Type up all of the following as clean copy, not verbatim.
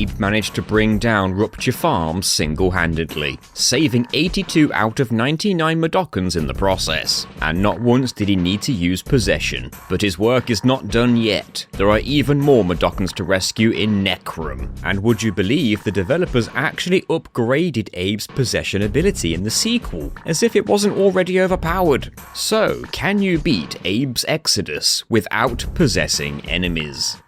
Abe managed to bring down Rupture Farm single-handedly, saving 82 out of 99 Mudonkans in the process. And not once did he need to use possession. But his work is not done yet. There are even more Mudonkans to rescue in Necrum. And would you believe the developers actually upgraded Abe's possession ability in the sequel, as if it wasn't already overpowered. So, can you beat Abe's Exoddus without possessing enemies?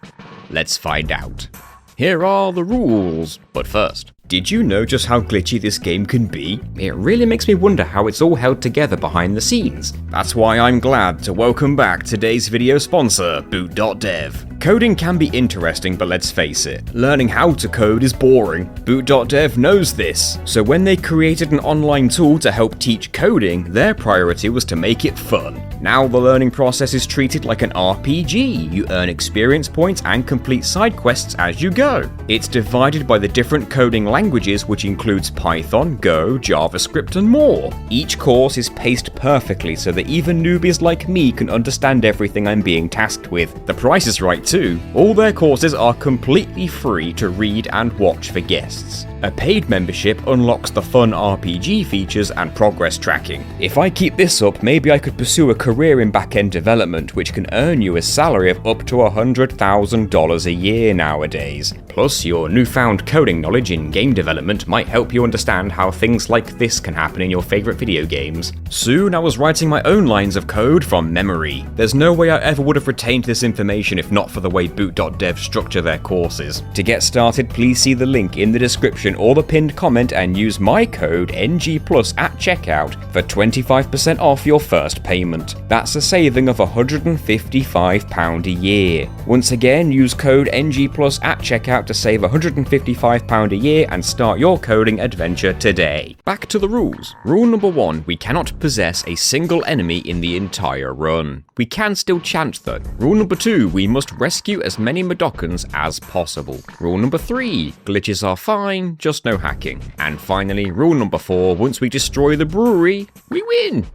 Let's find out. Here are the rules, but first, did you know just how glitchy this game can be? It really makes me wonder how it's all held together behind the scenes. That's why I'm glad to welcome back today's video sponsor, Boot.dev. Coding can be interesting, but let's face it, learning how to code is boring. Boot.dev knows this, so when they created an online tool to help teach coding, their priority was to make it fun. Now the learning process is treated like an RPG. You earn experience points and complete side quests as you go. It's divided by the different coding languages, which includes Python, Go, JavaScript, and more. Each course is paced perfectly so that even newbies like me can understand everything I'm being tasked with. The price is right too. All their courses are completely free to read and watch for guests. A paid membership unlocks the fun RPG features and progress tracking. If I keep this up, maybe I could pursue a career in back-end development, which can earn you a salary of up to $100,000 a year nowadays. Plus, your newfound coding knowledge in game development might help you understand how things like this can happen in your favorite video games. Soon I was writing my own lines of code from memory. There's no way I ever would have retained this information if not for the way Boot.dev structure their courses. To get started, please see the link in the description or the pinned comment and use my code NG+ at checkout for 25% off your first payment. That's a saving of £155 a year. Once again, use code NG+ at checkout to save £155 a year and start your coding adventure today. Back to the rules. Rule number 1, we cannot possess a single enemy in the entire run. We can still chant though. Rule number 2, we must rescue as many Mudonkans as possible. Rule number 3, glitches are fine, just no hacking. And finally, rule number 4, once we destroy the brewery, we win!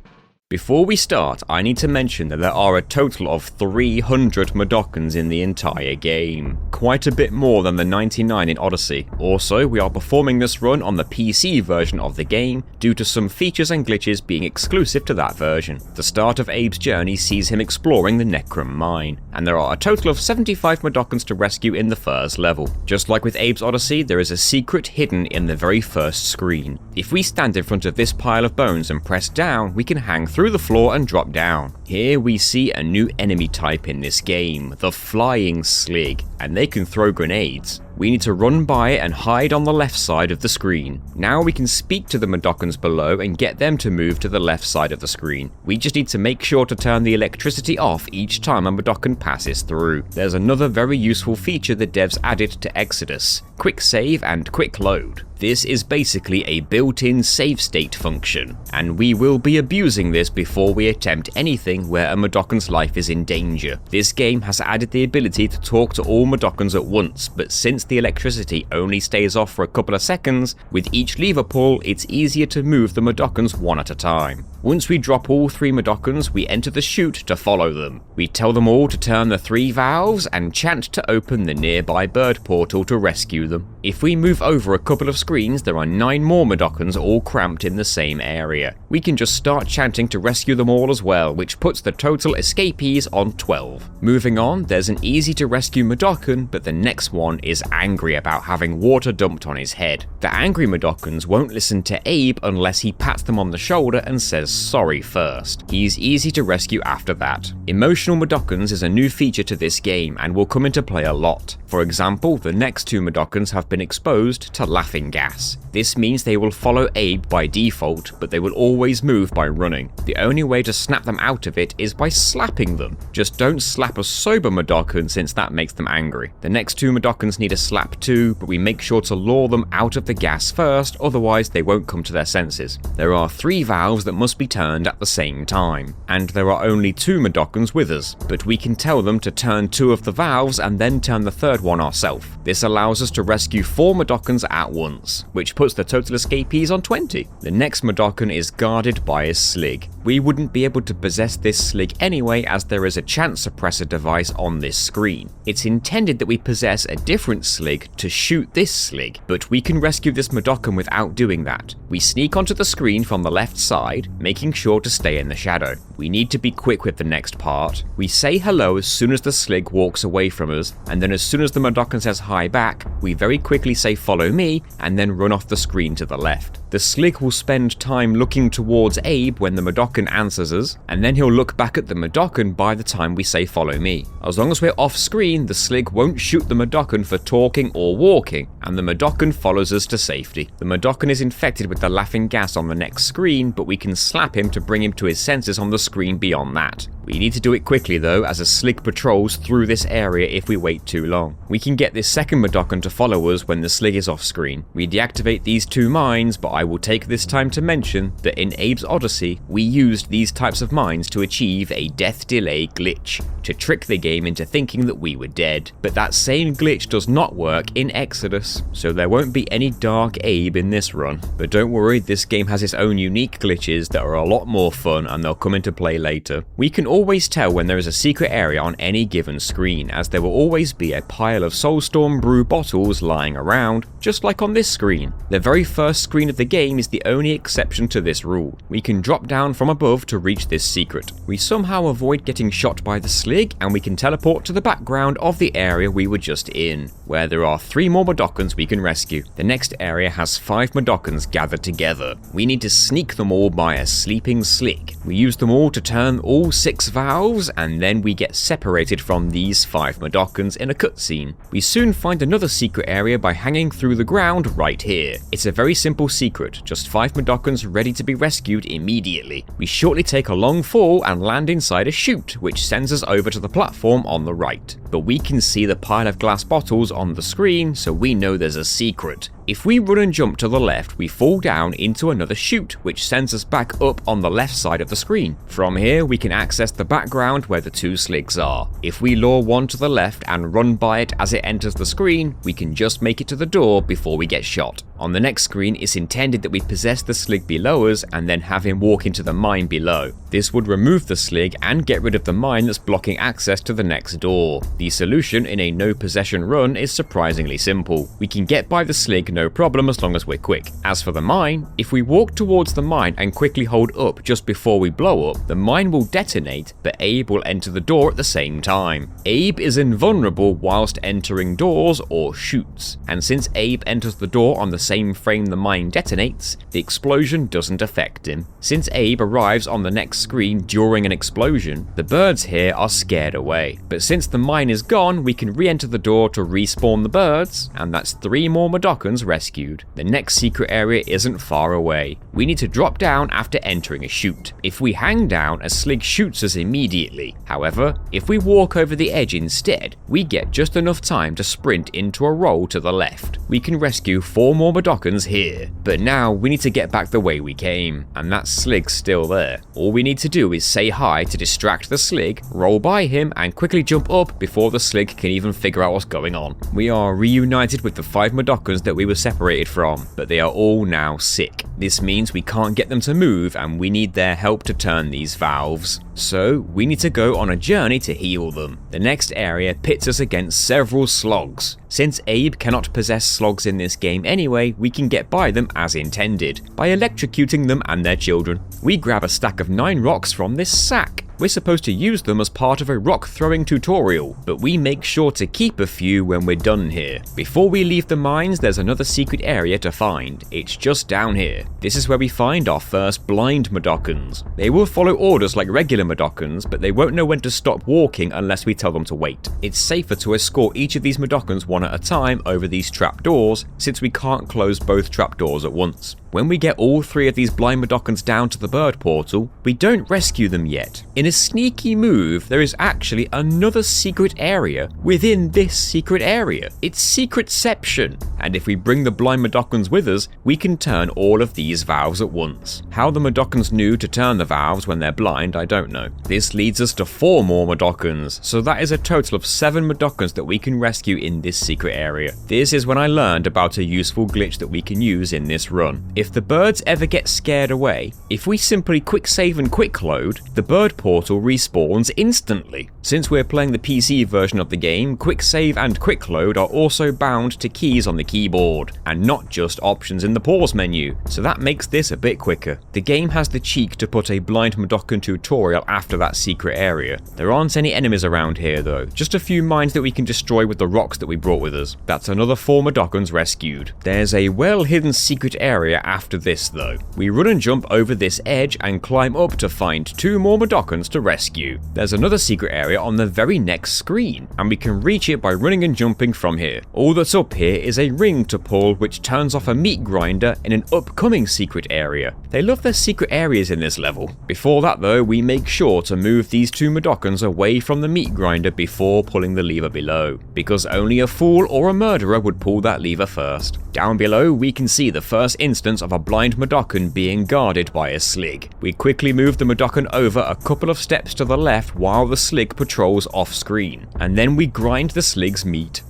Before we start, I need to mention that there are a total of 300 Mudonkans in the entire game. Quite a bit more than the 99 in Odyssey. Also, we are performing this run on the PC version of the game due to some features and glitches being exclusive to that version. The start of Abe's journey sees him exploring the Necrum Mine, and there are a total of 75 Mudonkans to rescue in the first level. Just like with Abe's Odyssey, there is a secret hidden in the very first screen. If we stand in front of this pile of bones and press down, we can hang through the floor and drop down. Here we see a new enemy type in this game, the Flying Slig, and they can throw grenades. We need to run by it and hide on the left side of the screen. Now we can speak to the Mudonkans below and get them to move to the left side of the screen. We just need to make sure to turn the electricity off each time a Mudonkan passes through. There's another very useful feature the devs added to Exoddus: quick save and quick load. This is basically a built-in save state function, and we will be abusing this before we attempt anything where a Mudonkan's life is in danger. This game has added the ability to talk to all Mudonkans at once, but since the electricity only stays off for a couple of seconds, with each lever pull it's easier to move the Mudonkans one at a time. Once we drop all 3 Mudonkans, we enter the chute to follow them. We tell them all to turn the 3 valves and chant to open the nearby bird portal to rescue them. If we move over a couple of screens, there are 9 more Mudonkans all cramped in the same area. We can just start chanting to rescue them all as well, which puts the total escapees on 12. Moving on, there's an easy to rescue Mudonkan, but the next one is angry about having water dumped on his head. The angry Mudonkans won't listen to Abe unless he pats them on the shoulder and says sorry first. He's easy to rescue after that. Emotional Mudonkans is a new feature to this game and will come into play a lot. For example, the next 2 Mudonkans have been exposed to laughing gas. This means they will follow Abe by default, but they will always move by running. The only way to snap them out of it is by slapping them. Just don't slap a sober Mudonkan since that makes them angry. The next 2 Mudonkans need a slap too, but we make sure to lure them out of the gas first, otherwise they won't come to their senses. There are 3 valves that must be turned at the same time, and there are only 2 Mudonkans with us, but we can tell them to turn 2 of the valves and then turn the 3rd one ourselves. This allows us to rescue 4 Mudonkans at once, which puts the total escapees on 20. The next Mudonkan is guarded by a Slig. we wouldn't be able to possess this Slig anyway, as there is a chance suppressor device on this screen. It's intended that we possess a different Slig to shoot this Slig, but we can rescue this Mudokon without doing that. We sneak onto the screen from the left side, making sure to stay in the shadow. We need to be quick with the next part. We say hello as soon as the Slig walks away from us, and then as soon as the Mudokon says hi back, we very quickly say follow me, and then run off the screen to the left. The Slig will spend time looking towards Abe when the Mudokon answers us, and then he'll look back at the Mudokon by the time we say follow me. As long as we're off screen, the Slig won't shoot the Mudokon for talking or walking, and the Mudokon follows us to safety. The Mudokon is infected with the laughing gas on the next screen, but we can slap him to bring him to his senses on the screen beyond that. We need to do it quickly though, as a Slig patrols through this area if we wait too long. We can get this second Mudokon to follow us when the Slig is off screen. We deactivate these 2 mines, but I will take this time to mention that in Abe's Odyssey, we used these types of mines to achieve a death delay glitch, to trick the game into thinking that we were dead. But that same glitch does not work in Exoddus, so there won't be any Dark Abe in this run. But don't worry, this game has its own unique glitches that are a lot more fun, and they'll come into play later. We can always tell when there is a secret area on any given screen, as there will always be a pile of Soulstorm brew bottles lying around, just like on this screen. The very first screen of the game is the only exception to this rule. We can drop down from above to reach this secret. We somehow avoid getting shot by the Slig, and we can teleport to the background of the area we were just in, where there are 3 more Mudokons we can rescue. The next area has 5 Mudokons gathered together. We need to sneak them all by a sleeping Slig. We use them all to turn all 6 valves, and then we get separated from these 5 Mudokons in a cutscene. We soon find another secret area by hanging through the ground right here. It's a very simple secret, just 5 Mudokons ready to be rescued immediately. We shortly take a long fall and land inside a chute, which sends us over to the platform on the right. But we can see the pile of glass bottles on the screen, so we know there's a secret. If we run and jump to the left, we fall down into another chute, which sends us back up on the left side of the screen. From here, we can access the background where the 2 Sligs are. If we lure one to the left and run by it as it enters the screen, we can just make it to the door before we get shot. On the next screen, it's intended that we possess the Slig below us and then have him walk into the mine below. This would remove the Slig and get rid of the mine that's blocking access to the next door. The solution in a no possession run is surprisingly simple. We can get by the Slig no problem as long as we're quick. As for the mine, if we walk towards the mine and quickly hold up just before we blow up, the mine will detonate, but Abe will enter the door at the same time. Abe is invulnerable whilst entering doors or chutes, and since Abe enters the door on the same frame the mine detonates, the explosion doesn't affect him. Since Abe arrives on the next screen during an explosion, the birds here are scared away. But since the mine is gone, we can re-enter the door to respawn the birds, and that's 3 more Mudokons rescued. The next secret area isn't far away. We need to drop down after entering a chute. If we hang down, a Slig shoots us immediately. However, if we walk over the edge instead, we get just enough time to sprint into a roll to the left. We can rescue 4 more Mudokons here, but now we need to get back the way we came, and that Slig's still there. All we need to do is say hi to distract the Slig, roll by him, and quickly jump up before the Slig can even figure out what's going on. We are reunited with the 5 Mudokons that we were separated from, but they are all now sick. This means we can't get them to move, and we need their help to turn these valves. So we need to go on a journey to heal them. The next area pits us against several slogs. Since Abe cannot possess slogs in this game anyway, we can get by them as intended, by electrocuting them and their children. We grab a stack of 9 rocks from this sack. We're supposed to use them as part of a rock throwing tutorial, but we make sure to keep a few when we're done here. Before we leave the mines, there's another secret area to find. It's just down here. This is where we find our first blind Mudokons. They will follow orders like regular Mudokons, but they won't know when to stop walking unless we tell them to wait. It's safer to escort each of these Mudokons one at a time over these trapdoors, since we can't close both trapdoors at once. When we get all 3 of these blind Mudokons down to the bird portal, we don't rescue them yet. In a sneaky move, there is actually another secret area within this secret area. It's Secretception, and if we bring the blind Mudokons with us, we can turn all of these valves at once. How the Mudokons knew to turn the valves when they're blind, I don't know. This leads us to 4 more Mudokons, so that is a total of 7 Mudokons that we can rescue in this secret area. This is when I learned about a useful glitch that we can use in this run. If the birds ever get scared away, if we simply quick save and quick load, the bird portal respawns instantly. Since we're playing the PC version of the game, quick save and quick load are also bound to keys on the keyboard, and not just options in the pause menu, so that makes this a bit quicker. The game has the cheek to put a blind Mudokon tutorial after that secret area. There aren't any enemies around here though, just a few mines that we can destroy with the rocks that we brought with us. That's another 4 Mudokons rescued. There's a well-hidden secret area after this though. We run and jump over this edge and climb up to find 2 more Mudokons to rescue. There's another secret area on the very next screen, and we can reach it by running and jumping from here. All that's up here is a ring to pull which turns off a meat grinder in an upcoming secret area. They love their secret areas in this level. Before that though, we make sure to move these 2 Mudokons away from the meat grinder before pulling the lever below, because only a fool or a murderer would pull that lever first. Down below, we can see the first instance of a blind Mudokon being guarded by a Slig. We quickly move the Mudokon over a couple of steps to the left while the Slig patrols off screen, and then we grind the Slig's meat.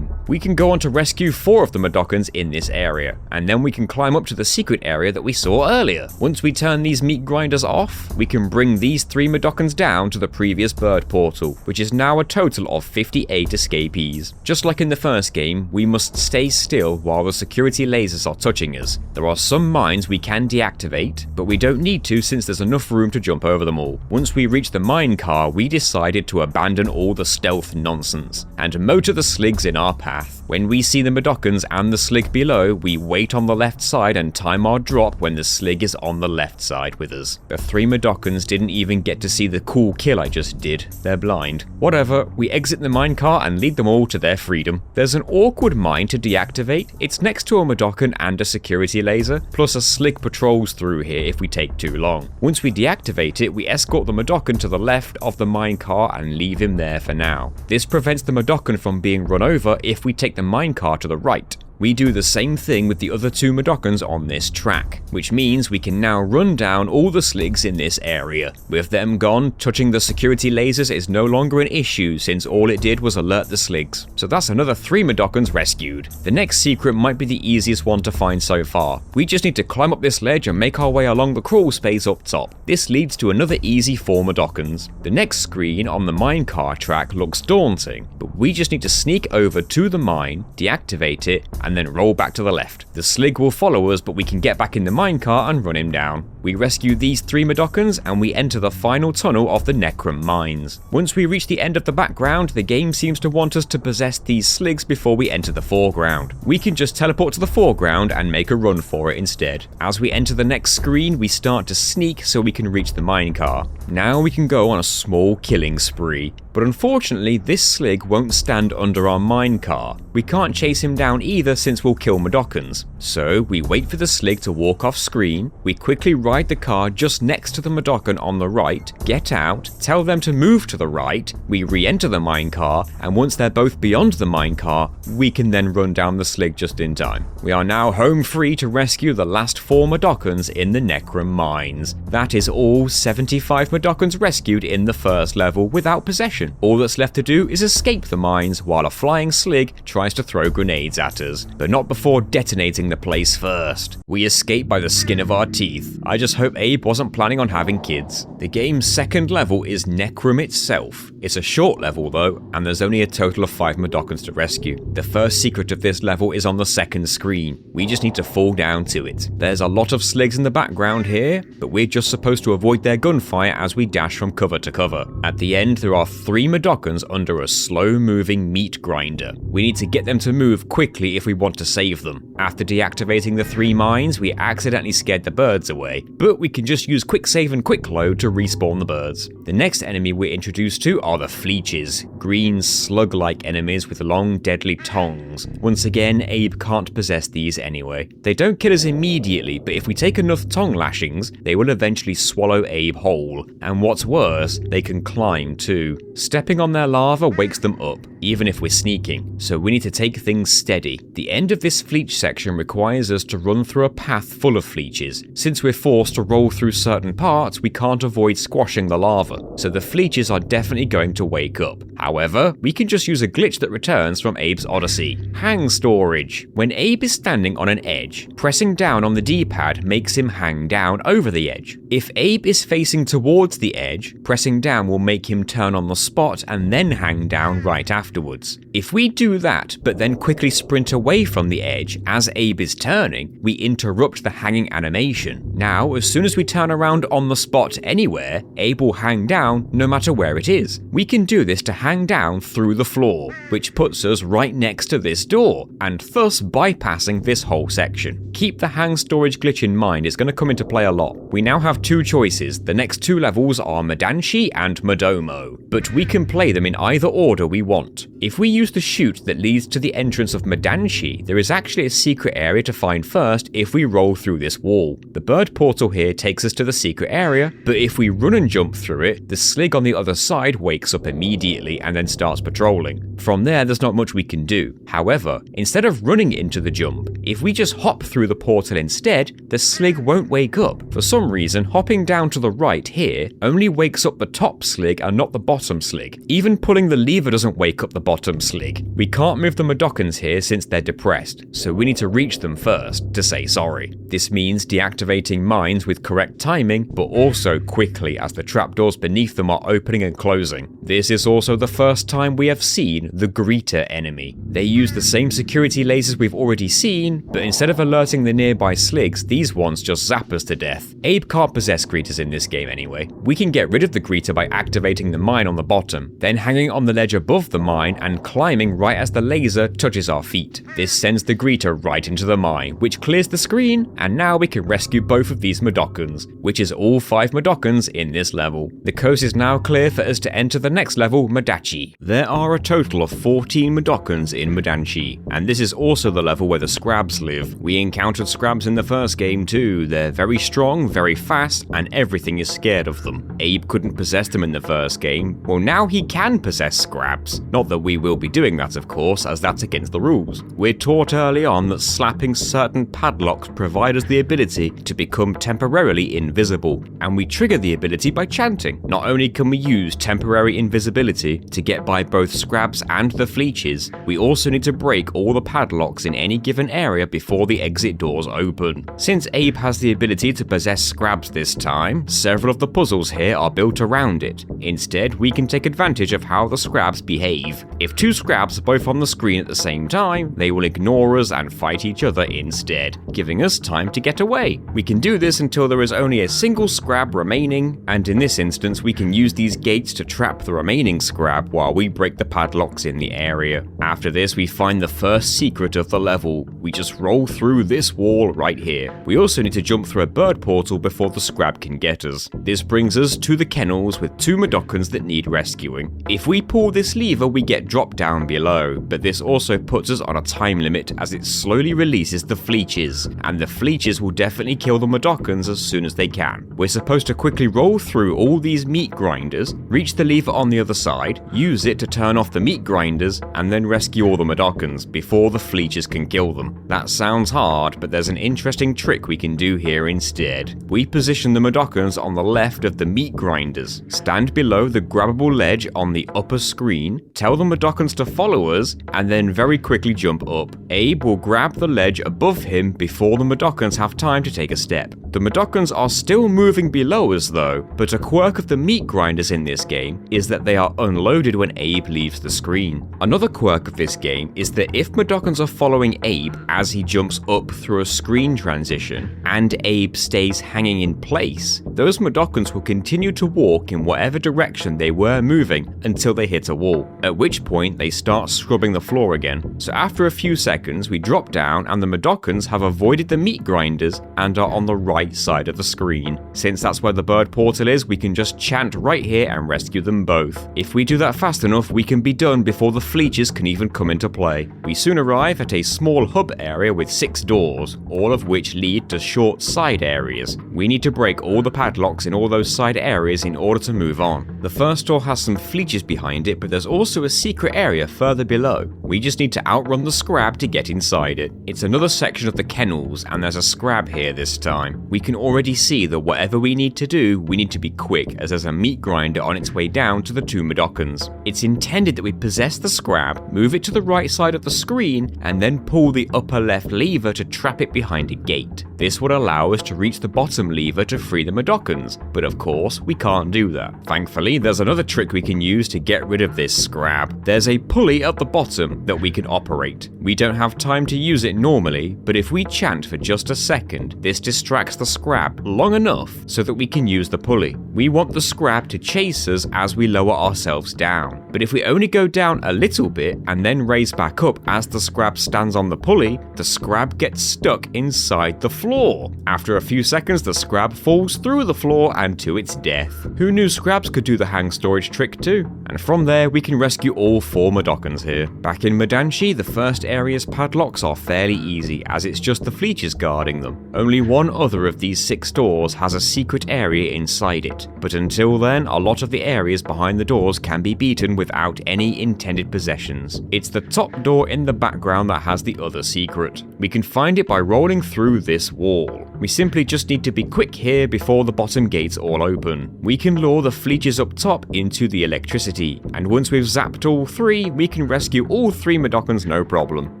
We can go on to rescue 4 of the Mudokons in this area, and then we can climb up to the secret area that we saw earlier. Once we turn these meat grinders off, we can bring these 3 Mudokons down to the previous bird portal, which is now a total of 58 escapees. Just like in the first game, we must stay still while the security lasers are touching us. There are some mines we can deactivate, but we don't need to since there's enough room to jump over them all. Once we reach the mine car, we decided to abandon all the stealth nonsense and motor the Sligs in our path. When we see the Mudokons and the Slig below, we wait on the left side and time our drop when the Slig is on the left side with us. The 3 Mudokons didn't even get to see the cool kill I just did. They're blind. Whatever, we exit the minecart and lead them all to their freedom. There's an awkward mine to deactivate. It's next to a Mudokon and a security laser, plus a Slig patrols through here if we take too long. Once we deactivate it, we escort the Mudokon to the left of the minecart and leave him there for now. This prevents the Mudokon from being run over if we take the minecart to the right. We do the same thing with the other 2 Mudokons on this track, which means we can now run down all the Sligs in this area. With them gone, touching the security lasers is no longer an issue since all it did was alert the Sligs. So that's another 3 Mudokons rescued. The next secret might be the easiest one to find so far. We just need to climb up this ledge and make our way along the crawl space up top. This leads to another easy 4 Mudokons. The next screen on the minecart track looks daunting, but we just need to sneak over to the mine, deactivate it, and then roll back to the left. The Slig will follow us, but we can get back in the minecart and run him down. We rescue these 3 Mudokons and we enter the final tunnel of the Necrum Mines. Once we reach the end of the background, the game seems to want us to possess these Sligs before we enter the foreground. We can just teleport to the foreground and make a run for it instead. As we enter the next screen, we start to sneak so we can reach the minecart. Now we can go on a small killing spree, but unfortunately this Slig won't stand under our minecart. We can't chase him down either since we'll kill Mudokons. So we wait for the Slig to walk off screen, we quickly ride the car just next to the Mudokon on the right, get out, tell them to move to the right, we re-enter the minecart, and once they're both beyond the minecart, we can then run down the Slig just in time. We are now home free to rescue the last 4 Mudokons in the Necrum Mines. That is all 75 Mudokons rescued in the first level without possession. All that's left to do is escape the mines while a flying Slig tries to throw grenades at us, but not before detonating the place first. We escape by the skin of our teeth. I just hope Abe wasn't planning on having kids. The game's second level is Necrum itself. It's a short level though, and there's only a total of 5 Mudokons to rescue. The first secret of this level is on the second screen. We just need to fall down to it. There's a lot of Sligs in the background here, but we're just supposed to avoid their gunfire as we dash from cover to cover. At the end, there are 3 Mudokons under a slow-moving meat grinder. We need to get them to move quickly if we want to save them. After deactivating the 3 mines, we accidentally scared the birds away, but we can just use quick save and quick load to respawn the birds. The next enemy we're introduced to are the Fleeches, green slug-like enemies with long deadly tongues. Once again, Abe can't possess these anyway. They don't kill us immediately, but if we take enough tongue lashings, they will eventually swallow Abe whole. And what's worse, they can climb too. Stepping on their lava wakes them up, even if we're sneaking, so we need to take things steady. The end of this Fleech section requires us to run through a path full of Fleeches. Since we're forced to roll through certain parts, we can't avoid squashing the lava, so the Fleeches are definitely going to wake up. However, we can just use a glitch that returns from Abe's Odyssey. Hang storage. When Abe is standing on an edge, pressing down on the D-pad makes him hang down over the edge. If Abe is facing towards the edge, pressing down will make him turn on the spot and then hang down right afterwards. If we do that, but then quickly sprint away from the edge as Abe is turning, we interrupt the hanging animation. Now, as soon as we turn around on the spot anywhere, Abe will hang down no matter where it is. We can do this to hang down through the floor, which puts us right next to this door, and thus bypassing this whole section. Keep the hang storage glitch in mind, it's going to come into play a lot. We now have two choices. The next two levels are Mudanchee and Mudomo, but we can play them in either order we want. If we use the chute that leads to the entrance of Mudanchee, there is actually a secret area to find first if we roll through this wall. The bird portal here takes us to the secret area, but if we run and jump through it, the Slig on the other side wakes up immediately and then starts patrolling. From there, there's not much we can do. However, instead of running into the jump, if we just hop through the portal instead, the Slig won't wake up. For some reason, hopping down to the right here only wakes up the top Slig and not the bottom Slig. Even pulling the lever doesn't wake up the bottom Slig. We can't move the Mudockons here since they're depressed, so we need to reach them first to say sorry. This means deactivating mines with correct timing, but also quickly as the trapdoors beneath them are opening and closing. This is also the first time we have seen the greeter enemy. They use the same security lasers we've already seen, but instead of alerting the nearby Sligs, these ones just zap us to death. Abe can't possess greeters in this game anyway. We can get rid of the greeter by activating the mine on the bottom, then hanging on the ledge above the mine and climbing right as the laser touches our feet. This sends the greeter right into the mine, which clears the screen, and now we can rescue both of these Mudockons, which is all 5 Mudockons in this level. The coast is now clear for us to enter the next level, Mudanchee. There are a total of 14 Mudockons in Mudanchee, and this is also the level where the Scrabs live. We encountered Scrabs in the first game too. They're very strong, very fast, and everything is scared of them. Abe couldn't possess them in the first game. Well, now he can possess Scrabs. Not that we will be doing that, of course, as that's against the rules. We're taught early on that slapping certain padlocks provide us the ability to become temporarily invisible, and we trigger the ability by chanting. Not only can we use temporary invisibility to get by both Scrabs and the Fleeches, we also need to break all the padlocks in any given area before the exit doors open. Since Abe has the ability to possess Scrabs this time, several of the puzzles here are built around it. Instead, we can take advantage of how the Scrabs behave. If 2 Scrabs are both on the screen at the same time, they will ignore us and fight each other instead, giving us time to get away. We can do this until there is only a single Scrab remaining, and in this instance we can use these gates to trap the remaining Scrab while we break the padlocks in the area. After this, we find the first secret of the level. We just roll through this wall right here. We also need to jump through a bird portal before the Scrab can get us. This brings us to the kennels with 2 Mudockons that need rescuing. If we pull this lever, we get dropped down below, but this also puts us on a time limit as it slowly releases the Fleeches, and the Fleeches will definitely kill the Mudockons as soon as they can. We're supposed to quickly roll through all these meat grinders, reach the lever on the other side, use it to turn off the meat grinders, and then rescue all the Mudockons before the Fleeches can kill them. That sounds hard, but there's an interesting trick we can do here instead. We position the Mudockons on the left of the meat grinders, stand below the grabbable ledge on the upper screen, tell the Mudockons to follow us, and then very quickly jump up. Abe will grab the ledge above him before the Mudockons have time to take a step. The Mudockons are still moving below us though, but a quirk of the meat grinders in this game is that they are unloaded when Abe leaves the screen. Another quirk of this game is that if Mudockons are following Abe as he jumps up through a screen transition, and Abe stays hanging in place, those Mudockons will continue to walk in whatever direction they were moving until they hit a wall, at which which point they start scrubbing the floor again. So after a few seconds, we drop down and the Mudokons have avoided the meat grinders and are on the right side of the screen. Since that's where the bird portal is, we can just chant right here and rescue them both. If we do that fast enough, we can be done before the fleeches can even come into play. We soon arrive at a small hub area with 6 doors, all of which lead to short side areas. We need to break all the padlocks in all those side areas in order to move on. The first door has some fleeches behind it, but there's also a secret area further below. We just need to outrun the scrab to get inside it. It's another section of the kennels, and there's a scrab here this time. We can already see that whatever we need to do, we need to be quick, as there's a meat grinder on its way down to the 2 Mudokons. It's intended that we possess the scrab, move it to the right side of the screen, and then pull the upper left lever to trap it behind a gate. This would allow us to reach the bottom lever to free the Mudokons, but of course we can't do that. Thankfully, there's another trick we can use to get rid of this scrab. There's a pulley at the bottom that we can operate. We don't have time to use it normally, but if we chant for just a second, this distracts the scrab long enough so that we can use the pulley. We want the scrab to chase us as we lower ourselves down, but if we only go down a little bit and then raise back up as the scrab stands on the pulley, the scrab gets stuck inside the floor. After a few seconds, the scrab falls through the floor and to its death. Who knew scrabs could do the hang storage trick too? And from there, we can rescue all 4 Mudokons here. Back in Mudanchee, the first area's padlocks are fairly easy, as it's just the fleeches guarding them. Only one other of these 6 doors has a secret area inside it, but until then, a lot of the areas behind the doors can be beaten without any intended possessions. It's the top door in the background that has the other secret. We can find it by rolling through this wall. We simply just need to be quick here before the bottom gates all open. We can lure the fleeches up top into the electricity, and once we've zapped all 3, we can rescue all 3 Mudokons no problem.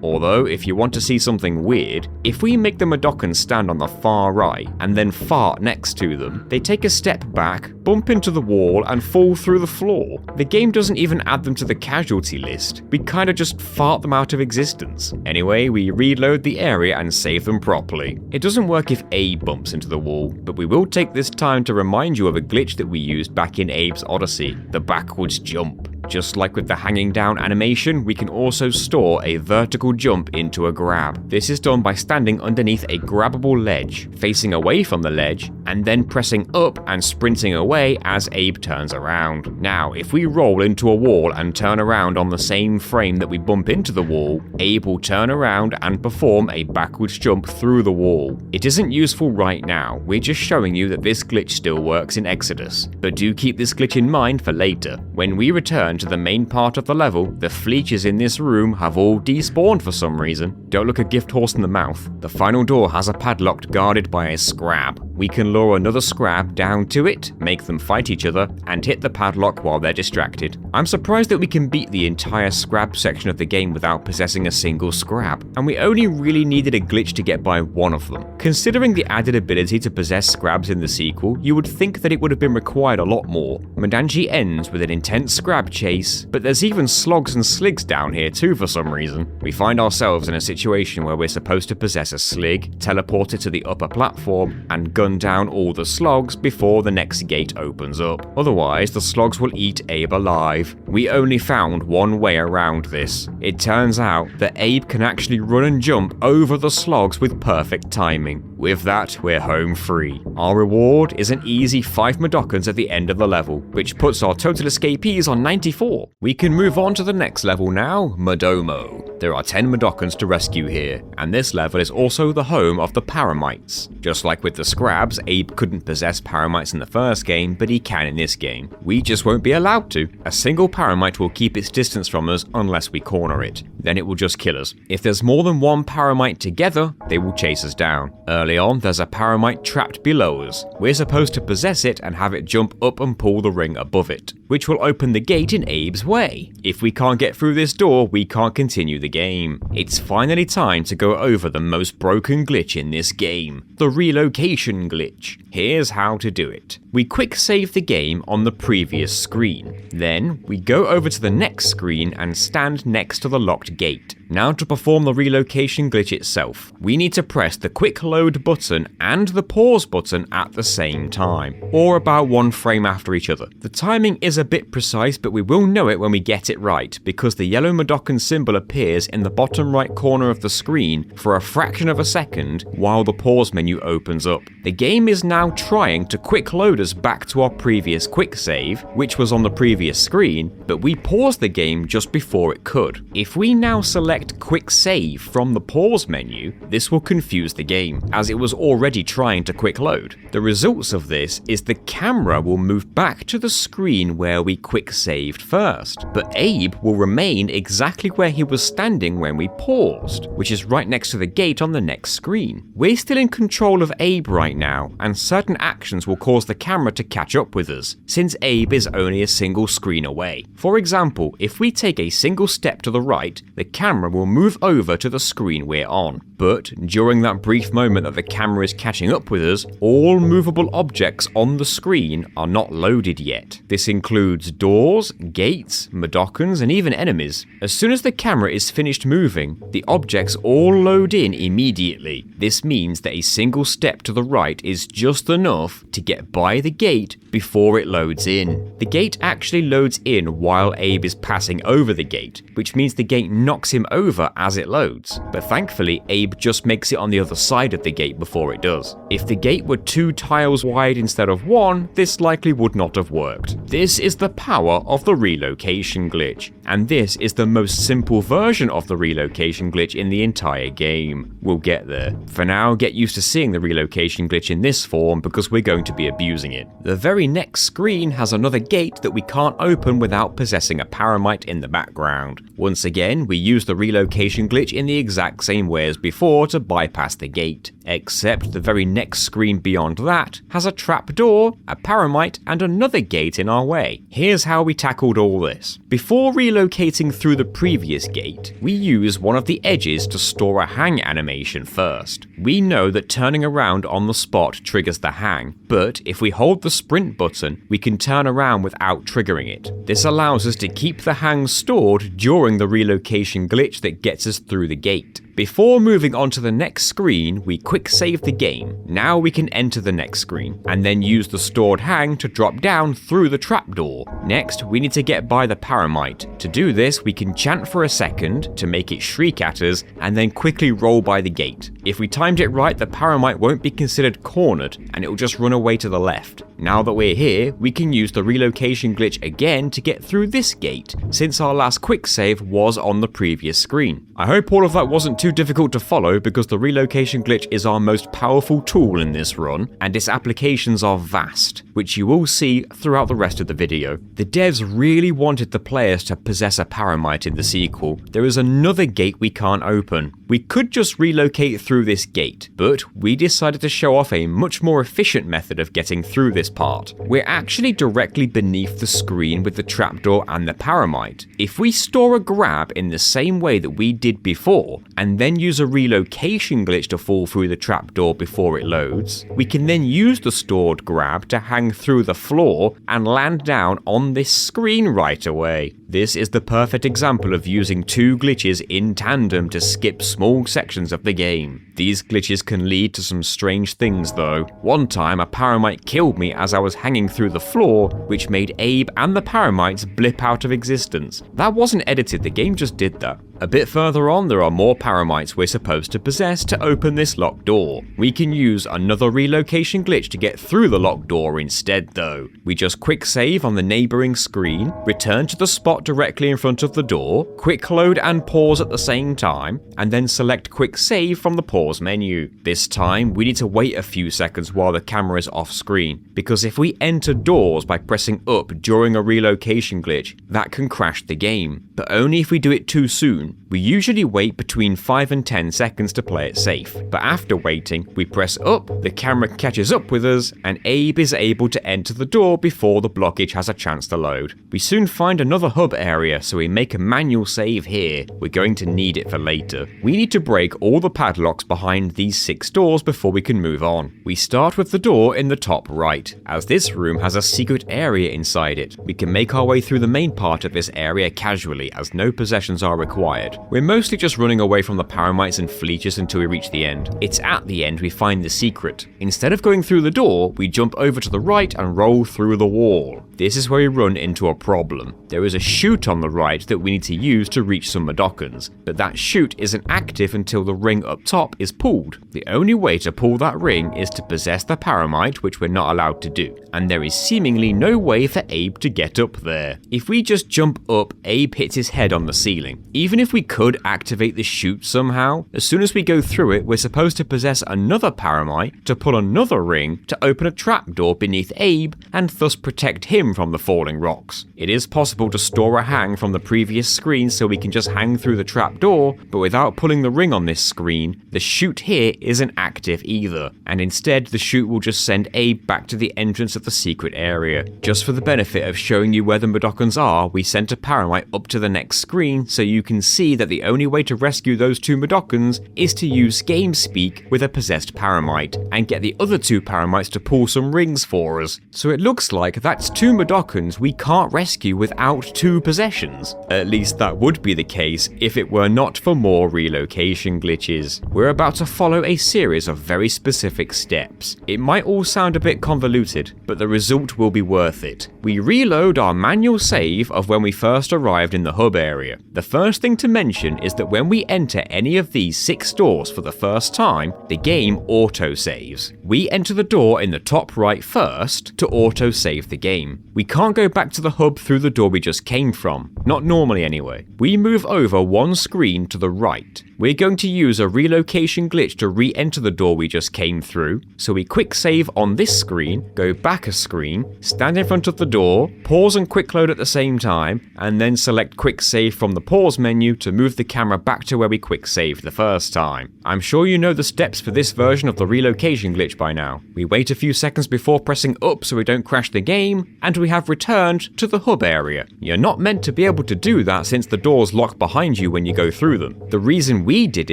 Although, if you want to see something weird, if we make the Mudokons stand on the far right and then fart next to them, they take a step back, bump into the wall, and fall through the floor. The game doesn't even add them to the casualty list. We kinda just fart them out of existence. Anyway, we reload the area and save them properly. It doesn't work if Abe bumps into the wall, but we will take this time to remind you of a glitch that we used back in Abe's Odyssey, the backwards jump. Just like with the hanging down animation, we can also store a vertical jump into a grab. This is done by standing underneath a grabbable ledge, facing away from the ledge, and then pressing up and sprinting away as Abe turns around. Now, if we roll into a wall and turn around on the same frame that we bump into the wall, Abe will turn around and perform a backwards jump through the wall. It isn't useful right now, we're just showing you that this glitch still works in Exoddus, but do keep this glitch in mind for later. When we return to the main part of the level, the fleeches in this room have all despawned for some reason. Don't look a gift horse in the mouth. The final door has a padlock guarded by a scrab. We can lure another scrab down to it, make them fight each other, and hit the padlock while they're distracted. I'm surprised that we can beat the entire scrab section of the game without possessing a single scrab, and we only really needed a glitch to get by one of them. Considering the added ability to possess scrabs in the sequel, you would think that it would have been required a lot more. Mudanchee ends with an intense scrab chase, but there's even slogs and sligs down here too for some reason. We find ourselves in a situation where we're supposed to possess a slig, teleport it to the upper platform, and gun down all the slogs before the next gate opens up. Otherwise, the slogs will eat Abe alive. We only found one way around this. It turns out that Abe can actually run and jump over the slogs with perfect timing. With that, we're home free. Our reward is an easy 5 Mudokons at the end of the level, which puts our total escapees on 94. We can move on to the next level now, Mudomo. There are 10 Mudokons to rescue here, and this level is also the home of the Paramites. Just like with the Scrabs, Abe couldn't possess Paramites in the first game, but he can in this game. We just won't be allowed to. A single Paramite will keep its distance from us unless we corner it. Then it will just kill us. If there's more than one Paramite together, they will chase us down. Early on, there's a Paramite trapped below us. We're supposed to possess it and have it jump up and pull the ring above it, which will open the gate in Abe's way. If we can't get through this door, we can't continue the game. It's finally time to go over the most broken glitch in this game, the relocation glitch. Here's how to do it. We quick save the game on the previous screen. Then we go over to the next screen and stand next to the locked gate. Now to perform the relocation glitch itself, we need to press the quick load button and the pause button at the same time, or about one frame after each other. The timing is a bit precise, but we will know it when we get it right, because the yellow Mudokan symbol appears in the bottom right corner of the screen for a fraction of a second while the pause menu opens up. The game is now trying to quick load us back to our previous quick save, which was on the previous screen, but we paused the game just before it could. If we now select quick save from the pause menu, this will confuse the game, as it was already trying to quick load. The results of this is the camera will move back to the screen where we quick saved first, but Abe will remain exactly where he was standing when we paused, which is right next to the gate on the next screen. We're still in control of Abe right now, and certain actions will cause the camera to catch up with us, since Abe is only a single screen away. For example, if we take a single step to the right, the camera will move over to the screen we're on. But during that brief moment that the camera is catching up with us, all movable objects on the screen are not loaded yet. This includes doors, gates, Mudokons, and even enemies. As soon as the camera is finished moving, the objects all load in immediately. This means that a single step to the right is just enough to get by the gate before it loads in. The gate actually loads in while Abe is passing over the gate, which means the gate knocks him over as it loads. But thankfully, Abe just makes it on the other side of the gate before it does. If the gate were 2 tiles wide instead of 1, this likely would not have worked. This is the power of the relocation glitch, and this is the most simple version of the relocation glitch in the entire game. We'll get there. For now, get used to seeing the relocation glitch in this form because we're going to be abusing it. The very next screen has another gate that we can't open without possessing a paramite in the background. Once again, we use the relocation glitch in the exact same way as before to bypass the gate, except the very next screen beyond that has a trapdoor, a paramite, and another gate in our way. Here's how we tackled all this. Before relocating through the previous gate, we use one of the edges to store a hang animation first. We know that turning around on the spot triggers the hang, but if we hold the sprint button, we can turn around without triggering it. This allows us to keep the hang stored during the relocation glitch that gets us through the gate. Before moving on to the next screen, we quick save the game. Now we can enter the next screen, and then use the stored hang to drop down through the trapdoor. Next, we need to get by the paramite. To do this, we can chant for a second to make it shriek at us, and then quickly roll by the gate. If we timed it right, the paramite won't be considered cornered, and it will just run away to the left. Now that we're here, we can use the relocation glitch again to get through this gate, since our last quick save was on the previous screen. I hope all of that wasn't too difficult to follow, because the relocation glitch is our most powerful tool in this run, and its applications are vast, which you will see throughout the rest of the video. The devs really wanted the players to possess a paramite in the sequel. There is another gate we can't open. We could just relocate through this gate, but we decided to show off a much more efficient method of getting through this part. We're actually directly beneath the screen with the trapdoor and the paramite. If we store a grab in the same way that we did before, and then use a relocation glitch to fall through the trapdoor before it loads, we can then use the stored grab to hang through the floor and land down on this screen right away. This is the perfect example of using 2 glitches in tandem to skip small sections of the game. These glitches can lead to some strange things though. One time a paramite killed me as I was hanging through the floor, which made Abe and the paramites blip out of existence. That wasn't edited, the game just did that. A bit further on, there are more paramites we're supposed to possess to open this locked door. We can use another relocation glitch to get through the locked door instead though. We just quick save on the neighboring screen, return to the spot directly in front of the door, quick load and pause at the same time, and then select quick save from the pause menu. This time, we need to wait a few seconds while the camera is off screen, because if we enter doors by pressing up during a relocation glitch, that can crash the game, but only if we do it too soon. We usually wait between 5 and 10 seconds to play it safe, but after waiting, we press up, the camera catches up with us, and Abe is able to enter the door before the blockage has a chance to load. We soon find another hub area, so we make a manual save here. We're going to need it for later. We need to break all the padlocks behind these 6 doors before we can move on. We start with the door in the top right, as this room has a secret area inside it. We can make our way through the main part of this area casually, as no possessions are required. required. We're mostly just running away from the paramites and fleeches until we reach the end. It's at the end we find the secret. Instead of going through the door, we jump over to the right and roll through the wall. This is where we run into a problem. There is a chute on the right that we need to use to reach some Mudokons, but that chute isn't active until the ring up top is pulled. The only way to pull that ring is to possess the paramite, which we're not allowed to do, and there is seemingly no way for Abe to get up there. If we just jump up, Abe hits his head on the ceiling. Even if we could activate the chute somehow, as soon as we go through it, we're supposed to possess another paramite to pull another ring to open a trapdoor beneath Abe and thus protect him from the falling rocks. It is possible to store a hang from the previous screen so we can just hang through the trapdoor, but without pulling the ring on this screen, the chute here isn't active either, and instead the chute will just send Abe back to the entrance of the secret area. Just for the benefit of showing you where the Mudokons are, we sent a paramite up to the next screen so you can see that the only way to rescue those two Mudokons is to use game speak with a possessed paramite and get the other two paramites to pull some rings for us. So it looks like that's two Mudokons we can't rescue without two possessions. At least that would be the case if it were not for more relocation glitches. We're about to follow a series of very specific steps. It might all sound a bit convoluted, but the result will be worth it. We reload our manual save of when we first arrived in the hub area. The first thing to mention is that when we enter any of these 6 doors for the first time, the game auto-saves. We enter the door in the top right first to auto-save the game. We can't go back to the hub through the door we just came from. Not normally anyway. We move over one screen to the right. We're going to use a relocation glitch to re-enter the door we just came through, so we quick save on this screen, go back a screen, stand in front of the door, pause and quick load at the same time, and then select quick save from the pause menu to move the camera back to where we quick saved the first time. I'm sure you know the steps for this version of the relocation glitch by now. We wait a few seconds before pressing up so we don't crash the game, and we have returned to the hub area. You're not meant to be able to do that since the doors lock behind you when you go through them. The reason we did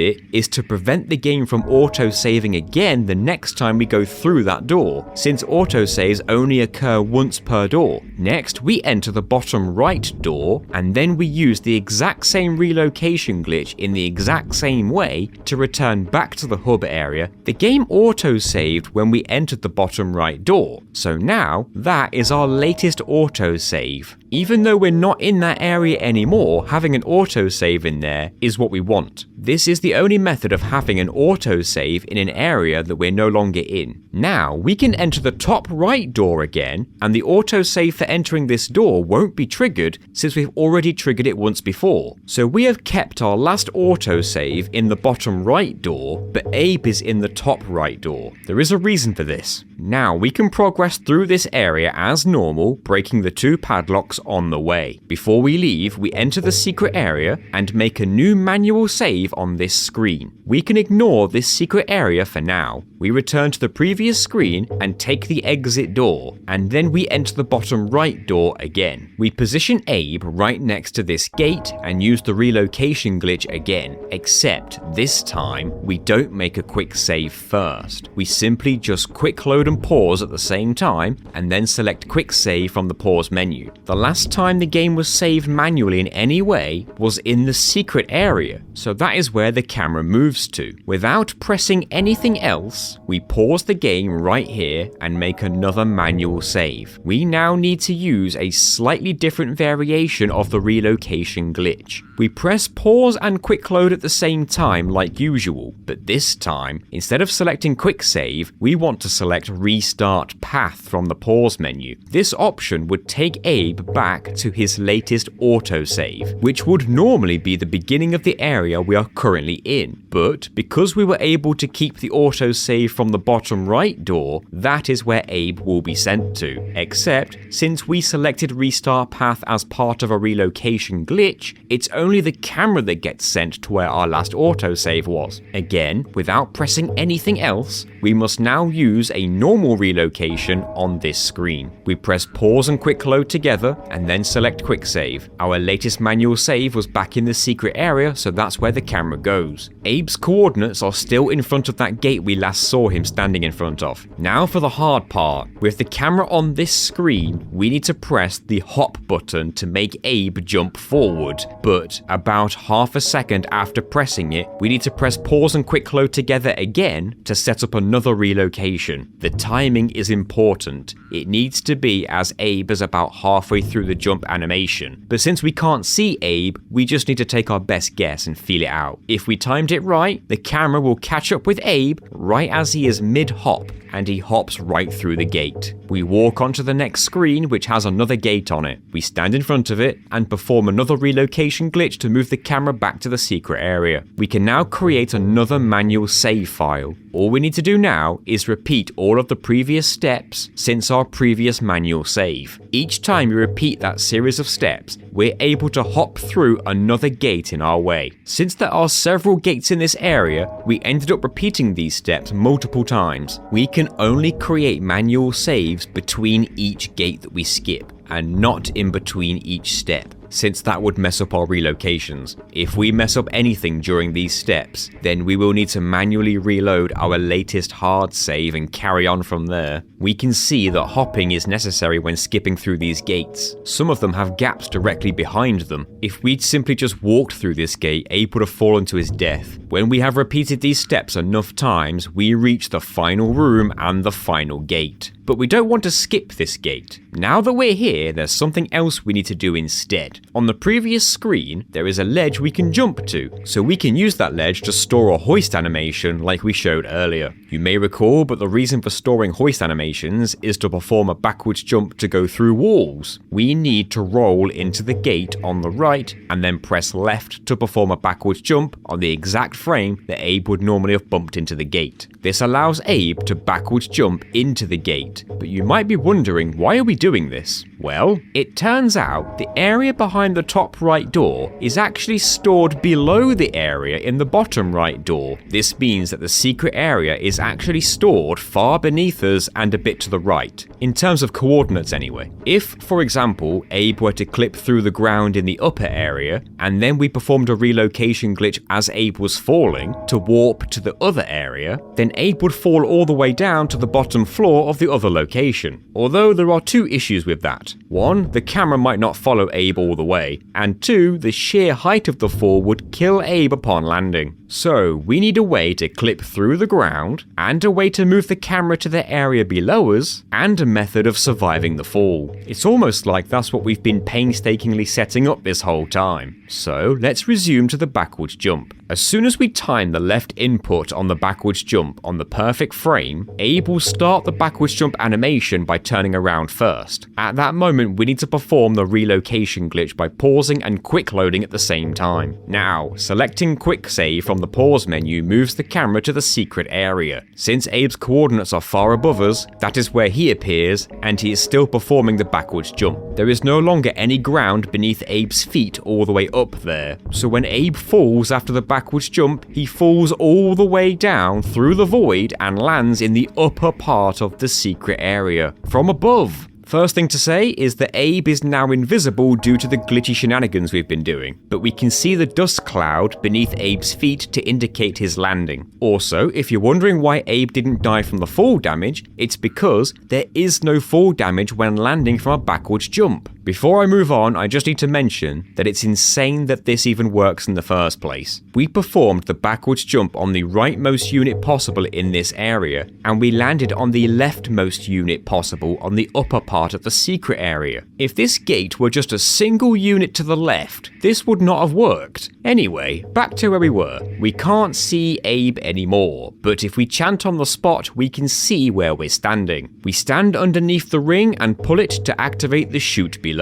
it is to prevent the game from auto-saving again the next time we go through that door, since autosaves only occur once per door. Next, we enter the bottom right door, and then we use the exact same relocation glitch in the exact same way to return back to the hub area. The game auto-saved when we entered the bottom right door, so now that is our latest autosave. Even though we're not in that area anymore, having an autosave in there is what we want. This is the only method of having an autosave in an area that we're no longer in. Now, we can enter the top right door again, and the autosave for entering this door won't be triggered since we've already triggered it once before. So we have kept our last autosave in the bottom right door, but Abe is in the top right door. There is a reason for this. Now, we can progress through this area as normal, breaking the 2 padlocks on the way. Before we leave, we enter the secret area and make a new manual save on this screen. We can ignore this secret area for now. We return to the previous screen and take the exit door, and then we enter the bottom right door again. We position Abe right next to this gate and use the relocation glitch again, except this time we don't make a quick save first. We simply just quick load and pause at the same time, and then select quick save from the pause menu. The last time the game was saved manually in any way was in the secret area, so that is where the camera moves to. Without pressing anything else, we pause the game right here and make another manual save. We now need to use a slightly different variation of the relocation glitch. We press pause and quick load at the same time like usual, but this time, instead of selecting quick save, we want to select restart path from the pause menu. This option would take Abe back to his latest autosave, which would normally be the beginning of the area we are currently in. But because we were able to keep the autosave from the bottom right door, that is where Abe will be sent to. Except, since we selected restart path as part of a relocation glitch, it's only the camera that gets sent to where our last autosave was. Again, without pressing anything else, we must now use a normal relocation on this screen. We press pause and quick load together, and then select quick save. Our latest manual save was back in the secret area, so that's where the camera goes. Abe's coordinates are still in front of that gate we last saw him standing in front of. Now for the hard part. With the camera on this screen, we need to press the hop button to make Abe jump forward, but about half a second after pressing it, we need to press pause and quick load together again to set up another relocation. The timing is important. It needs to be as Abe is about halfway through the jump animation, but since we can't see Abe, we just need to take our best guess and feel it out. If we timed it right, the camera will catch up with Abe right as he is mid-hop, and he hops right through the gate. We walk onto the next screen, which has another gate on it. We stand in front of it and perform another relocation glitch to move the camera back to the secret area. We can now create another manual save file. All we need to do now is repeat all of the previous steps since our previous manual save. Each time we repeat that series of steps, we're able to hop through another gate in our way. Since there are several gates in this area, we ended up repeating these steps multiple times. We can only create manual saves between each gate that we skip, and not in between each step, since that would mess up our relocations. If we mess up anything during these steps, then we will need to manually reload our latest hard save and carry on from there. We can see that hopping is necessary when skipping through these gates. Some of them have gaps directly behind them. If we'd simply just walked through this gate, Abe would have fallen to his death. When we have repeated these steps enough times, we reach the final room and the final gate. But we don't want to skip this gate. Now that we're here, there's something else we need to do instead. On the previous screen, there is a ledge we can jump to, so we can use that ledge to store a hoist animation like we showed earlier. You may recall, but the reason for storing hoist animations is to perform a backwards jump to go through walls. We need to roll into the gate on the right and then press left to perform a backwards jump on the exact frame that Abe would normally have bumped into the gate. This allows Abe to backwards jump into the gate. But you might be wondering, why are we doing this? Well, it turns out the area behind the top right door is actually stored below the area in the bottom right door. This means that the secret area is actually stored far beneath us and a bit to the right, in terms of coordinates anyway. If, for example, Abe were to clip through the ground in the upper area, and then we performed a relocation glitch as Abe was falling to warp to the other area, then Abe would fall all the way down to the bottom floor of the other location. Although there are two issues with that. One, the camera might not follow Abe all the way, and two, the sheer height of the fall would kill Abe upon landing. So we need a way to clip through the ground, and a way to move the camera to the area below us, and a method of surviving the fall. It's almost like that's what we've been painstakingly setting up this whole time. So let's resume to the backwards jump. As soon as we time the left input on the backwards jump on the perfect frame, Abe will start the backwards jump animation by turning around first. At that moment, we need to perform the relocation glitch by pausing and quick loading at the same time. Now, selecting quick save from the pause menu moves the camera to the secret area. Since Abe's coordinates are far above us, that is where he appears, and he is still performing the backwards jump. There is no longer any ground beneath Abe's feet all the way up there, so when Abe falls after the backwards jump, he falls all the way down through the void and lands in the upper part of the secret area, from above. First thing to say is that Abe is now invisible due to the glitchy shenanigans we've been doing, but we can see the dust cloud beneath Abe's feet to indicate his landing. Also, if you're wondering why Abe didn't die from the fall damage, it's because there is no fall damage when landing from a backwards jump. Before I move on, I just need to mention that it's insane that this even works in the first place. We performed the backwards jump on the rightmost unit possible in this area, and we landed on the leftmost unit possible on the upper part of the secret area. If this gate were just a single unit to the left, this would not have worked. Anyway, back to where we were. We can't see Abe anymore, but if we chant on the spot, we can see where we're standing. We stand underneath the ring and pull it to activate the chute below.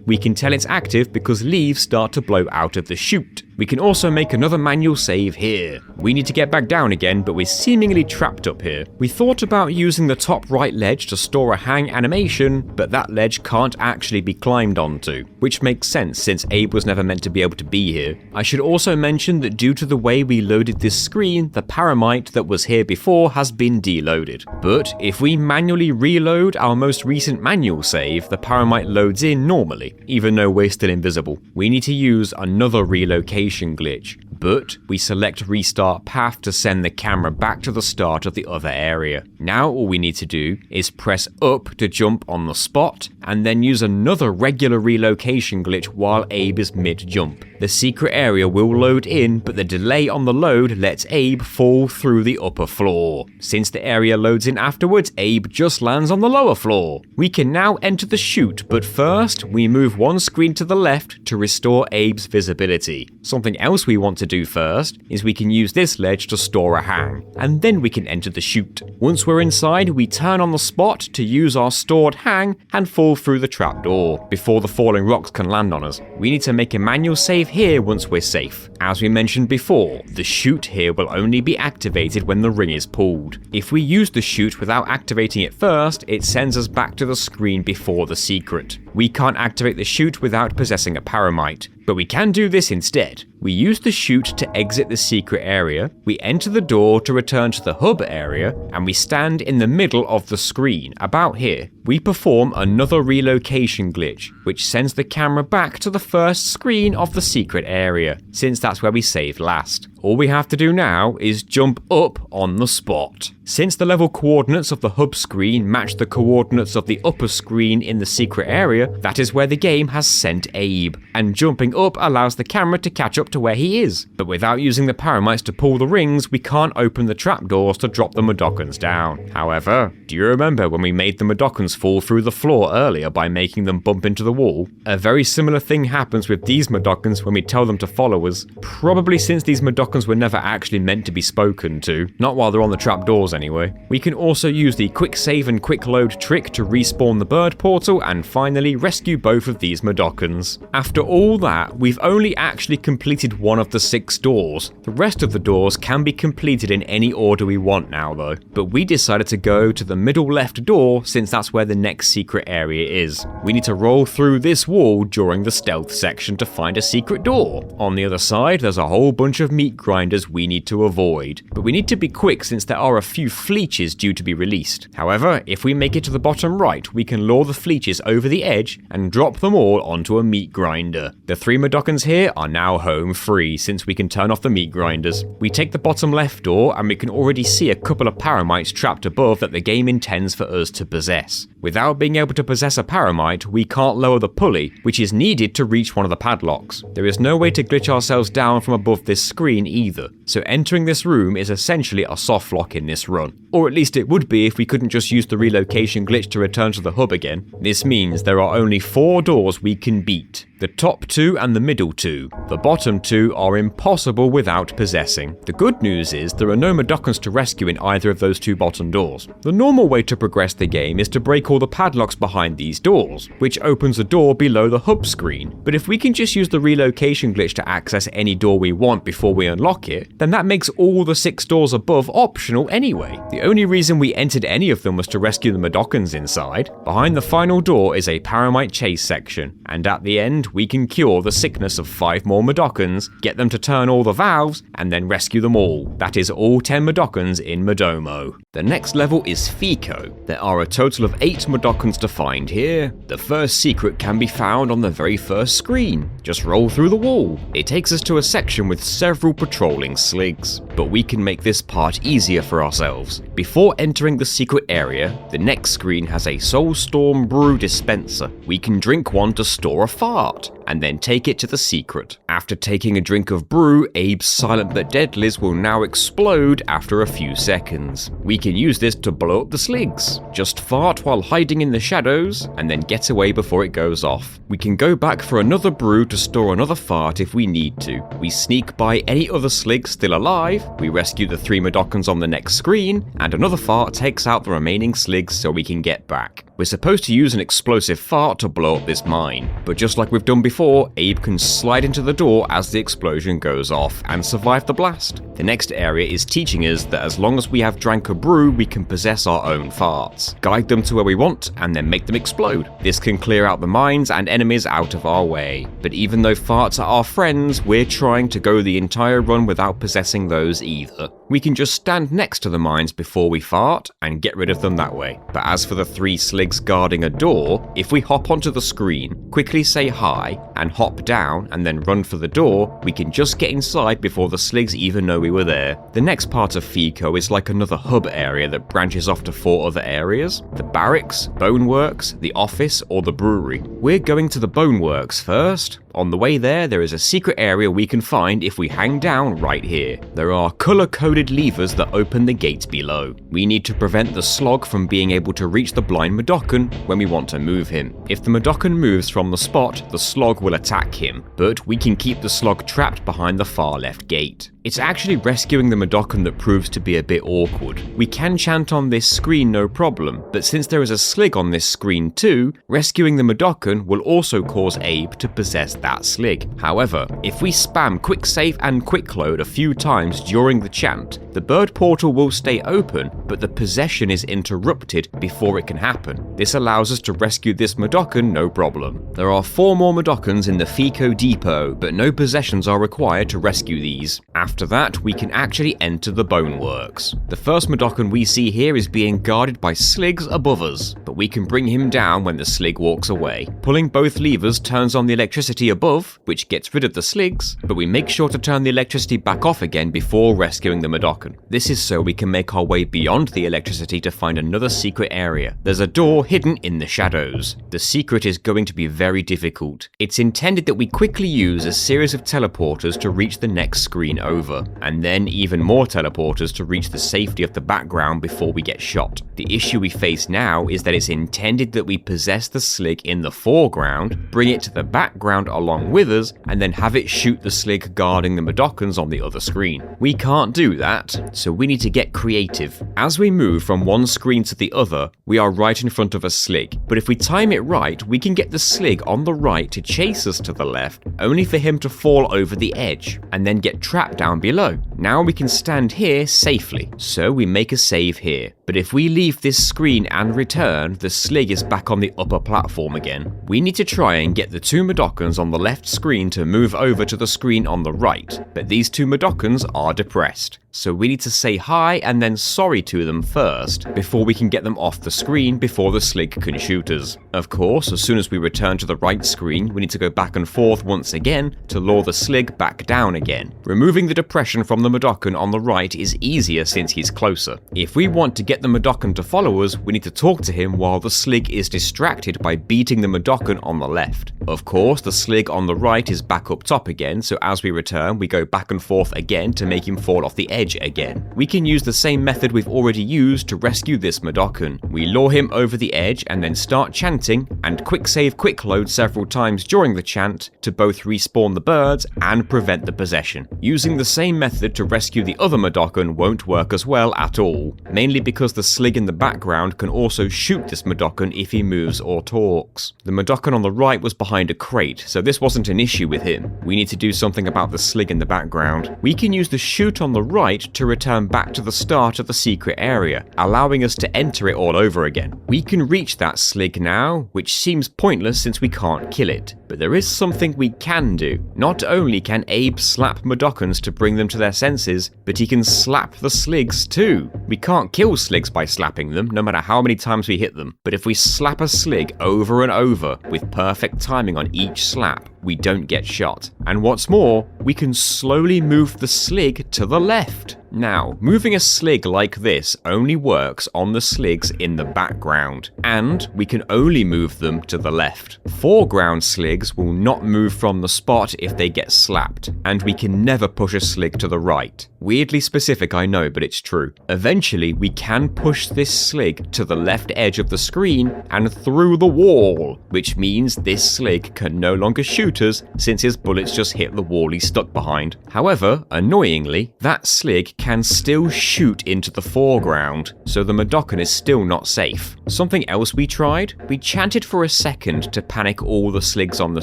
We can tell it's active because leaves start to blow out of the chute. We can also make another manual save here. We need to get back down again, but we're seemingly trapped up here. We thought about using the top right ledge to store a hang animation, but that ledge can't actually be climbed onto, which makes sense since Abe was never meant to be able to be here. I should also mention that due to the way we loaded this screen, the paramite that was here before has been deloaded. But if we manually reload our most recent manual save, the paramite loads in normally, even though we're still invisible. We need to use another relocation glitch, but we select restart path to send the camera back to the start of the other area. Now all we need to do is press up to jump on the spot, and then use another regular relocation glitch while Abe is mid-jump. The secret area will load in, but the delay on the load lets Abe fall through the upper floor. Since the area loads in afterwards, Abe just lands on the lower floor. We can now enter the chute, but first, we move one screen to the left to restore Abe's visibility. Something else we want to do first is we can use this ledge to store a hang, and then we can enter the chute. Once we're inside, we turn on the spot to use our stored hang and fall through the trapdoor before the falling rocks can land on us. We need to make a manual save here once we're safe. As we mentioned before, the chute here will only be activated when the ring is pulled. If we use the chute without activating it first, it sends us back to the screen before the secret. We can't activate the chute without possessing a paramite, but we can do this instead. We use the chute to exit the secret area, we enter the door to return to the hub area, and we stand in the middle of the screen, about here. We perform another relocation glitch, which sends the camera back to the first screen of the secret area, since that's where we saved last. All we have to do now is jump up on the spot. Since the level coordinates of the hub screen match the coordinates of the upper screen in the secret area, that is where the game has sent Abe, and jumping up allows the camera to catch up to where he is. But without using the paramites to pull the rings, we can't open the trapdoors to drop the Mudokkans down. However, do you remember when we made the Mudokkans fall through the floor earlier by making them bump into the wall? A very similar thing happens with these Mudokkans when we tell them to follow us, probably since these Mudokkans were never actually meant to be spoken to, not while they're on the trapdoors anyway. We can also use the quick save and quick load trick to respawn the bird portal and finally rescue both of these Mudokkans. After all that, we've only actually completed one of the 6 doors. The rest of the doors can be completed in any order we want now though, but we decided to go to the middle left door since that's where the next secret area is. We need to roll through this wall during the stealth section to find a secret door. On the other side, there's a whole bunch of meat grinders we need to avoid, but we need to be quick since there are a few fleeches due to be released. However, if we make it to the bottom right, we can lure the fleeches over the edge and drop them all onto a meat grinder. The 3 Mudokkans here are now home free since we can turn off the meat grinders. We take the bottom left door and we can already see a couple of paramites trapped above that the game intends for us to possess. Without being able to possess a paramite, we can't lower the pulley, which is needed to reach one of the padlocks. There is no way to glitch ourselves down from above this screen either, so entering this room is essentially a soft lock in this run. Or at least it would be if we couldn't just use the relocation glitch to return to the hub again. This means there are only 4 doors we can beat. The top 2 and the middle 2. The bottom 2 are impossible without possessing. The good news is there are no Mudokkans to rescue in either of those 2 bottom doors. The normal way to progress the game is to break all the padlocks behind these doors, which opens a door below the hub screen. But if we can just use the relocation glitch to access any door we want before we unlock it, then that makes all the 6 doors above optional anyway. The only reason we entered any of them was to rescue the Mudokkans inside. Behind the final door is a paramite chase section, and at the end we can cure the sickness of 5 more Mudokkans, get them to turn all the valves, and then rescue them all. That is all 10 Mudokkans in Mudomo. The next level is FeeCo. There are a total of 8 Mudokkans to find here. The first secret can be found on the very first screen. Just roll through the wall. It takes us to a section with several patrolling sligs, but we can make this part easier for ourselves. Before entering the secret area, the next screen has a Soulstorm brew dispenser. We can drink one to store a fart, and then take it to the secret. After taking a drink of brew, Abe's silent but deadlies will now explode after a few seconds. We can use this to blow up the sligs. Just fart while hiding in the shadows, and then get away before it goes off. We can go back for another brew to store another fart if we need to. We sneak by any other sligs still alive, we rescue the 3 Mudokkans on the next screen, and another fart takes out the remaining sligs so we can get back. We're supposed to use an explosive fart to blow up this mine, but just like we've done before before, Abe can slide into the door as the explosion goes off and survive the blast. The next area is teaching us that as long as we have drank a brew, we can possess our own farts, guide them to where we want, and then make them explode. This can clear out the mines and enemies out of our way. But even though farts are our friends, we're trying to go the entire run without possessing those either. We can just stand next to the mines before we fart and get rid of them that way. But as for the 3 sligs guarding a door, if we hop onto the screen, quickly say hi, and hop down and then run for the door, we can just get inside before the sligs even know we were there. The next part of FeeCo is like another hub area that branches off to 4 other areas: the Barracks, Bonewerkz, the office, or the Brewery. We're going to the Bonewerkz first. On the way there is a secret area we can find if we hang down right here. There are color-coded levers that open the gates below. We need to prevent the Slog from being able to reach the blind Mudokan when we want to move him. If the Mudokan moves from the spot, the Slog will attack him, but we can keep the Slog trapped behind the far left gate. It's actually rescuing the Mudokan that proves to be a bit awkward. We can chant on this screen no problem, but since there is a Slig on this screen too, rescuing the Mudokan will also cause Abe to possess that Slig. However, if we spam quick save and quick load a few times during the chant, the bird portal will stay open, but the possession is interrupted before it can happen. This allows us to rescue this Mudokan no problem. There are 4 more Mudokans in the FeeCo Depot, but no possessions are required to rescue these. After that, we can actually enter the Bonewerkz. The first Mudokan we see here is being guarded by Sligs above us, but we can bring him down when the Slig walks away. Pulling both levers turns on the electricity above, which gets rid of the Sligs, but we make sure to turn the electricity back off again before rescuing the Mudokan. This is so we can make our way beyond the electricity to find another secret area. There's a door hidden in the shadows. The secret is going to be very difficult. It's intended that we quickly use a series of teleporters to reach the next screen over, and then even more teleporters to reach the safety of the background before we get shot. The issue we face now is that it's intended that we possess the Slig in the foreground, bring it to the background along with us, and then have it shoot the Slig guarding the Mudokans on the other screen. We can't do that, so we need to get creative. As we move from one screen to the other, we are right in front of a Slig, but if we time it right, we can get the Slig on the right to chase us to the left, only for him to fall over the edge, and then get trapped down below. Now we can stand here safely, so we make a save here. But if we leave this screen and return, the Slig is back on the upper platform again. We need to try and get the 2 Mudokans on the left screen to move over to the screen on the right, but these 2 Mudokans are depressed. So we need to say hi and then sorry to them first, before we can get them off the screen before the Slig can shoot us. Of course, as soon as we return to the right screen, we need to go back and forth once again to lure the Slig back down again. Removing the depression from the Mudokan on the right is easier since he's closer. If we want to get the Mudokan to follow us, we need to talk to him while the Slig is distracted by beating the Mudokan on the left. Of course, the Slig on the right is back up top again, so as we return, we go back and forth again to make him fall off the edge again. We can use the same method we've already used to rescue this Mudokan. We lure him over the edge and then start chanting, and quick save quick load several times during the chant to both respawn the birds and prevent the possession. Using the same method to rescue the other Mudokan won't work as well at all, mainly because the Slig in the background can also shoot this Mudokan if he moves or talks. The Mudokan on the right was behind a crate, so this wasn't an issue with him. We need to do something about the Slig in the background. We can use the chute on the right to return back to the start of the secret area, allowing us to enter it all over again. We can reach that Slig now, which seems pointless since we can't kill it, but there is something we can do. Not only can Abe slap Mudokans to bring them to their senses, but he can slap the Sligs too. We can't kill Sligs by slapping them, no matter how many times we hit them, but if we slap a Slig over and over with perfect timing on each slap, we don't get shot. And what's more, we can slowly move the Slig to the left. Now, moving a Slig like this only works on the Sligs in the background, and we can only move them to the left. Foreground Sligs will not move from the spot if they get slapped, and we can never push a Slig to the right. Weirdly specific, I know, but it's true. Eventually, we can push this Slig to the left edge of the screen and through the wall, which means this Slig can no longer shoot us since his bullets just hit the wall he's stuck behind. However, annoyingly, that Slig can still shoot into the foreground, so the Mudokan is still not safe. Something else we tried? We chanted for a second to panic all the Sligs on the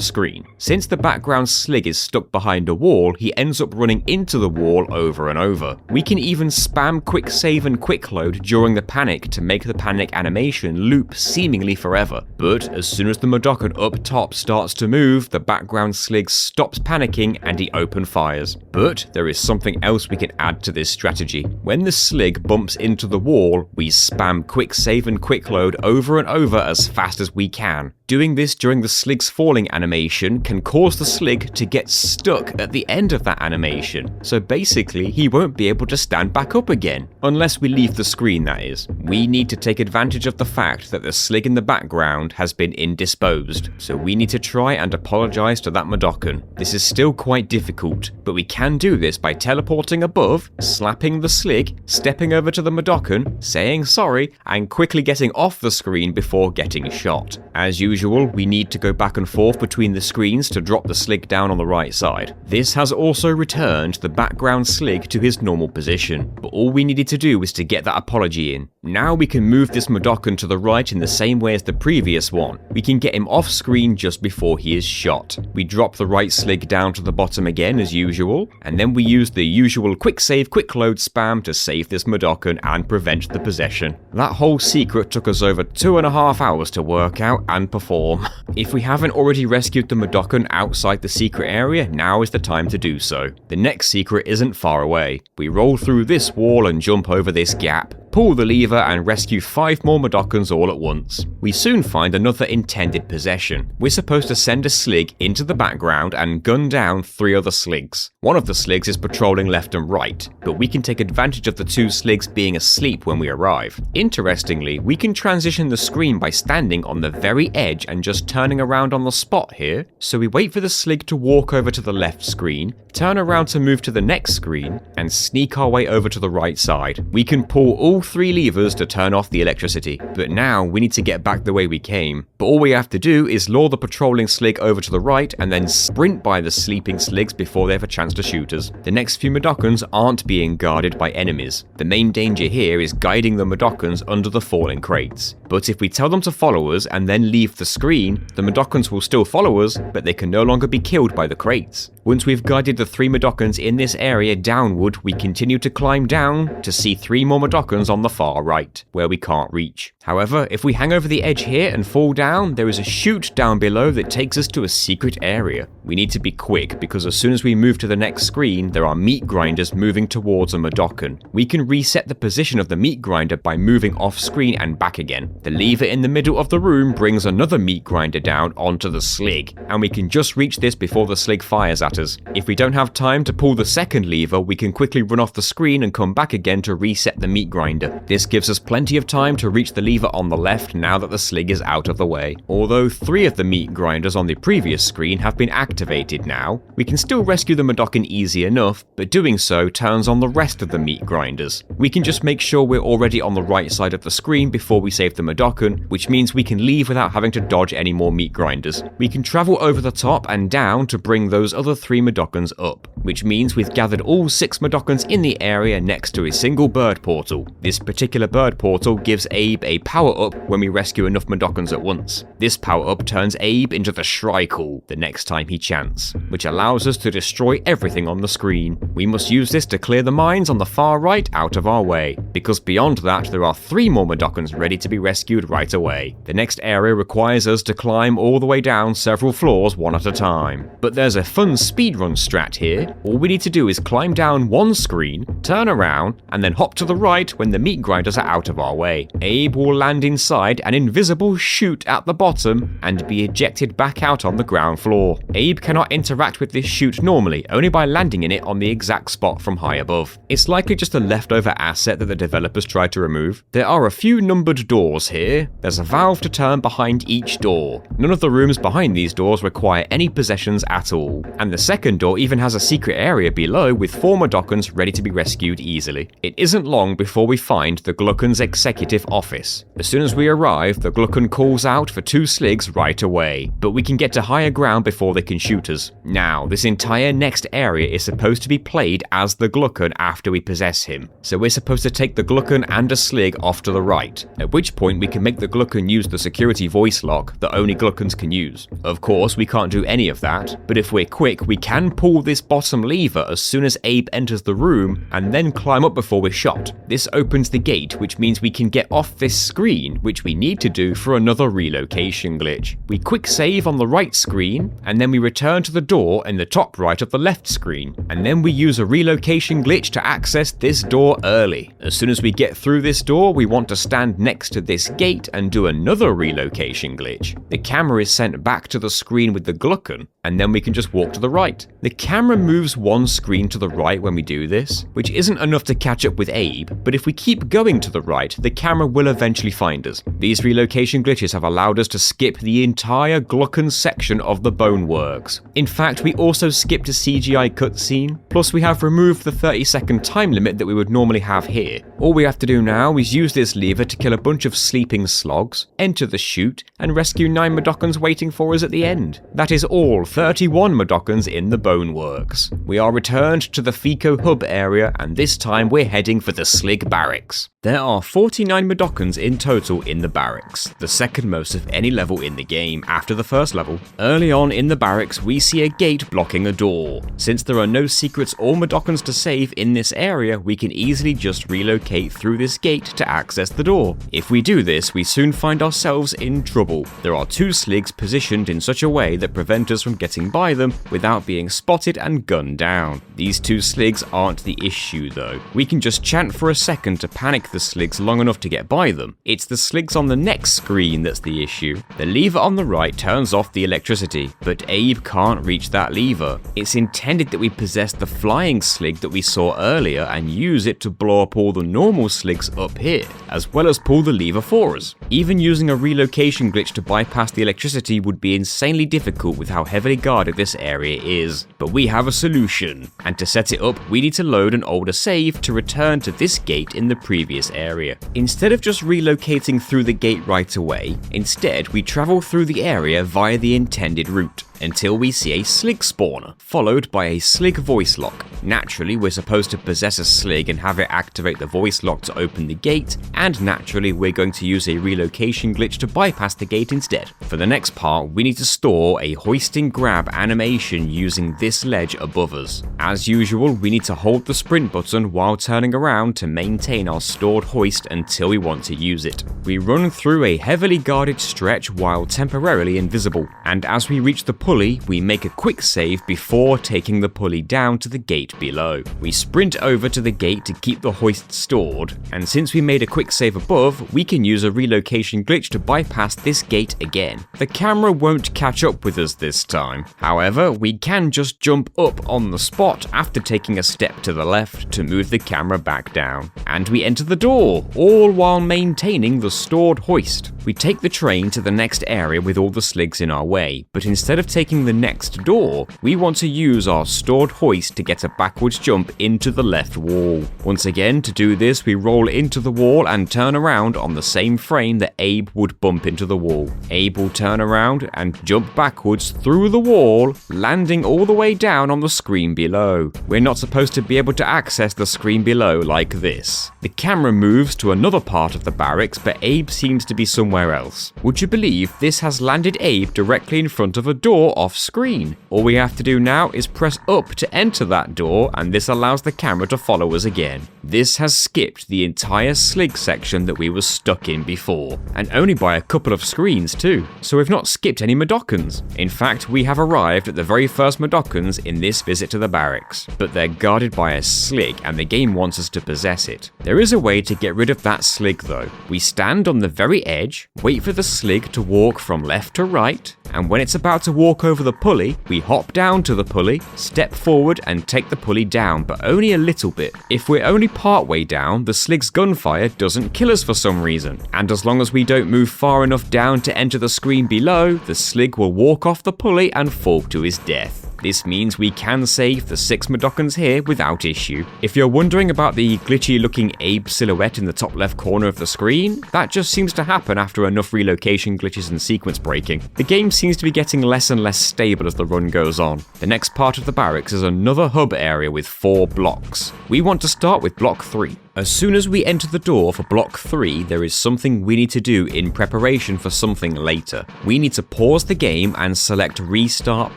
screen. Since the background Slig is stuck behind a wall, he ends up running into the wall over and over. We can even spam quick save and quick load during the panic to make the panic animation loop seemingly forever. But as soon as the Mudokan up top starts to move, the background Slig stops panicking and he open fires. But there is something else we can add to this strategy. When the Slig bumps into the wall, we spam quick save and quick load over and over as fast as we can. Doing this during the Slig's falling animation can cause the Slig to get stuck at the end of that animation, so basically he won't be able to stand back up again, unless we leave the screen, that is. We need to take advantage of the fact that the Slig in the background has been indisposed, so we need to try and apologize to that Mudokan. This is still quite difficult, but we can do this by teleporting above, slapping the Slig, stepping over to the Mudokan, saying sorry, and quickly getting off the screen before getting shot. As usual, we need to go back and forth between the screens to drop the Slig down on the right side. This has also returned the background Slig to his normal position, but all we needed to do was to get that apology in. Now we can move this Mudokan to the right in the same way as the previous one. We can get him off screen just before he is shot. We drop the right Slig down to the bottom again as usual, and then we use the usual quick save quick load spam to save this Mudokan and prevent the possession. That whole secret took us over 2.5 hours to work out and perform. If we haven't already rescued the Mudokan outside the secret area, now is the time to do so. The next secret isn't far away. We roll through this wall and jump over this gap, pull the lever and rescue 5 more Mudokans all at once. We soon find another intended possession. We're supposed to send a Slig into the background and gun down 3 other Sligs. One of the Sligs is patrolling left and right, but we can take advantage of the 2 Sligs being asleep when we arrive. Interestingly, we can transition the screen by standing on the very edge and just turning around on the spot here. So we wait for the Slig to walk over to the left screen, turn around to move to the next screen, and sneak our way over to the right side. We can pull all 3 levers to turn off the electricity, but now we need to get back the way we came. But all we have to do is lure the patrolling Slig over to the right and then sprint by the sleeping Sligs before they have a chance to shoot us. The next few Mudokans aren't being guarded by enemies. The main danger here is guiding the Mudokans under the falling crates. But if we tell them to follow us and then leave the screen, the Mudokans will still follow us, but they can no longer be killed by the crates. Once we've guided the 3 Mudokans in this area downward, we continue to climb down to see 3 more Mudokans on the far right, where we can't reach. However, if we hang over the edge here and fall down, there is a chute down below that takes us to a secret area. We need to be quick, because as soon as we move to the next screen, there are meat grinders moving towards a Mudokan. We can reset the position of the meat grinder by moving off screen and back again. The lever in the middle of the room brings another meat grinder down onto the Slig, and we can just reach this before the Slig fires at us. If we don't have time to pull the second lever, we can quickly run off the screen and come back again to reset the meat grinder. This gives us plenty of time to reach the lever on the left now that the Slig is out of the way. Although 3 of the meat grinders on the previous screen have been activated now, we can still rescue the Mudokan easy enough, but doing so turns on the rest of the meat grinders. We can just make sure we're already on the right side of the screen before we save the Mudokan, which means we can leave without having to dodge any more meat grinders. We can travel over the top and down to bring those other 3 Mudokans up, which means we've gathered all 6 Mudokans in the area next to a single bird portal. This particular bird portal gives Abe a power-up when we rescue enough Mudokans at once. This power-up turns Abe into the Shrike the next time he chants, which allows us to destroy everything on the screen. We must use this to clear the mines on the far right out of our way, because beyond that there are 3 more Mudokans ready to be rescued right away. The next area requires us to climb all the way down several floors one at a time. But there's a fun speedrun strat here. All we need to do is climb down one screen, turn around, and then hop to the right when the meat grinders are out of our way. Abe will land inside an invisible chute at the bottom and be ejected back out on the ground floor. Abe cannot interact with this chute normally, only by landing in it on the exact spot from high above. It's likely just a leftover asset that the developers tried to remove. There are a few numbered doors here. There's a valve to turn behind each door. None of the rooms behind these doors require any possessions at all, and the second door even has a secret area below with 4 Mudokons ready to be rescued easily. It isn't long before we find the Glucken's executive office. As soon as we arrive, the Glucken calls out for 2 Sligs right away, but we can get to higher ground before they can shoot us. Now, this entire next area is supposed to be played as the Glucken after we possess him, so we're supposed to take the Glucken and a Slig off to the right, at which point we can make the Glucken use the security voice lock that only Gluckens can use. Of course, we can't do any of that, but if we're quick, we can pull this bottom lever as soon as Abe enters the room and then climb up before we're shot. This opens the gate, which means we can get off this screen, which we need to do for another relocation glitch. We quick save on the right screen, and then we return to the door in the top right of the left screen, and then we use a relocation glitch to access this door early. As soon as we get through this door, we want to stand next to this gate and do another relocation glitch. The camera is sent back to the screen with the Glucken, and then we can just walk to the right. The camera moves one screen to the right when we do this, which isn't enough to catch up with Abe, but if we keep going to the right, the camera will eventually find us. These relocation glitches have allowed us to skip the entire Glucken section of the Bonewerkz. In fact, we also skipped a CGI cutscene, plus we have removed the 30-second time limit that we would normally have here. All we have to do now is use this lever to kill a bunch of sleeping slogs, enter the chute, and rescue 9 Mudokons waiting for us at the end. That is all 31 Mudokons in the Bonewerkz. We are returned to the FeeCo hub area, and this time we're heading for the Slig Barracks. There are 49 Mudokons in total in the barracks, the second most of any level in the game after the first level. Early on in the barracks, we see a gate blocking a door. Since there are no secrets or Mudokons to save in this area, we can easily just relocate through this gate to access the door. If we do this, we soon find ourselves in trouble. There are 2 Sligs positioned in such a way that prevent us from getting by them without being spotted and gunned down. These 2 Sligs aren't the issue though. We can just chant for a second to panic the Sligs long enough to get by them. It's the Sligs on the next screen that's the issue. The lever on the right turns off the electricity, but Abe can't reach that lever. It's intended that we possess the flying Slig that we saw earlier and use it to blow up all the normal Sligs up here, as well as pull the lever for us. Even using a relocation glitch to bypass the electricity would be insanely difficult with how heavily guarded this area is. But we have a solution, and to set it up, we need to load an older save to return to this gate in the previous area. Instead of just relocating through the gate right away, instead we travel through the area via the intended route, until we see a Slig spawner, followed by a Slig voice lock. Naturally, we're supposed to possess a Slig and have it activate the voice lock to open the gate, and naturally we're going to use a relocation glitch to bypass the gate instead. For the next part, we need to store a hoisting grab animation using this ledge above us. As usual, we need to hold the sprint button while turning around to maintain our stored hoist until we want to use it. We run through a heavily guarded stretch while temporarily invisible, and as we reach the pulley, we make a quick save before taking the pulley down to the gate below. We sprint over to the gate to keep the hoist stored, and since we made a quick save above, we can use a relocation glitch to bypass this gate again. The camera won't catch up with us this time. However, we can just jump up on the spot after taking a step to the left to move the camera back down. And we enter the door, all while maintaining the stored hoist. We take the train to the next area with all the Sligs in our way, but instead of taking the next door, we want to use our stored hoist to get a backwards jump into the left wall. Once again, to do this, we roll into the wall and turn around on the same frame that Abe would bump into the wall. Abe will turn around and jump backwards through the wall, landing all the way down on the screen below. We're not supposed to be able to access the screen below like this. The camera moves to another part of the barracks, but Abe seems to be somewhere else. Would you believe this has landed Abe directly in front of a door off screen? All we have to do now is press up to enter that door, and this allows the camera to follow us again. This has skipped the entire Slig section that we were stuck in before, and only by a couple of screens too, so we've not skipped any Mudokons. In fact, we have arrived at the very first Mudokons in this visit to the barracks, but they're guarded by a Slig and the game wants us to possess it. There is a way to get rid of that Slig though. We stand on the very edge, wait for the Slig to walk from left to right, and when it's about to walk over the pulley, we hop down to the pulley, step forward and take the pulley down, but only a little bit. If we're only part way down, the Slig's gunfire doesn't kill us for some reason, and as long as we don't move far enough down to enter the screen below, the Slig will walk off the pulley and fall to his death. This means we can save the 6 Mudokons here without issue. If you're wondering about the glitchy looking Abe silhouette in the top left corner of the screen, that just seems to happen after enough relocation glitches and sequence breaking. The game seems to be getting less and less stable as the run goes on. The next part of the barracks is another hub area with 4 blocks. We want to start with block 3. As soon as we enter the door for block 3, there is something we need to do in preparation for something later. We need to pause the game and select restart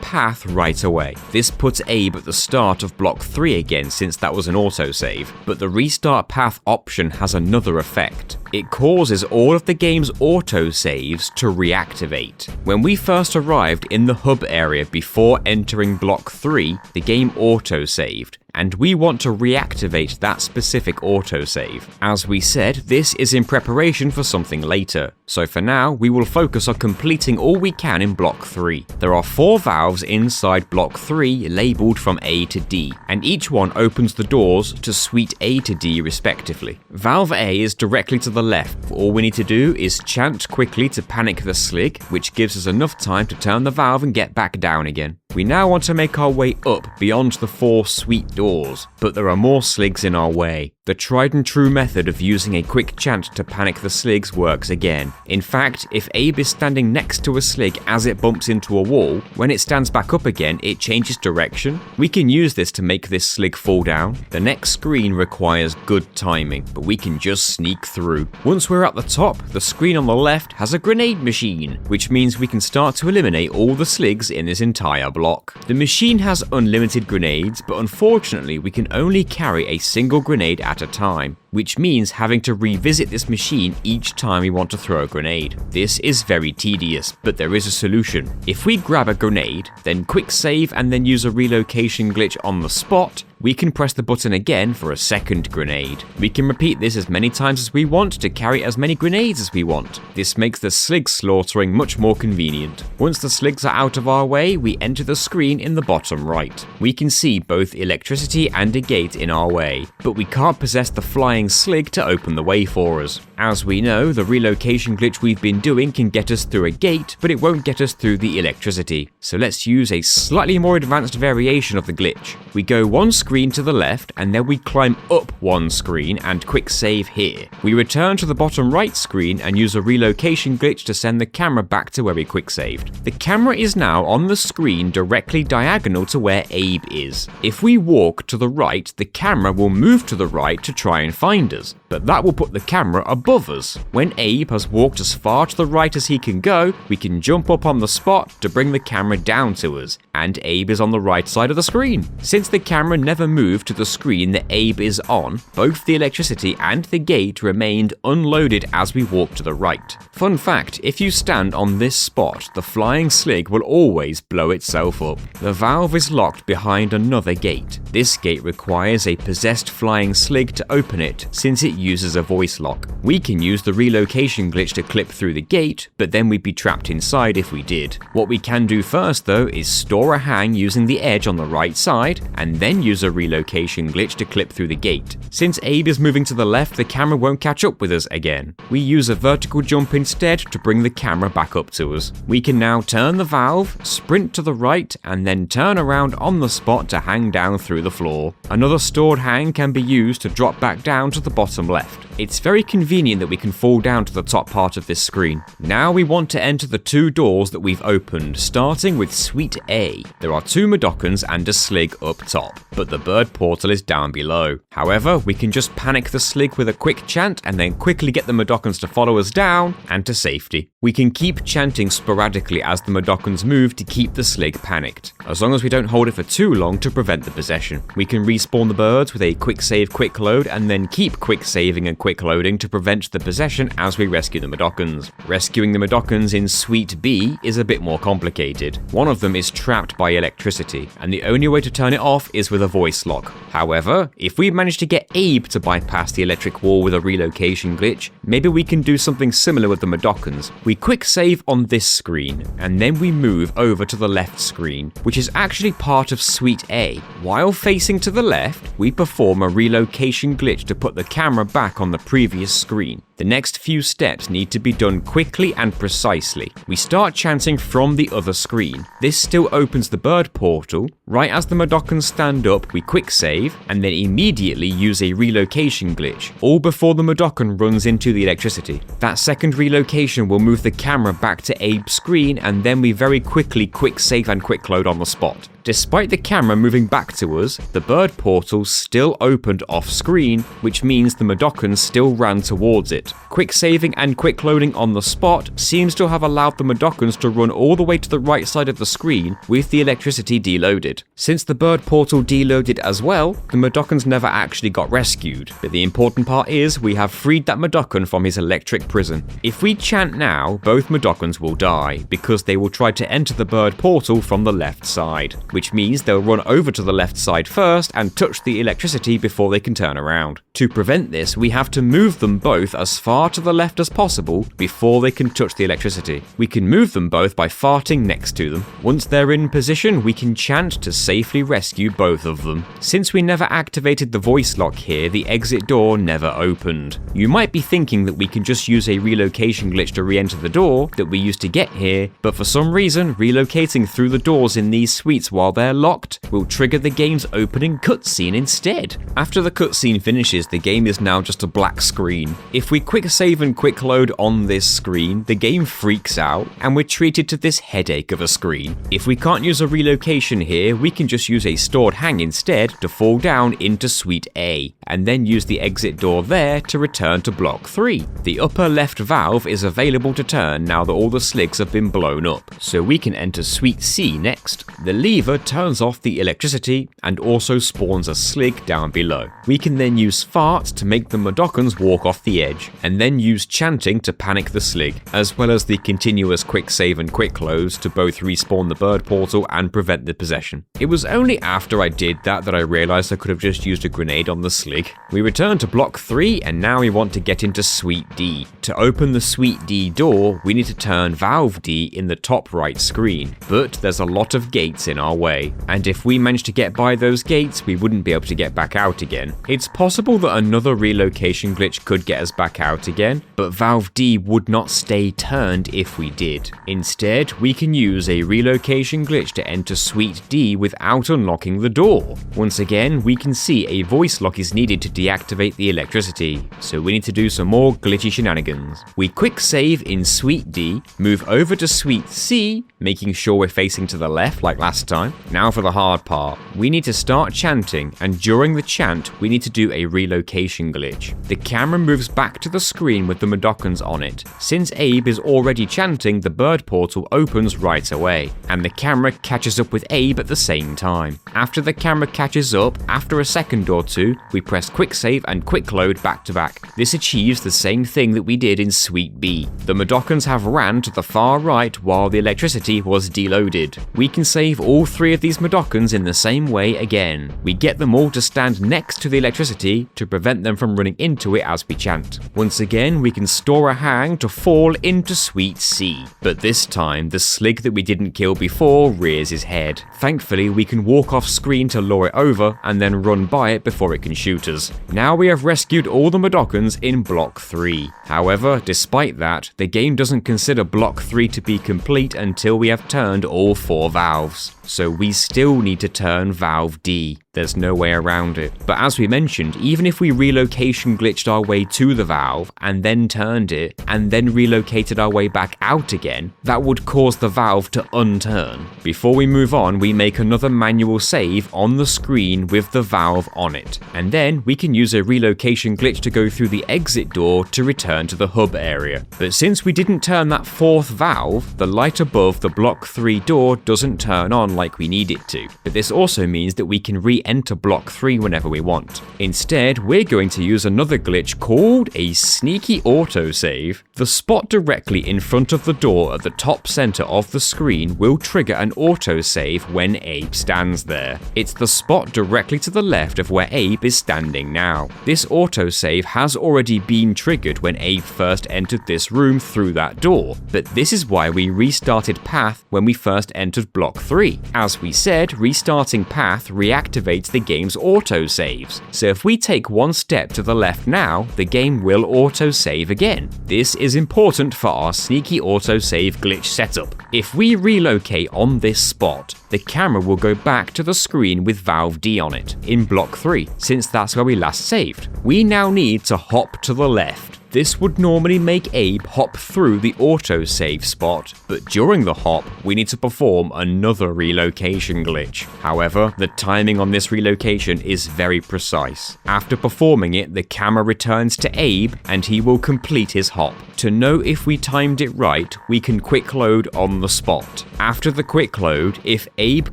path right away. This puts Abe at the start of block 3 again since that was an autosave, but the restart path option has another effect. It causes all of the game's autosaves to reactivate. When we first arrived in the hub area before entering block 3, the game autosaved, and we want to reactivate that specific autosave. As we said, this is in preparation for something later, so for now we will focus on completing all we can in block 3. There are 4 valves inside block 3 labelled from A to D, and each one opens the doors to suite A to D respectively. Valve A is directly to the left. All we need to do is chant quickly to panic the Slig, which gives us enough time to turn the valve and get back down again. We now want to make our way up beyond the 4 suite doors, but there are more Sligs in our way. The tried and true method of using a quick chant to panic the Sligs works again. In fact, if Abe is standing next to a Slig as it bumps into a wall, when it stands back up again, it changes direction. We can use this to make this Slig fall down. The next screen requires good timing, but we can just sneak through. Once we're at the top, the screen on the left has a grenade machine, which means we can start to eliminate all the Sligs in this entire block. The machine has unlimited grenades, but unfortunately we can only carry a single grenade at a time, which means having to revisit this machine each time we want to throw a grenade. This is very tedious, but there is a solution. If we grab a grenade, then quick save and then use a relocation glitch on the spot, we can press the button again for a second grenade. We can repeat this as many times as we want to carry as many grenades as we want. This makes the Slig slaughtering much more convenient. Once the Sligs are out of our way, we enter the screen in the bottom right. We can see both electricity and a gate in our way, but we can't possess the flying Slig to open the way for us. As we know, the relocation glitch we've been doing can get us through a gate, but it won't get us through the electricity. So let's use a slightly more advanced variation of the glitch. We go one screen to the left, and then we climb up one screen and quick save here. We return to the bottom right screen and use a relocation glitch to send the camera back to where we quick saved. The camera is now on the screen directly diagonal to where Abe is. If we walk to the right, the camera will move to the right to try and find us, but that will put the camera above us. When Abe has walked as far to the right as he can go, we can jump up on the spot to bring the camera down to us, and Abe is on the right side of the screen. Since the camera never moved to the screen that Abe is on, both the electricity and the gate remained unloaded as we walked to the right. Fun fact, if you stand on this spot, the flying Slig will always blow itself up. The valve is locked behind another gate. This gate requires a possessed flying Slig to open it, since it uses a voice lock. We can use the relocation glitch to clip through the gate, but then we'd be trapped inside if we did. What we can do first though is store a hang using the edge on the right side, and then use a relocation glitch to clip through the gate. Since Abe is moving to the left, the camera won't catch up with us again. We use a vertical jump instead to bring the camera back up to us. We can now turn the valve, sprint to the right, and then turn around on the spot to hang down through the floor. Another stored hang can be used to drop back down to the bottom left. It's very convenient that we can fall down to the top part of this screen. Now we want to enter the 2 doors that we've opened, starting with Suite A. There are 2 Mudokons and a Slig up top, but the bird portal is down below. However, we can just panic the Slig with a quick chant and then quickly get the Mudokons to follow us down and to safety. We can keep chanting sporadically as the Mudokons move to keep the Slig panicked, as long as we don't hold it for too long to prevent the possession. We can respawn the birds with a quick save, quick load, and then keep quick saving and quick loading to prevent the possession as we rescue the Mudokons. Rescuing the Mudokons in Suite B is a bit more complicated. One of them is trapped by electricity, and the only way to turn it off is with a voice lock. However, if we manage to get Abe to bypass the electric wall with a relocation glitch, maybe we can do something similar with the Mudokons. We quick save on this screen, and then we move over to the left screen, which is actually part of Suite A. While facing to the left, we perform a relocation glitch to put the camera back on the previous screen. The next few steps need to be done quickly and precisely. We start chanting from the other screen. This still opens the bird portal. Right as the Mudokons stand up, we quick save, and then immediately use a relocation glitch, all before the Mudokon runs into the electricity. That second relocation will move the camera back to Abe's screen, and then we very quickly quick save and quick load on the spot. Despite the camera moving back to us, the bird portal still opened off screen, which means the Mudokons still ran towards it. Quick saving and quick loading on the spot seems to have allowed the Mudokons to run all the way to the right side of the screen with the electricity deloaded. Since the bird portal deloaded as well, the Mudokons never actually got rescued, but the important part is we have freed that Mudokon from his electric prison. If we chant now, both Mudokons will die, because they will try to enter the bird portal from the left side, which means they'll run over to the left side first and touch the electricity before they can turn around. To prevent this, we have to move them both as far to the left as possible before they can touch the electricity. We can move them both by farting next to them. Once they're in position, we can chant to safely rescue both of them. Since we never activated the voice lock here, the exit door never opened. You might be thinking that we can just use a relocation glitch to re-enter the door that we used to get here, but for some reason, relocating through the doors in these suites while they're locked will trigger the game's opening cutscene instead. After the cutscene finishes, the game is now just a black screen. If we quick save and quick load on this screen, the game freaks out and we're treated to this headache of a screen. If we can't use a relocation here, we can just use a stored hang instead to fall down into Suite A, and then use the exit door there to return to Block 3. The upper left valve is available to turn now that all the sligs have been blown up, so we can enter Suite C next. The lever turns off the electricity and also spawns a slig down below. We can then use farts to make the Mudokons walk off the edge, and then use chanting to panic the slig, as well as the continuous quick save and quick close to both respawn the bird portal and prevent the possession. It was only after I did that I realised I could have just used a grenade on the slig. We return to Block 3 and now we want to get into Suite D. To open the Suite D door, we need to turn Valve D in the top right screen, but there's a lot of gates in our way, and if we manage to get by those gates, we wouldn't be able to get back out again. It's possible that another relocation glitch could get us back out again, but Valve D would not stay turned if we did. Instead, we can use a relocation glitch to enter Suite D without unlocking the door. Once again, we can see a voice lock is needed to deactivate the electricity, so we need to do some more glitchy shenanigans. We quick save in Suite D, move over to Suite C, making sure we're facing to the left like last time. Now for the hard part. We need to start chanting, and during the chant, we need to do a relocation glitch. The camera moves back to the screen with the Mudokons on it. Since Abe is already chanting, the bird portal opens right away, and the camera catches up with Abe at the same time. After the camera catches up, after a second or two, we press quick save and quick load back to back. This achieves the same thing that we did in Suite B. The Mudokons have ran to the far right while the electricity was deloaded. We can save all three of these Mudokons in the same way again. We get them all to stand next to the electricity to prevent them from running into it as we chant. Once again, we can store a hang to fall into Suite C, but this time the slig that we didn't kill before rears his head. Thankfully, we can walk off screen to lure it over and then run by it before it can shoot us. Now we have rescued all the Mudokons in Block 3. However, despite that, the game doesn't consider Block 3 to be complete until we have turned all 4 valves. So we still need to turn Valve D. There's no way around it. But as we mentioned, even if we relocation glitched our way to the valve and then turned it and then relocated our way back out again, that would cause the valve to unturn. Before we move on, we make another manual save on the screen with the valve on it, and then we can use a relocation glitch to go through the exit door to return to the hub area. But since we didn't turn that 4th valve, the light above the Block 3 door doesn't turn on like we need it to. But this also means that we can re-enter Block 3 whenever we want. Instead, we're going to use another glitch called a sneaky autosave. The spot directly in front of the door at the top center of the screen will trigger an autosave when Abe stands there. It's the spot directly to the left of where Abe is standing now. This autosave has already been triggered when Abe first entered this room through that door, but this is why we restarted Path when we first entered Block 3. As we said, restarting Path reactivates activates the game's autosaves. So if we take one step to the left now, the game will autosave again. This is important for our sneaky autosave glitch setup. If we relocate on this spot, the camera will go back to the screen with Valve D on it, in block 3, since that's where we last saved. We now need to hop to the left. This would normally make Abe hop through the autosave spot, but during the hop, we need to perform another relocation glitch. However, the timing on this relocation is very precise. After performing it, the camera returns to Abe and he will complete his hop. To know if we timed it right, we can quick load on the spot. After the quick load, if Abe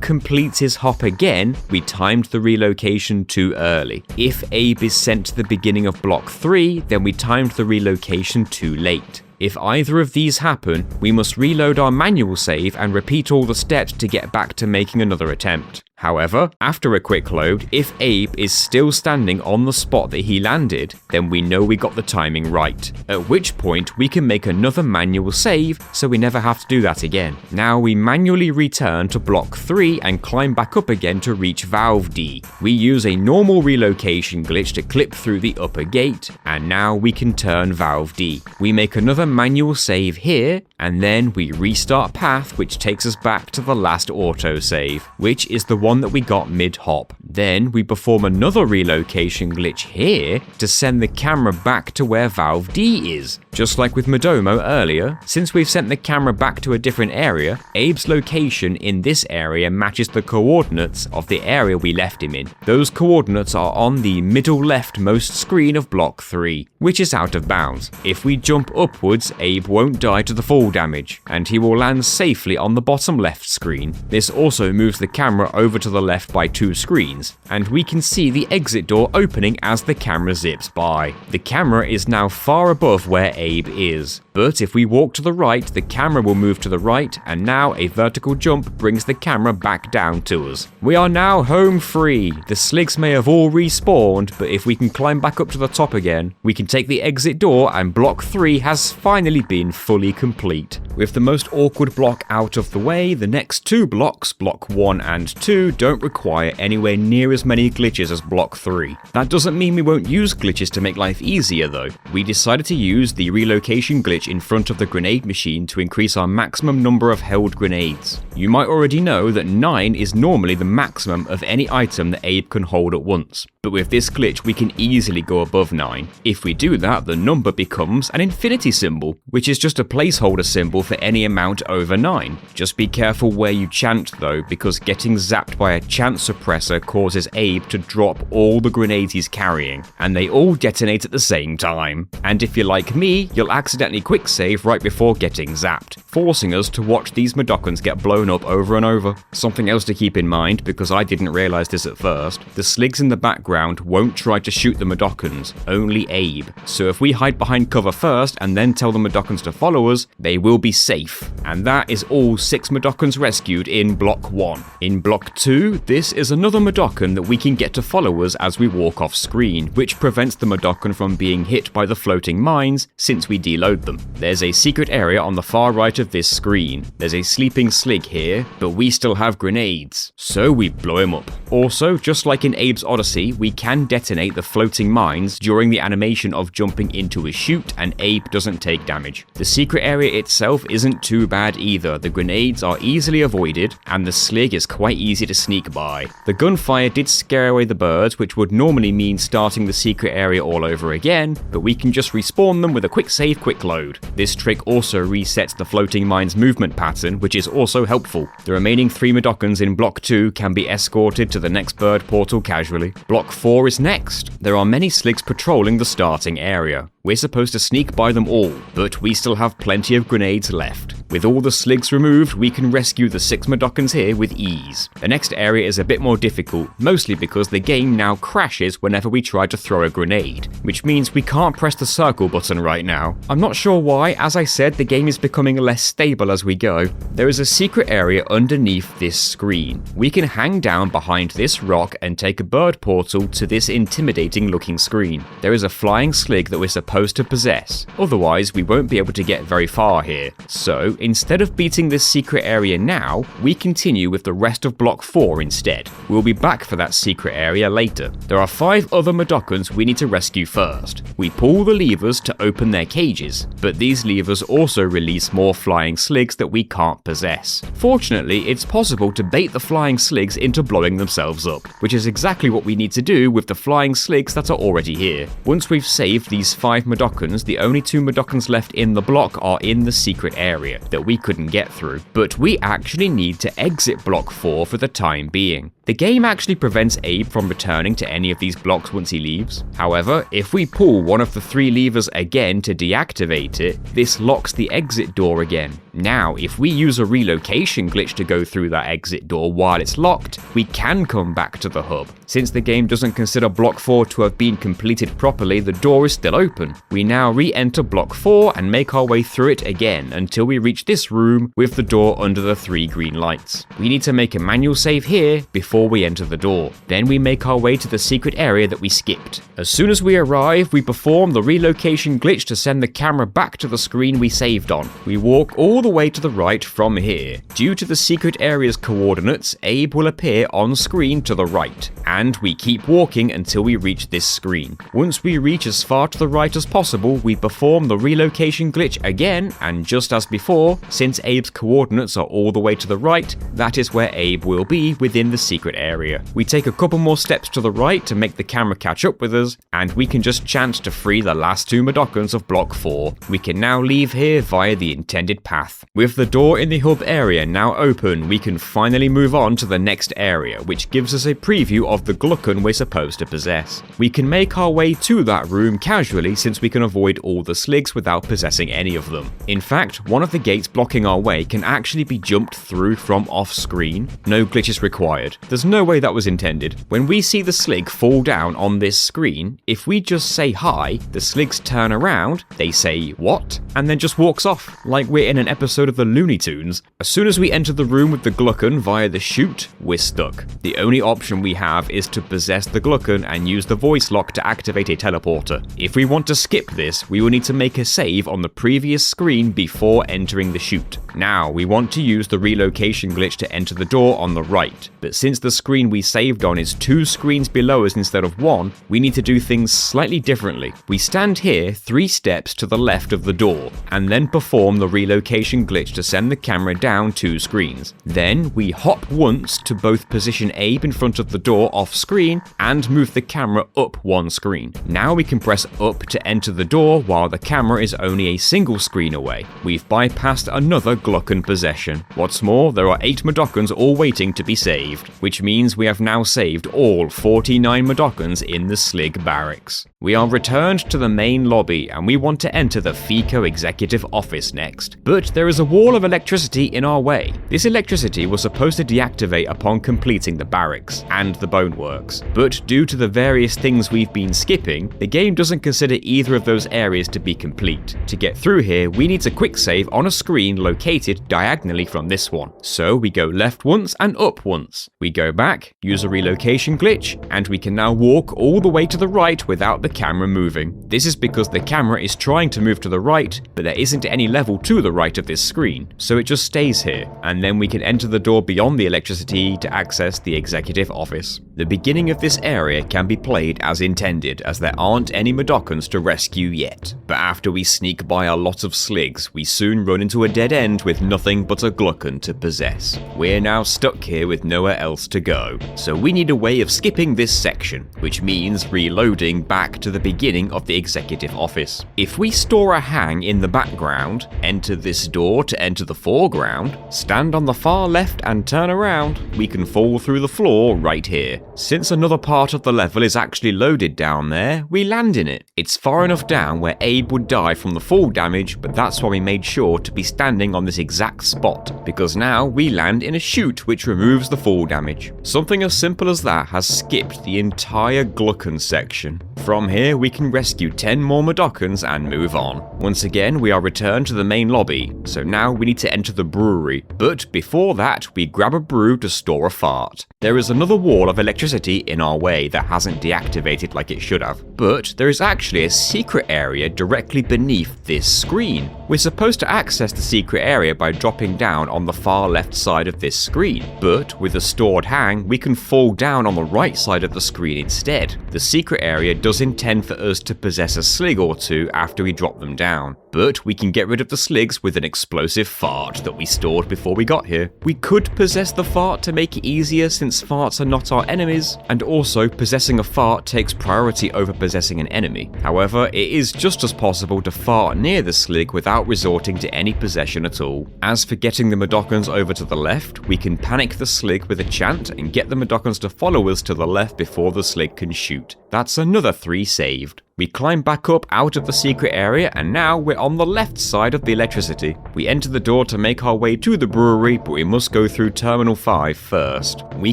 completes his hop again, we timed the relocation too early. If Abe is sent to the beginning of block 3, then we timed the relocation too late. If either of these happen, we must reload our manual save and repeat all the steps to get back to making another attempt. However, after a quick load, if Abe is still standing on the spot that he landed, then we know we got the timing right, at which point we can make another manual save so we never have to do that again. Now we manually return to block 3 and climb back up again to reach Valve D. We use a normal relocation glitch to clip through the upper gate, and now we can turn Valve D. We make another manual save here, and then we restart path, which takes us back to the last autosave, which is the one that we got mid-hop. Then we perform another relocation glitch here to send the camera back to where Valve D is. Just like with Mudomo earlier, since we've sent the camera back to a different area, Abe's location in this area matches the coordinates of the area we left him in. Those coordinates are on the middle leftmost screen of block 3, which is out of bounds. If we jump upwards, Abe won't die to the fall damage, and he will land safely on the bottom left screen. This also moves the camera over to the left by 2 screens, and we can see the exit door opening as the camera zips by. The camera is now far above where Abe is, but if we walk to the right, the camera will move to the right, and now a vertical jump brings the camera back down to us. We are now home free. The Sligs may have all respawned, but if we can climb back up to the top again, we can take the exit door, and block 3 has finally been fully complete. With the most awkward block out of the way, the next 2 blocks, block 1 and 2, don't require anywhere near as many glitches as block 3. That doesn't mean we won't use glitches to make life easier though. We decided to use the relocation glitch in front of the grenade machine to increase our maximum number of held grenades. You might already know that 9 is normally the maximum of any item that Abe can hold at once, but with this glitch we can easily go above 9. If we do that, the number becomes an infinity symbol, which is just a placeholder symbol for any amount over 9. Just be careful where you chant though, because getting zapped by a chant suppressor causes Abe to drop all the grenades he's carrying, and they all detonate at the same time. And if you're like me, you'll accidentally quick save right before getting zapped, forcing us to watch these Mudokkans get blown up over and over. Something else to keep in mind, because I didn't realise this at first, the Sligs in the background won't try to shoot the Mudokkans, only Abe. So if we hide behind cover first and then tell the Mudokkans to follow us, they will be safe. And that is all 6 Mudokkans rescued in block 1. In block 2, this is another Mudokkan that we can get to follow us as we walk off screen, which prevents the Mudokkan from being hit by the floating mines since we deload them. There's a secret area on the far right of this screen. There's a sleeping Slig here, but we still have grenades, so we blow him up. Also, just like in Abe's Odyssey, we can detonate the floating mines during the animation of jumping into a chute, and Abe doesn't take damage. The secret area itself isn't too bad either. The grenades are easily avoided, and the Slig is quite easy to sneak by. The gunfire did scare away the birds, which would normally mean starting the secret area all over again, but we can just respawn them with a quick save, quick load. This trick also resets the floating mines movement pattern, which is also helpful. The remaining 3 Mudokkans in block 2 can be escorted to the next bird portal casually. Block 4 is next. There are many Sligs patrolling the starting area. We're supposed to sneak by them all, but we still have plenty of grenades left. With all the Sligs removed, we can rescue the 6 Mudokkans here with ease. The next area is a bit more difficult, mostly because the game now crashes whenever we try to throw a grenade, which means we can't press the circle button right now. I'm not sure why, as I said, the game is becoming less stable as we go. There is a secret area underneath this screen. We can hang down behind this rock and take a bird portal to this intimidating looking screen. There is a flying Slig that we're supposed to possess, otherwise we won't be able to get very far here. So So instead of beating this secret area now, we continue with the rest of Block 4 instead. We'll be back for that secret area later. There are 5 other Mudokons we need to rescue first. We pull the levers to open their cages, but these levers also release more flying sligs that we can't possess. Fortunately, it's possible to bait the flying sligs into blowing themselves up, which is exactly what we need to do with the flying sligs that are already here. Once we've saved these 5 Mudokons, the only 2 Mudokons left in the block are in the secret area that we couldn't get through, but we actually need to exit Block 4 for the time being. The game actually prevents Abe from returning to any of these blocks once he leaves. However, if we pull one of the 3 levers again to deactivate it, this locks the exit door again. Now, if we use a relocation glitch to go through that exit door while it's locked, we can come back to the hub. Since the game doesn't consider Block 4 to have been completed properly, the door is still open. We now re-enter Block 4 and make our way through it again until we reach this room with the door under the 3 green lights. We need to make a manual save here before we enter the door. Then we make our way to the secret area that we skipped. As soon as we arrive, we perform the relocation glitch to send the camera back to the screen we saved on. We walk all the way to the right from here. Due to the secret area's coordinates, Abe will appear on screen to the right, and we keep walking until we reach this screen. Once we reach as far to the right as possible, we perform the relocation glitch again, and just as before, since Abe's coordinates are all the way to the right, that is where Abe will be within the secret area. We take a couple more steps to the right to make the camera catch up with us, and we can just chant to free the last 2 Mudokons of Block 4. We can now leave here via the intended path. With the door in the hub area now open, we can finally move on to the next area, which gives us a preview of the Glukkon we're supposed to possess. We can make our way to that room casually since we can avoid all the sligs without possessing any of them. In fact, one of the gates blocking our way can actually be jumped through from off screen. No glitches required. There's no way that was intended. When we see the slig fall down on this screen, if we just say hi, the sligs turn around, they say what, and then just walks off, like we're in an episode of the Looney Tunes. As soon as we enter the room with the Glukkon via the chute, we're stuck. The only option we have is to possess the Glukkon and use the voice lock to activate a teleporter. If we want to skip this, we will need to make a save on the previous screen before entering the chute. Now, we want to use the relocation glitch to enter the door on the right, but since the screen we saved on is 2 screens below us instead of 1, we need to do things slightly differently. We stand here 3 steps to the left of the door, and then perform the relocation glitch to send the camera down 2 screens. Then we hop once to both position Abe in front of the door off screen and move the camera up 1 screen. Now we can press up to enter the door while the camera is only a single screen away. We've bypassed another Glukkon possession. What's more, there are 8 Mudokons all waiting to be saved, which means we have now saved all 49 Mudokons in the Slig Barracks. We are returned to the main lobby and we want to enter the FeeCo executive office next, but there is a wall of electricity in our way. This electricity was supposed to deactivate upon completing the barracks and the Bonewerkz, but due to the various things we've been skipping, the game doesn't consider either of those areas to be complete. To get through here, we need to quick save on a screen located diagonally from this one. So we go left once and up once. We go back, use a relocation glitch, and we can now walk all the way to the right without the camera moving. This is because the camera is trying to move to the right, but there isn't any level to the right of this screen, so it just stays here, and then we can enter the door beyond the electricity to access the executive office. The beginning of this area can be played as intended, as there aren't any Mudokons to rescue yet. But after we sneak by a lot of sligs, we soon run into a dead end with nothing but a Glukkon to possess. We're now stuck here with nowhere else to go, so we need a way of skipping this section, which means reloading back to the beginning of the executive office. If we store a hang in the background, enter this door to enter the foreground, stand on the far left and turn around, we can fall through the floor right here. Since another part of the level is actually loaded down there, we land in it. It's far enough down where Abe would die from the fall damage, but that's why we made sure to be standing on this exact spot, because now we land in a chute which removes the fall damage. Something as simple as that has skipped the entire Glukkon section. From here we can rescue 10 more Mudokons and move on. Once again we are returned to the main lobby, so now we need to enter the brewery, but before that we grab a brew to store a fart. There is another wall of electricity in our way that hasn't deactivated like it should have, but there is actually a secret area directly beneath this screen. We're supposed to access the secret area by dropping down on the far left side of this screen, but with a stored hang, we can fall down on the right side of the screen instead. The secret area does intend for us to possess a slig or two after we drop them down, but we can get rid of the sligs with an explosive fart that we stored before we got here. We could possess the fart to make it easier since farts are not our enemies, and also possessing a fart takes priority over possessing an enemy. However, it is just as possible to fart near the slig without resorting to any possession at all. As for getting the Mudokons over to the left, we can panic the slig with a chant and get the Mudokons to follow us to the left before the slig can shoot. That's another 3 saved. We climb back up out of the secret area and now we're on the left side of the electricity. We enter the door to make our way to the brewery, but we must go through Terminal 5 first. We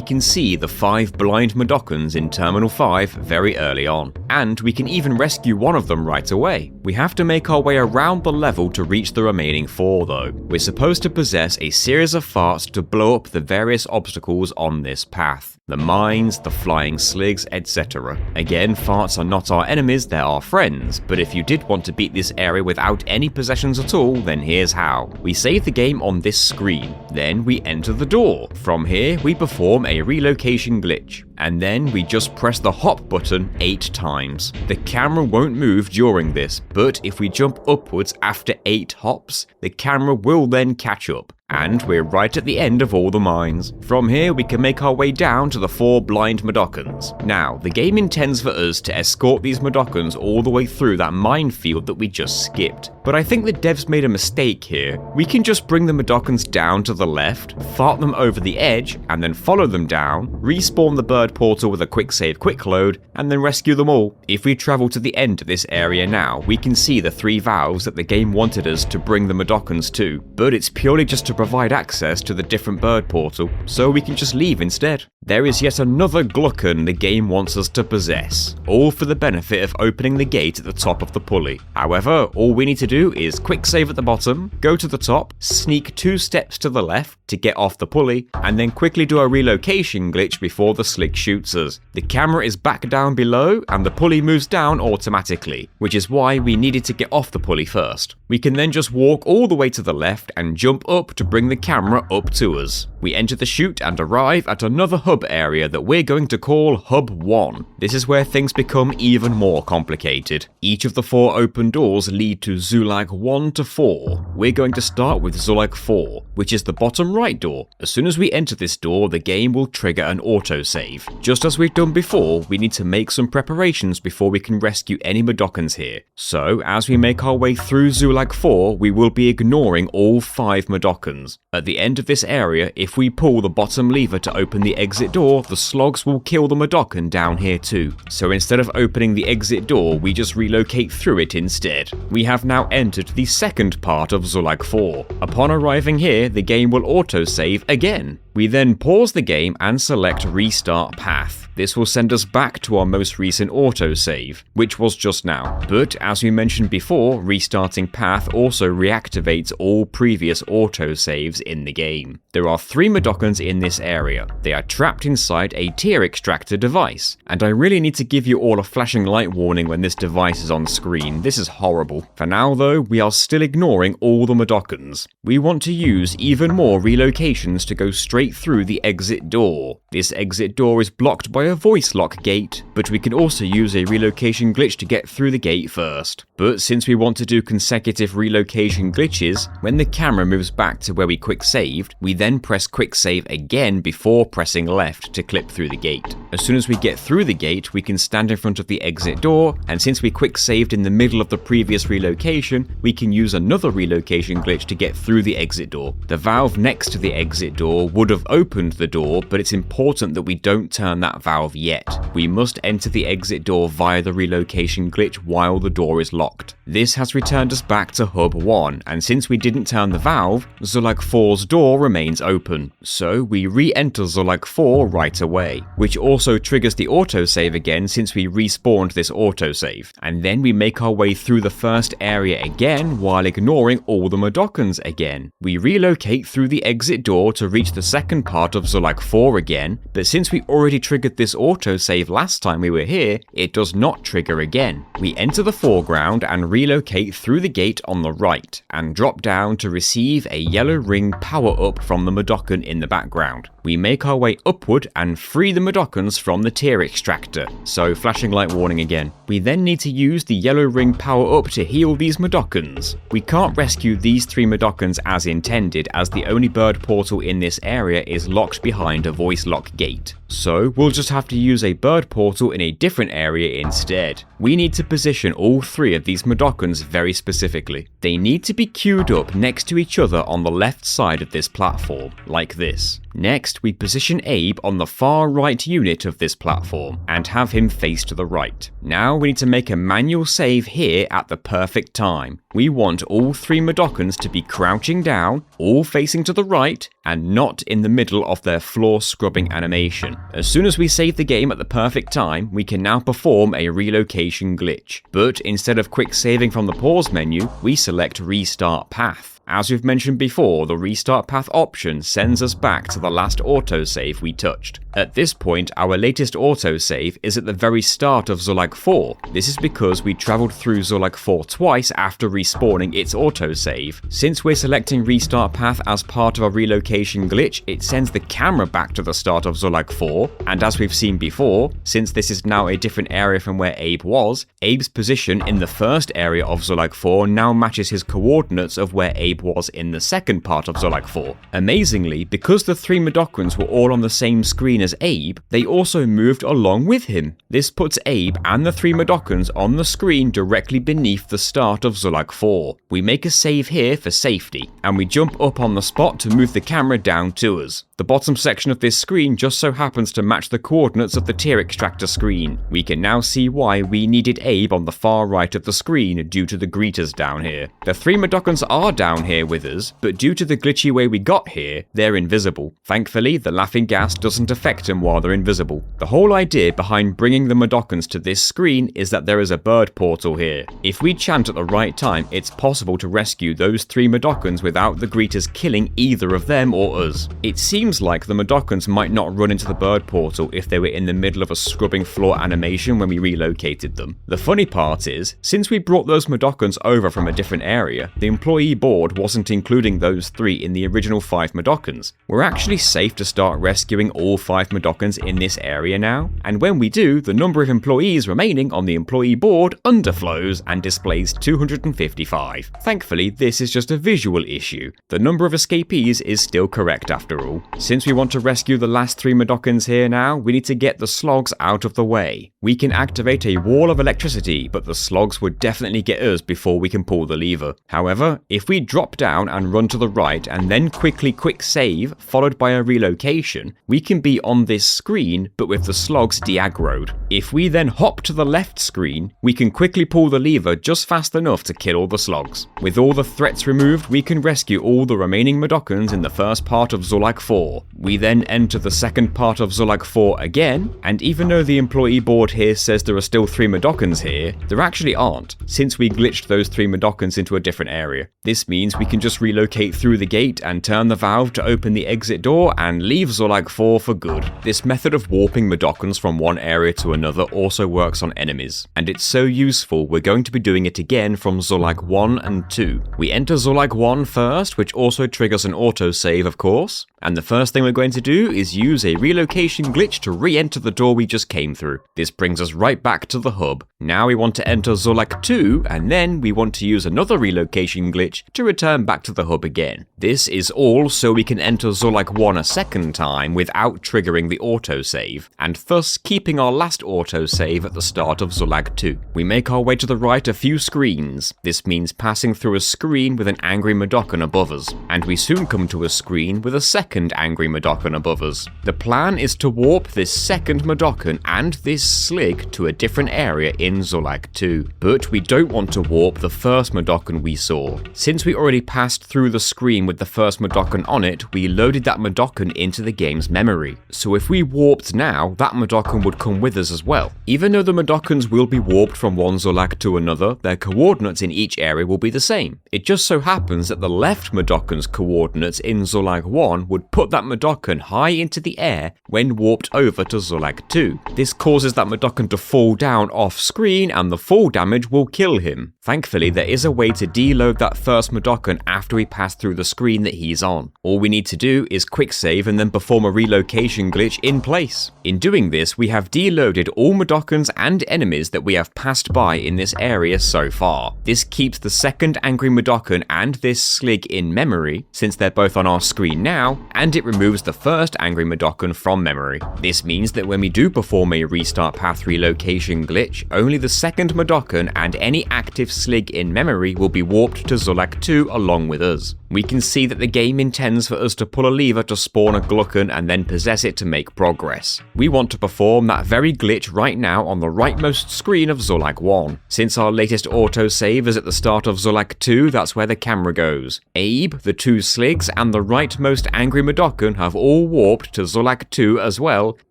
can see the 5 blind Mudokons in Terminal 5 very early on, and we can even rescue one of them right away. We have to make our way around the level to reach the remaining 4 though. We're supposed to possess a series of farts to blow up the various obstacles on this path. The mines, the flying sligs, etc. Again, farts are not our enemies, they're our friends, but if you did want to beat this area without any possessions at all, then here's how. We save the game on this screen, then we enter the door. From here, we perform a relocation glitch, and then we just press the hop button 8 times. The camera won't move during this, but if we jump upwards after 8 hops, the camera will then catch up. And we're right at the end of all the mines. From here we can make our way down to the 4 blind Mudokons. Now, the game intends for us to escort these Mudokons all the way through that minefield that we just skipped. But I think the devs made a mistake here. We can just bring the Mudokons down to the left, fart them over the edge, and then follow them down, respawn the bird portal with a quick save quick load, and then rescue them all. If we travel to the end of this area now, we can see the 3 valves that the game wanted us to bring the Mudokons to, but it's purely just to provide access to the different bird portal, so we can just leave instead. There is yet another Glukkon the game wants us to possess, all for the benefit of opening the gate at the top of the pulley. However, all we need to do is quick save at the bottom, go to the top, sneak 2 steps to the left to get off the pulley, and then quickly do a relocation glitch before the slig shoots us. The camera is back down below and the pulley moves down automatically, which is why we needed to get off the pulley first. We can then just walk all the way to the left and jump up to bring the camera up to us. We enter the chute and arrive at another hub area that we're going to call Hub 1. This is where things become even more complicated. Each of the 4 open doors lead to Zulag 1 to 4. We're going to start with Zulag 4, which is the bottom right door. As soon as we enter this door, the game will trigger an autosave. Just as we've done before, we need to make some preparations before we can rescue any Mudokons here. So, as we make our way through Zulag 4, we will be ignoring all 5 Mudokons. At the end of this area, if we pull the bottom lever to open the exit door, the slogs will kill the Mudokon down here too. So instead of opening the exit door, we just relocate through it instead. We have now entered the second part of Zulag 4. Upon arriving here, the game will autosave again. We then pause the game and select Restart Path. This will send us back to our most recent autosave, which was just now. But as we mentioned before, restarting path also reactivates all previous autosaves in the game. There are 3 Mudokons in this area. They are trapped inside a tear extractor device, and I really need to give you all a flashing light warning when this device is on screen. This is horrible. For now though, we are still ignoring all the Mudokons. We want to use even more relocations to go straight through the exit door. This exit door is blocked by a voice lock gate, but we can also use a relocation glitch to get through the gate first. But since we want to do consecutive relocation glitches, when the camera moves back to where we quick saved, we then press quick save again before pressing left to clip through the gate. As soon as we get through the gate, we can stand in front of the exit door, and since we quick saved in the middle of the previous relocation, we can use another relocation glitch to get through the exit door. The valve next to the exit door would have opened the door, but it's important that we don't turn that valve yet. We must enter the exit door via the relocation glitch while the door is locked. This has returned us back to Hub 1, and since we didn't turn the valve, Zulag 4's door remains open. So we re-enter Zulag 4 right away, which also triggers the autosave again since we respawned this autosave. And then we make our way through the first area again while ignoring all the Mudokons again. We relocate through the exit door to reach the second second part of Slig 4 again, but since we already triggered this autosave last time we were here, it does not trigger again. We enter the foreground and relocate through the gate on the right, and drop down to receive a yellow ring power-up from the Mudokon in the background. We make our way upward and free the Mudokons from the tier extractor, so flashing light warning again. We then need to use the yellow ring power-up to heal these Mudokons. We can't rescue these 3 Mudokons as intended, as the only bird portal in this area is locked behind a voice lock gate. So we'll just have to use a bird portal in a different area instead. We need to position all 3 of these Mudokons very specifically. They need to be queued up next to each other on the left side of this platform, like this. Next, we position Abe on the far right unit of this platform, and have him face to the right. Now we need to make a manual save here at the perfect time. We want all 3 Mudokons to be crouching down, all facing to the right, and not in the middle of their floor scrubbing animation. As soon as we save the game at the perfect time, we can now perform a relocation glitch. But instead of quick saving from the pause menu, we select Restart Path. As we've mentioned before, the Restart Path option sends us back to the last autosave we touched. At this point, our latest autosave is at the very start of Slig 4. This is because we travelled through Slig 4 twice after respawning its autosave. Since we're selecting Restart Path as part of a relocation glitch, it sends the camera back to the start of Slig 4, and as we've seen before, since this is now a different area from where Abe was, Abe's position in the first area of Slig 4 now matches his coordinates of where Abe was in the second part of Slig 4. Amazingly, because the 3 Mudokons were all on the same screen as Abe, they also moved along with him. This puts Abe and the 3 Mudokons on the screen directly beneath the start of Slig 4. We make a save here for safety, and we jump up on the spot to move the camera down to us. The bottom section of this screen just so happens to match the coordinates of the tier extractor screen. We can now see why we needed Abe on the far right of the screen due to the greeters down here. The 3 Mudokons are down here with us, but due to the glitchy way we got here, they're invisible. Thankfully, the laughing gas doesn't affect them while they're invisible. The whole idea behind bringing the Mudokons to this screen is that there is a bird portal here. If we chant at the right time, it's possible to rescue those 3 Mudokons without the greeters killing either of them or us. It seems like the Mudokons might not run into the bird portal if they were in the middle of a scrubbing floor animation when we relocated them. The funny part is, since we brought those Mudokons over from a different area, the employee board wasn't including those 3 in the original 5 Mudokons. We're actually safe to start rescuing all 5 Mudokons in this area now, and when we do, the number of employees remaining on the employee board underflows and displays 255. Thankfully, this is just a visual issue. The number of escapees is still correct after all. Since we want to rescue the last 3 Mudokons here now, we need to get the slogs out of the way. We can activate a wall of electricity, but the slogs would definitely get us before we can pull the lever. However, if we drop down and run to the right and then quick save, followed by a relocation, we can be on this screen, but with the slogs de-aggroed. If we then hop to the left screen, we can quickly pull the lever just fast enough to kill all the slogs. With all the threats removed, we can rescue all the remaining Mudokons in the first part of Slig 4. We then enter the second part of Slig 4 again, and even though the employee board here says there are still 3 Mudokons here, there actually aren't, since we glitched those 3 Mudokons into a different area. This means we can just relocate through the gate and turn the valve to open the exit door and leave Slig 4 for good. This method of warping Mudokons from one area to another also works on enemies, and it's so useful we're going to be doing it again from Slig 1 and 2. We enter Slig 1 first, which also triggers an autosave of course, and the first thing we're going to do is use a relocation glitch to re-enter the door we just came through. This brings us right back to the hub. Now we want to enter Slig 2, and then we want to use another relocation glitch to return back to the hub again. This is all so we can enter Slig 1 a second time without triggering the autosave, and thus keeping our last autosave at the start of Slig 2. We make our way to the right a few screens. This means passing through a screen with an angry Mudokon above us, and we soon come to a screen with a second angry Mudokon above us. The plan is to warp this second Mudokon and this Slig to a different area in Slig 2, but we don't want to warp the first Mudokon we saw. Since we already passed through the screen with the first Mudokon on it, we loaded that Mudokon into the game's memory. So if we warped now, that Mudokon would come with us as well. Even though the Mudokons will be warped from one Slig to another, their coordinates in each area will be the same. It just so happens that the left Mudokon's coordinates in Slig 1 would would put that Mudokan high into the air when warped over to Zulag 2. This causes that Mudokan to fall down off screen and the fall damage will kill him. Thankfully, there is a way to deload that first Mudokan after we pass through the screen that he's on. All we need to do is quick save and then perform a relocation glitch in place. In doing this, we have deloaded all Mudokans and enemies that we have passed by in this area so far. This keeps the second Angry Mudokan and this Slig in memory, since they're both on our screen now, and it removes the first Angry Mudokan from memory. This means that when we do perform a restart path relocation glitch, only the second Mudokan and any active Slig in memory will be warped to Zulag 2 along with us. We can see that the game intends for us to pull a lever to spawn a Glukkon and then possess it to make progress. We want to perform that very glitch right now on the rightmost screen of Zulag 1. Since our latest autosave is at the start of Zulag 2, that's where the camera goes. Abe, the two Sligs, and the rightmost Angry Mudokan have all warped to Zulag 2 as well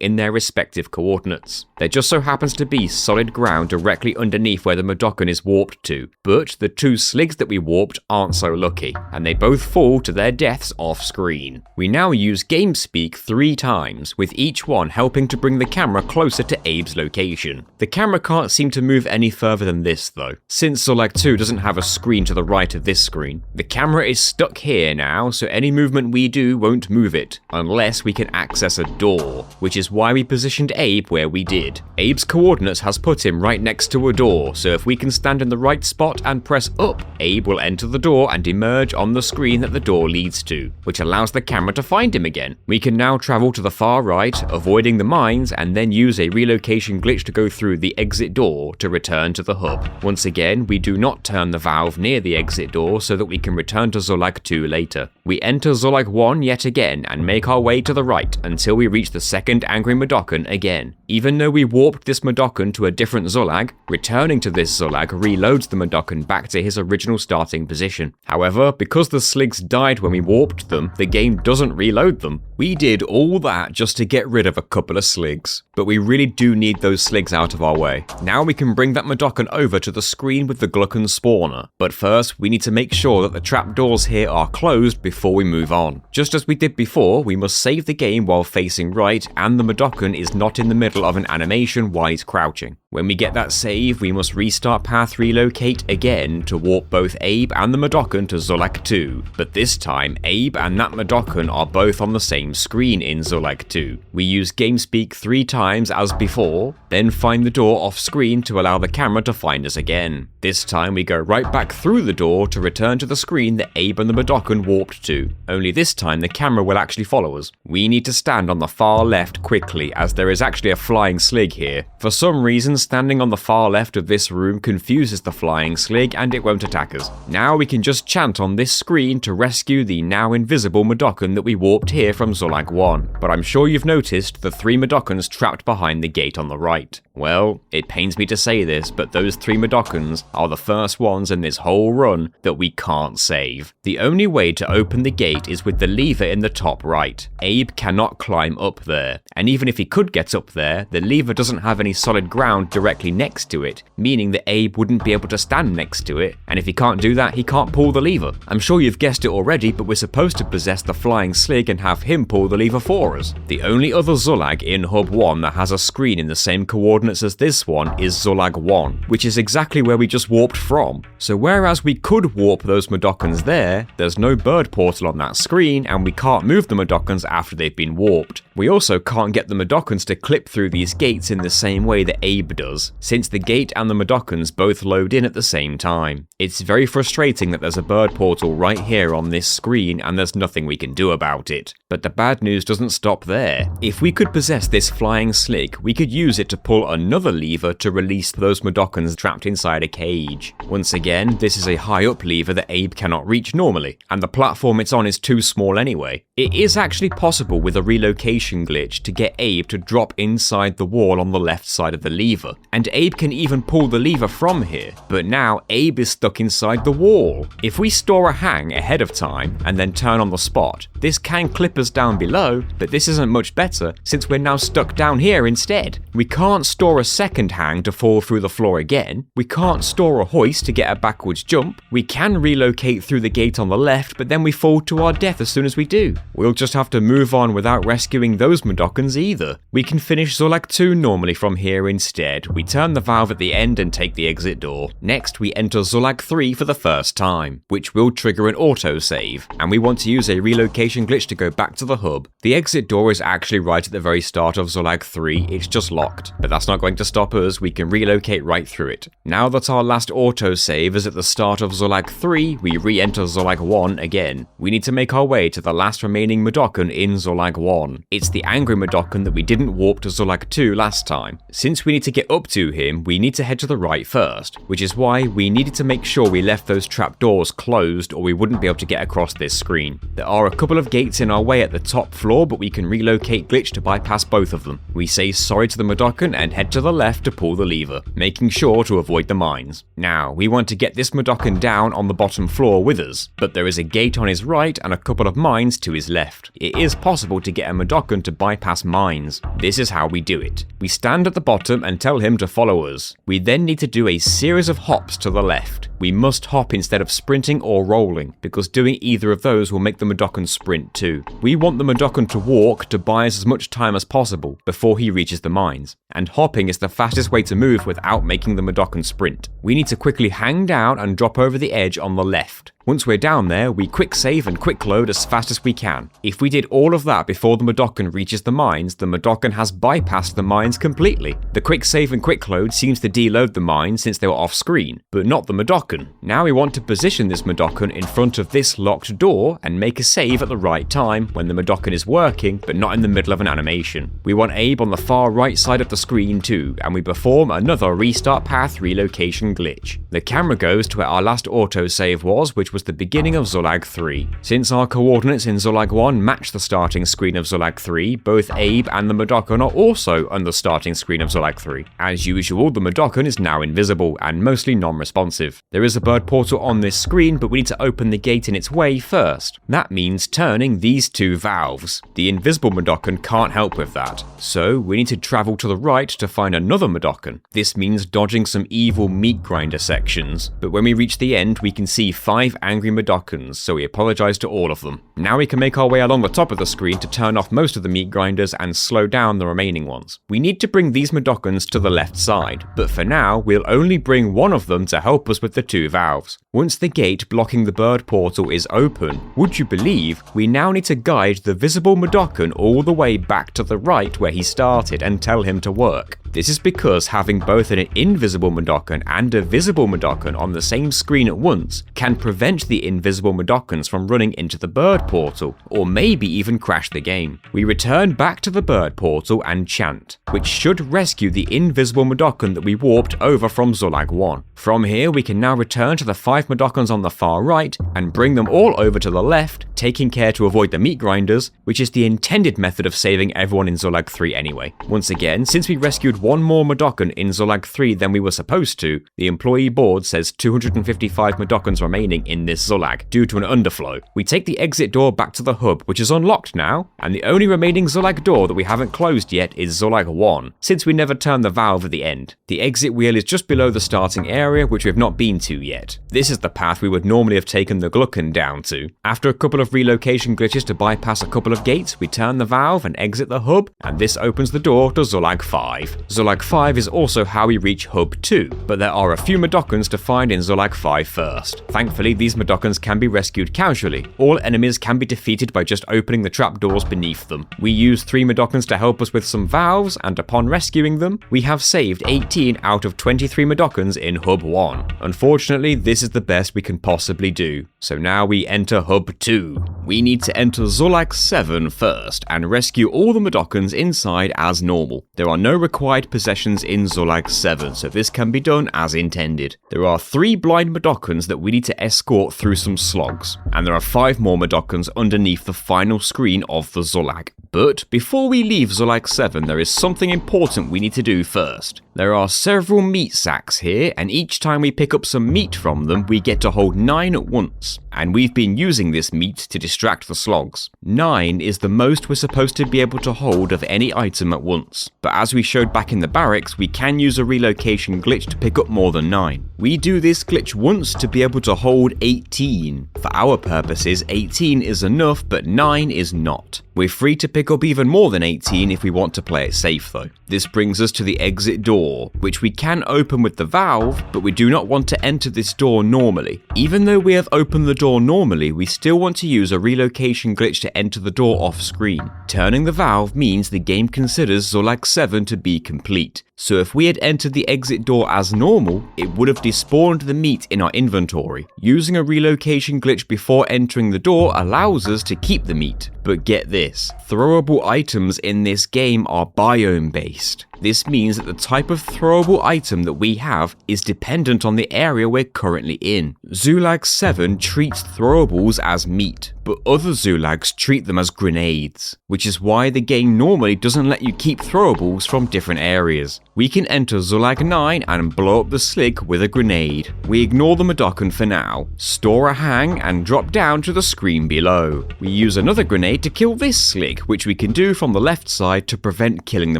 in their respective coordinates. There just so happens to be solid ground directly underneath where the Mudokan is warped to, but the two Sligs that we warped aren't so lucky, and they both fall to their deaths off screen. We now use GameSpeak 3 times, with each one helping to bring the camera closer to Abe's location. The camera can't seem to move any further than this though. Since Zulag 2 doesn't have a screen to the right of this screen, the camera is stuck here now, so any movement we do won't move it, unless we can access a door, which is why we positioned Abe where we did. Abe's coordinates has put him right next to a door, so if we can stand in the right spot and press up, Abe will enter the door and emerge on the screen that the door leads to, which allows the camera to find him again. We can now travel to the far right, avoiding the mines, and then use a relocation glitch to go through the exit door to return to the hub. Once again, we do not turn the valve near the exit door so that we can return to Zulag 2 later. We enter Zulag 1 yet again and make our way to the right until we reach the second Angry Mudokan again. Even though we warped this Mudokan to a different Zulag, returning to this Zulag reloads the Mudokan back to his original starting position. However, because the Sligs died when we warped them, the game doesn't reload them. We did all that just to get rid of a couple of Sligs, but we really do need those Sligs out of our way. Now we can bring that Mudokan over to the screen with the Glukkon spawner, but first we need to make sure that the trapdoors here are closed before we move on. Just as we did before, we must save the game while facing right, and the Mudokan is not in the middle of an animation while he's crouching. When we get that save, we must restart path relocate again to warp both Abe and the Mudokan to Zulag 2, but this time Abe and that Mudokan are both on the same screen in Zulag 2. We use GameSpeak 3 times as before, then find the door off screen to allow the camera to find us again. This time we go right back through the door to return to the screen that Abe and the Mudokan warped to, only this time the camera will actually follow us. We need to stand on the far left quickly as there is actually a flying Slig here. For some reason, standing on the far left of this room confuses the flying Slig and it won't attack us. Now we can just chant on this screen to rescue the now invisible Mudokan that we warped here from Zulag 1, but I'm sure you've noticed the 3 Mudokans trapped behind the gate on the right. Well, it pains me to say this, but those 3 Mudokans are the first ones in this whole run that we can't save. The only way to open the gate is with the lever in the top right. Abe cannot climb up there, and even if he could get up there, the lever doesn't have any solid ground directly next to it, meaning that Abe wouldn't be able to stand next to it, and if he can't do that, he can't pull the lever. I'm sure you've guessed it already, but we're supposed to possess the flying Slig and have him pull the lever for us. The only other Zulag in Hub 1 that has a screen in the same coordinates as this one is Zulag 1, which is exactly where we just warped from. So whereas we could warp those Mudokans there, there's no bird portal on that screen, and we can't move the Mudokans after they've been warped. We also can't get the Mudokans to clip through these gates in the same way that Abe does, since the gate and the Mudokans both load in at the same time. It's very frustrating that there's a bird portal right here on this screen and there's nothing we can do about it. But the bad news doesn't stop there. If we could possess this flying Slig, we could use it to pull another lever to release those Mudokans trapped inside a cage. Once again, this is a high up lever that Abe cannot reach normally, and the platform it's on is too small anyway. It is actually possible with a relocation glitch to get Abe to drop inside the wall on the left side of the lever, lever, and Abe can even pull the lever from here, but now Abe is stuck inside the wall. If we store a hang ahead of time and then turn on the spot, this can clip us down below, but this isn't much better since we're now stuck down here instead. We can't store a second hang to fall through the floor again, we can't store a hoist to get a backwards jump, we can relocate through the gate on the left, but then we fall to our death as soon as we do. We'll just have to move on without rescuing those Mudokons either. We can finish Zolag 2 normally from here instead. We turn the valve at the end and take the exit door. Next, we enter Zolag 3 for the first time, which will trigger an autosave, and we want to use a relocation glitch to go back to the hub. The exit door is actually right at the very start of Zolag 3, it's just locked, but that's not going to stop us, we can relocate right through it. Now that our last autosave is at the start of Zolag 3, we re-enter Zolag 1 again. We need to make our way to the last remaining Mudokon in Zolag 1. It's the angry Mudokon that we didn't warp to Zolag 2 last time. Since we need to get up to him, we need to head to the right first, which is why we needed to make sure we left those trapdoors closed or we wouldn't be able to get across this screen. There are a couple of gates in our way at the top floor, but we can relocate glitch to bypass both of them. We say sorry to the Mudokon and head to the left to pull the lever, making sure to avoid the mines. Now, we want to get this Mudokon down on the bottom floor with us, but there is a gate on his right and a couple of mines to his left. It is possible to get a Mudokon to bypass mines. This is how we do it. We stand at the bottom and tell him to follow us. We then need to do a series of hops to the left. We must hop instead of sprinting or rolling, because doing either of those will make the Mudokon sprint too. We want the Mudokon to walk to buy us as much time as possible before he reaches the mines, and hopping is the fastest way to move without making the Mudokon sprint. We need to quickly hang down and drop over the edge on the left. Once we're down there, we quick save and quick load as fast as we can. If we did all of that before the Mudokon reaches the mines, the Mudokon has bypassed the mines completely. The quick save and quick load seems to deload the mines since they were off screen, but not the Mudokon. Now we want to position this Mudokon in front of this locked door and make a save at the right time when the Mudokon is working, but not in the middle of an animation. We want Abe on the far right side of the screen too, and we perform another restart path relocation glitch. The camera goes to where our last autosave was the beginning of Zolag 3. Since our coordinates in Zolag 1 match the starting screen of Zolag 3, both Abe and the Mudokon are also on the starting screen of Zolag 3. As usual, the Mudokon is now invisible and mostly non-responsive. There is a bird portal on this screen, but we need to open the gate in its way first. That means turning these two valves. The invisible Mudokon can't help with that, so we need to travel to the right to find another Mudokon. This means dodging some evil meat grinder sections, but when we reach the end, we can see 5 angry Mudokons, so we apologize to all of them. Now we can make our way along the top of the screen to turn off most of the meat grinders and slow down the remaining ones. We need to bring these Mudokons to the left side, but for now we'll only bring one of them to help us with the 2 valves. Once the gate blocking the bird portal is open, would you believe we now need to guide the visible Mudokon all the way back to the right where he started and tell him to work. This is because having both an invisible Mudokon and a visible Mudokon on the same screen at once can prevent the invisible Mudokons from running into the bird portal, or maybe even crash the game. We return back to the bird portal and chant, which should rescue the invisible Mudokon that we warped over from Zolag 1. From here we can now return to the 5 Mudokons on the far right and bring them all over to the left, taking care to avoid the meat grinders, which is the intended method of saving everyone in Zolag 3 anyway. Once again, since we rescued one more Mudokon in Zolag 3 than we were supposed to, the employee board says 255 Mudokons remaining in this Zolag, due to an underflow. We take the exit door back to the hub, which is unlocked now, and the only remaining Zolag door that we haven't closed yet is Zolag 1, since we never turned the valve at the end. The exit wheel is just below the starting area, which we have not been to yet. This is the path we would normally have taken the Glukkon down to. After a couple of relocation glitches to bypass a couple of gates, we turn the valve and exit the hub, and this opens the door to Zolag 5. Zolag 5 is also how we reach Hub 2, but there are a few Mudokons to find in Zolag 5 first. Thankfully, these Mudokons can be rescued casually. All enemies can be defeated by just opening the trapdoors beneath them. We use 3 Mudokons to help us with some valves, and upon rescuing them, we have saved 18 out of 23 Mudokons in Hub 1. Unfortunately, this is the best we can possibly do, so now we enter Hub 2. We need to enter Zolag 7 first, and rescue all the Mudokons inside as normal. There are no required possessions in Zolag 7, so this can be done as intended. There are 3 blind Mudokons that we need to escort through some slogs, and there are 5 more Mudokons underneath the final screen of the Zolag. But before we leave Slig 7, there is something important we need to do first. There are several meat sacks here, and each time we pick up some meat from them, we get to hold 9 at once. And we've been using this meat to distract the slogs. 9 is the most we're supposed to be able to hold of any item at once. But as we showed back in the barracks, we can use a relocation glitch to pick up more than 9. We do this glitch once to be able to hold 18. For our purposes, 18 is enough, but 9 is not. We're free to pick up even more than 18 if we want to play it safe though. This brings us to the exit door, which we can open with the valve, but we do not want to enter this door normally. Even though we have opened the door normally, we still want to use a relocation glitch to enter the door off screen. Turning the valve means the game considers Slig 7 to be complete. So if we had entered the exit door as normal, it would have despawned the meat in our inventory. Using a relocation glitch before entering the door allows us to keep the meat. But get this, throwable items in this game are biome based. This means that the type of throwable item that we have is dependent on the area we're currently in. Slig 7 treats throwables as meat, but other Zulags treat them as grenades, which is why the game normally doesn't let you keep throwables from different areas. We can enter Slig 9 and blow up the Slig with a grenade. We ignore the Mudokan for now, store a hang and drop down to the screen below. We use another grenade to kill this Slig, which we can do from the left side to prevent killing the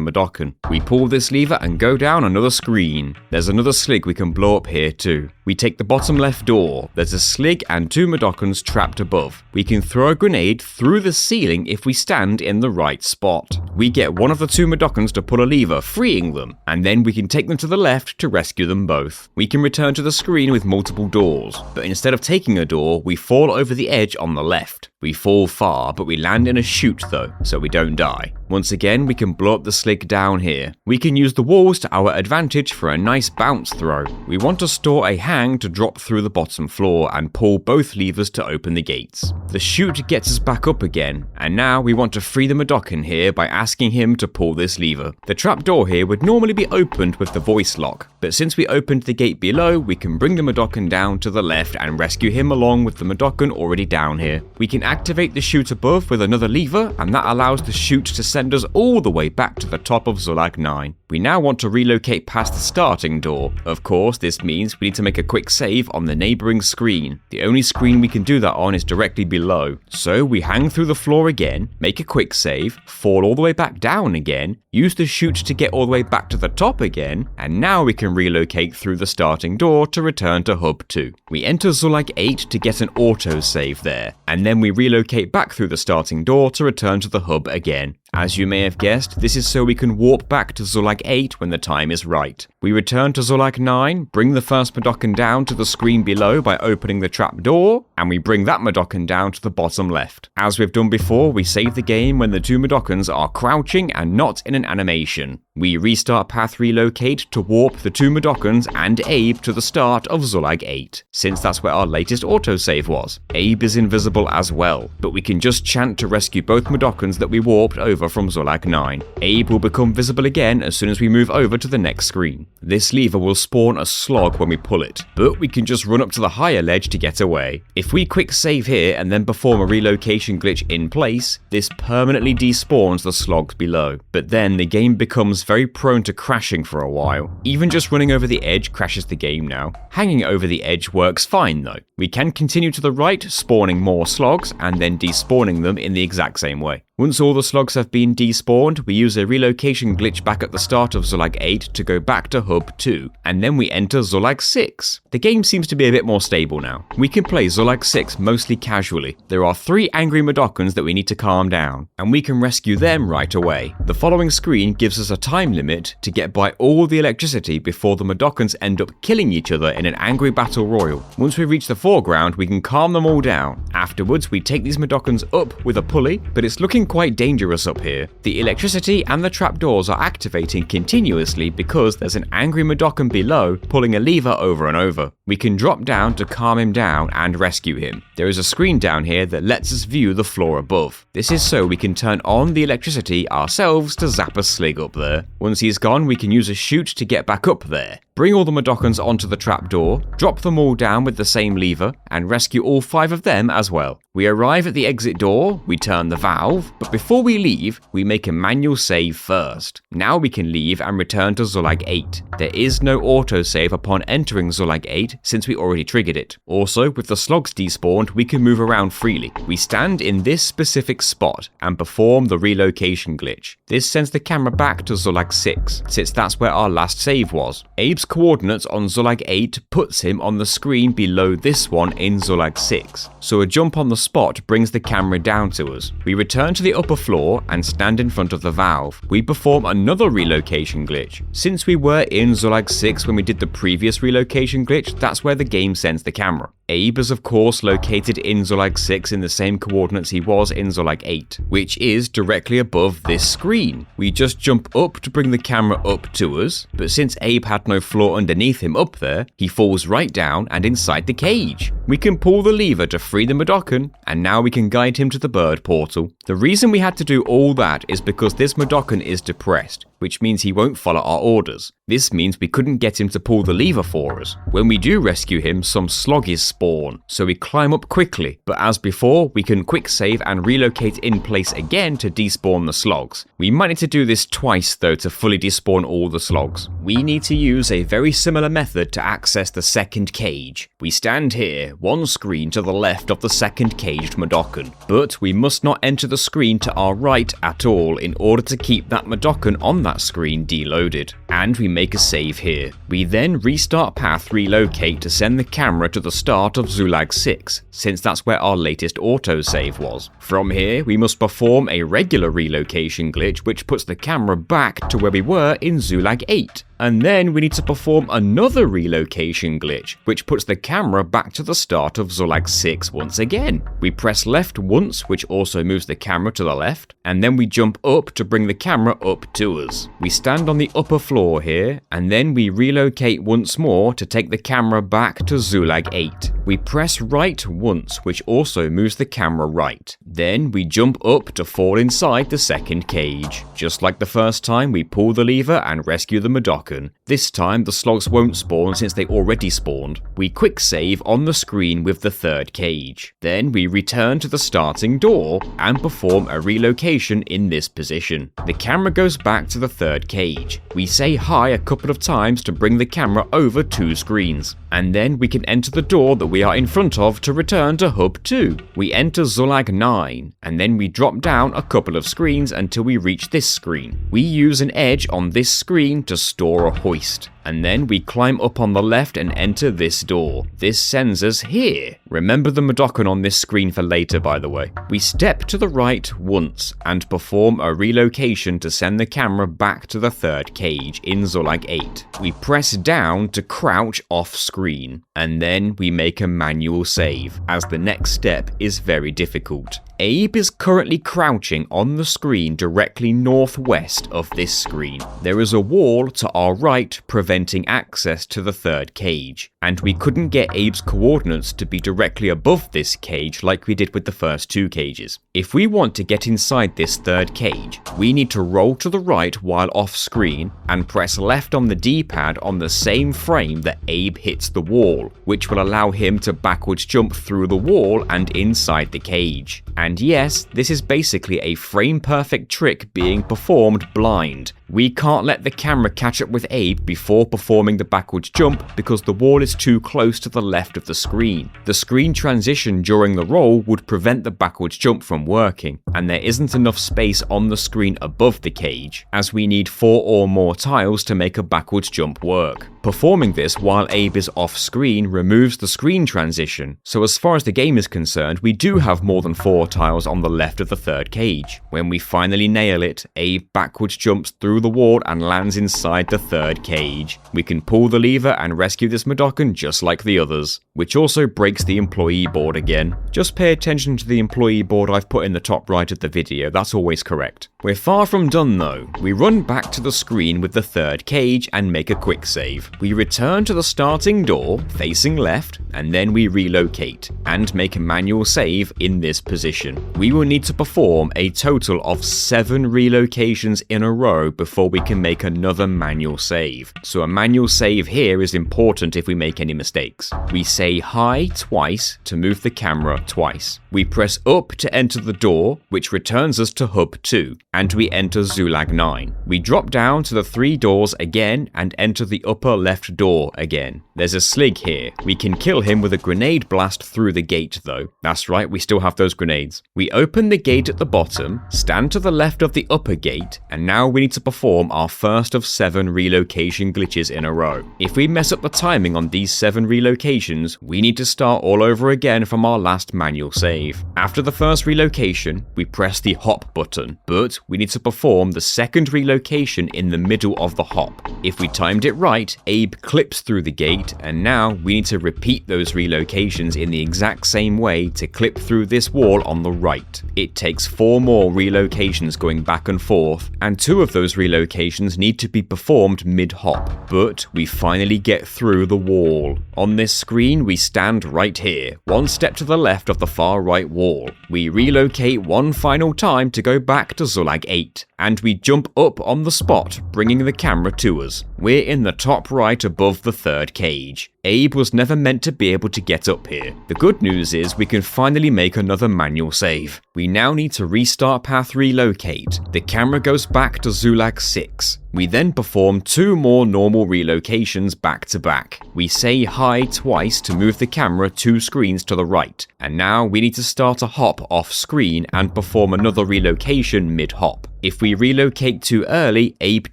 Mudokan. We pull this lever and go down another screen. There's another Slig we can blow up here too. We take the bottom left door. There's a Slig and 2 Mudokans trapped above. We can throw a grenade through the ceiling if we stand in the right spot. We get one of the 2 Mudokans to pull a lever, freeing them, and then we can take them to the left to rescue them both. We can return to the screen with multiple doors, but instead of taking a door, we fall over the edge on the left. We fall far, but we land in a chute though, so we don't die. Once again, we can blow up the Slig down here. We can use the walls to our advantage for a nice bounce throw. We want to store a hang to drop through the bottom floor and pull both levers to open the gates. The chute gets us back up again, and now we want to free the Mudokan here by asking him to pull this lever. The trapdoor here would normally be opened with the voice lock, but since we opened the gate below, we can bring the Mudokan down to the left and rescue him along with the Mudokan already down here. We can activate the chute above with another lever, and that allows the chute to send us all the way back to the top of Slig 9. We now want to relocate past the starting door. Of course, this means we need to make a quick save on the neighbouring screen. The only screen we can do that on is directly below. So we hang through the floor again, make a quick save, fall all the way back down again, use the chute to get all the way back to the top again, and now we can relocate through the starting door to return to Hub 2. We enter Slig 8 to get an autosave there, and then we relocate back through the starting door to return to the hub again. As you may have guessed, this is so we can warp back to Slig 8 when the time is right. We return to Slig 9, bring the first Mudokan down to the screen below by opening the trap door, and we bring that Mudokan down to the bottom left. As we've done before, we save the game when the 2 Mudokans are crouching and not in an animation. We restart path relocate to warp the 2 Mudokans and Abe to the start of Slig 8, since that's where our latest autosave was. Abe is invisible as well, but we can just chant to rescue both Mudokans that we warped over from Slig 9. Abe will become visible again as soon as we move over to the next screen. This lever will spawn a slog when we pull it, but we can just run up to the higher ledge to get away. If we quick save here and then perform a relocation glitch in place, this permanently despawns the slogs below. But then the game becomes very prone to crashing for a while. Even just running over the edge crashes the game now. Hanging over the edge works fine though. We can continue to the right, spawning more slogs, and then despawning them in the exact same way. Once all the slogs have been despawned, we use a relocation glitch back at the start of Slig 8 to go back to Hub 2, and then we enter Slig 6. The game seems to be a bit more stable now. We can play Slig 6 mostly casually. There are 3 angry Mudokans that we need to calm down, and we can rescue them right away. The following screen gives us a time limit to get by all the electricity before the Mudokans end up killing each other in an angry battle royal. Once we reach the foreground, we can calm them all down. Afterwards, we take these Mudokans up with a pulley, but it's looking quite dangerous up here. The electricity and the trapdoors are activating continuously because there's an angry Mudokan below pulling a lever over and over. We can drop down to calm him down and rescue him. There is a screen down here that lets us view the floor above. This is so we can turn on the electricity ourselves to zap a Slig up there. Once he's gone, we can use a chute to get back up there. Bring all the Mudokons onto the trapdoor, drop them all down with the same lever, and rescue all 5 of them as well. We arrive at the exit door, we turn the valve, but before we leave, we make a manual save first. Now we can leave and return to Slig 8. There is no autosave upon entering Slig 8 since we already triggered it. Also, with the slogs despawned, we can move around freely. We stand in this specific spot and perform the relocation glitch. This sends the camera back to Slig 6, since that's where our last save was. Abe's coordinates on Slig 8 puts him on the screen below this one in Slig 6, so a jump on the spot brings the camera down to us. We return to the upper floor and stand in front of the valve. We perform another relocation glitch. Since we were in Slig 6 when we did the previous relocation glitch, that's where the game sends the camera. Abe is of course located in Slig 6 in the same coordinates he was in Slig 8, which is directly above this screen. We just jump up to bring the camera up to us, but since Abe had no floor underneath him up there, he falls right down and inside the cage. We can pull the lever to free the Mudokon, and now we can guide him to the bird portal. The reason we had to do all that is because this Mudokon is depressed, which means he won't follow our orders. This means we couldn't get him to pull the lever for us. When we do rescue him, some sloggies spawn, so we climb up quickly, but as before, we can quick save and relocate in place again to despawn the slogs. We might need to do this twice though to fully despawn all the slogs. We need to use a very similar method to access the second cage. We stand here, one screen to the left of the second caged Mudokon, but we must not enter the screen to our right at all in order to keep that Mudokon on that screen deloaded. And we make a save here. We then restart path relocate to send the camera to the start of Slig 6, since that's where our latest autosave was. From here, we must perform a regular relocation glitch which puts the camera back to where we were in Slig 8. And then we need to perform another relocation glitch, which puts the camera back to the start of Slig 6 once again. We press left once, which also moves the camera to the left, and then we jump up to bring the camera up to us. We stand on the upper floor here, and then we relocate once more to take the camera back to Slig 8. We press right once, which also moves the camera right. Then we jump up to fall inside the second cage. Just like the first time, we pull the lever and rescue the Mudokon. This time the slogs won't spawn since they already spawned. We quick save on the screen with the third cage. Then we return to the starting door and perform a relocation in this position. The camera goes back to the third cage. We say hi a couple of times to bring the camera over 2 screens. And then we can enter the door that we are in front of to return to Hub 2. We enter Slig 9, and then we drop down a couple of screens until we reach this screen. We use an edge on this screen to store a hoist, and then we climb up on the left and enter this door. This sends us here. Remember the Mudokon on this screen for later, by the way. We step to the right once and perform a relocation to send the camera back to the third cage in Slig 8. We press down to crouch off screen, and then we make a manual save, as the next step is very difficult. Abe is currently crouching on the screen directly northwest of this screen. There is a wall to our right preventing access to the third cage, and we couldn't get Abe's coordinates to be directly above this cage like we did with the first 2 cages. If we want to get inside this third cage, we need to roll to the right while off screen and press left on the D-pad on the same frame that Abe hits the wall, which will allow him to backwards jump through the wall and inside the cage. And yes, this is basically a frame-perfect trick being performed blind. We can't let the camera catch up with Abe before performing the backwards jump because the wall is too close to the left of the screen. The screen transition during the roll would prevent the backwards jump from working, and there isn't enough space on the screen above the cage, as we need 4 or more tiles to make a backwards jump work. Performing this while Abe is off screen removes the screen transition, so as far as the game is concerned, we do have more than 4 tiles on the left of the third cage. When we finally nail it, Abe backwards jumps through the wall and lands inside the third cage. We can pull the lever and rescue this Mudokon just like the others, which also breaks the employee board again. Just pay attention to the employee board I've put in the top right of the video, that's always correct. We're far from done though. We run back to the screen with the third cage and make a quick save. We return to the starting door, facing left, and then we relocate, and make a manual save in this position. We will need to perform a total of 7 relocations in a row before we can make another manual save. So a manual save here is important if we make any mistakes. We say hi twice to move the camera twice. We press up to enter the door, which returns us to Hub 2, and we enter Slig 9. We drop down to the 3 doors again and enter the upper left door again. There's a Slig here. We can kill him with a grenade blast through the gate though. That's right, we still have those grenades. We open the gate at the bottom, stand to the left of the upper gate, and now we need to perform our first of 7 relocation glitches in a row. If we mess up the timing on these 7 relocations, we need to start all over again from our last manual save. After the first relocation, we press the hop button, but we need to perform the second relocation in the middle of the hop. If we timed it right, Abe clips through the gate, and now we need to repeat those relocations in the exact same way to clip through this wall on the right. It takes 4 more relocations going back and forth, and 2 of those relocations need to be performed mid-hop, but we finally get through the wall. On this screen, we stand right here, 1 step to the left of the far right wall. We relocate 1 final time to go back to Slig 8, and we jump up on the spot, bringing the camera to us. We're in the top right above the 3rd cage. Abe was never meant to be able to get up here. The good news is we can finally make another manual save. We now need to restart path relocate. The camera goes back to Slig 6. We then perform 2 more normal relocations back to back. We say hi twice to move the camera 2 screens to the right, and now we need to start a hop off screen and perform another relocation mid-hop. If we relocate too early, Abe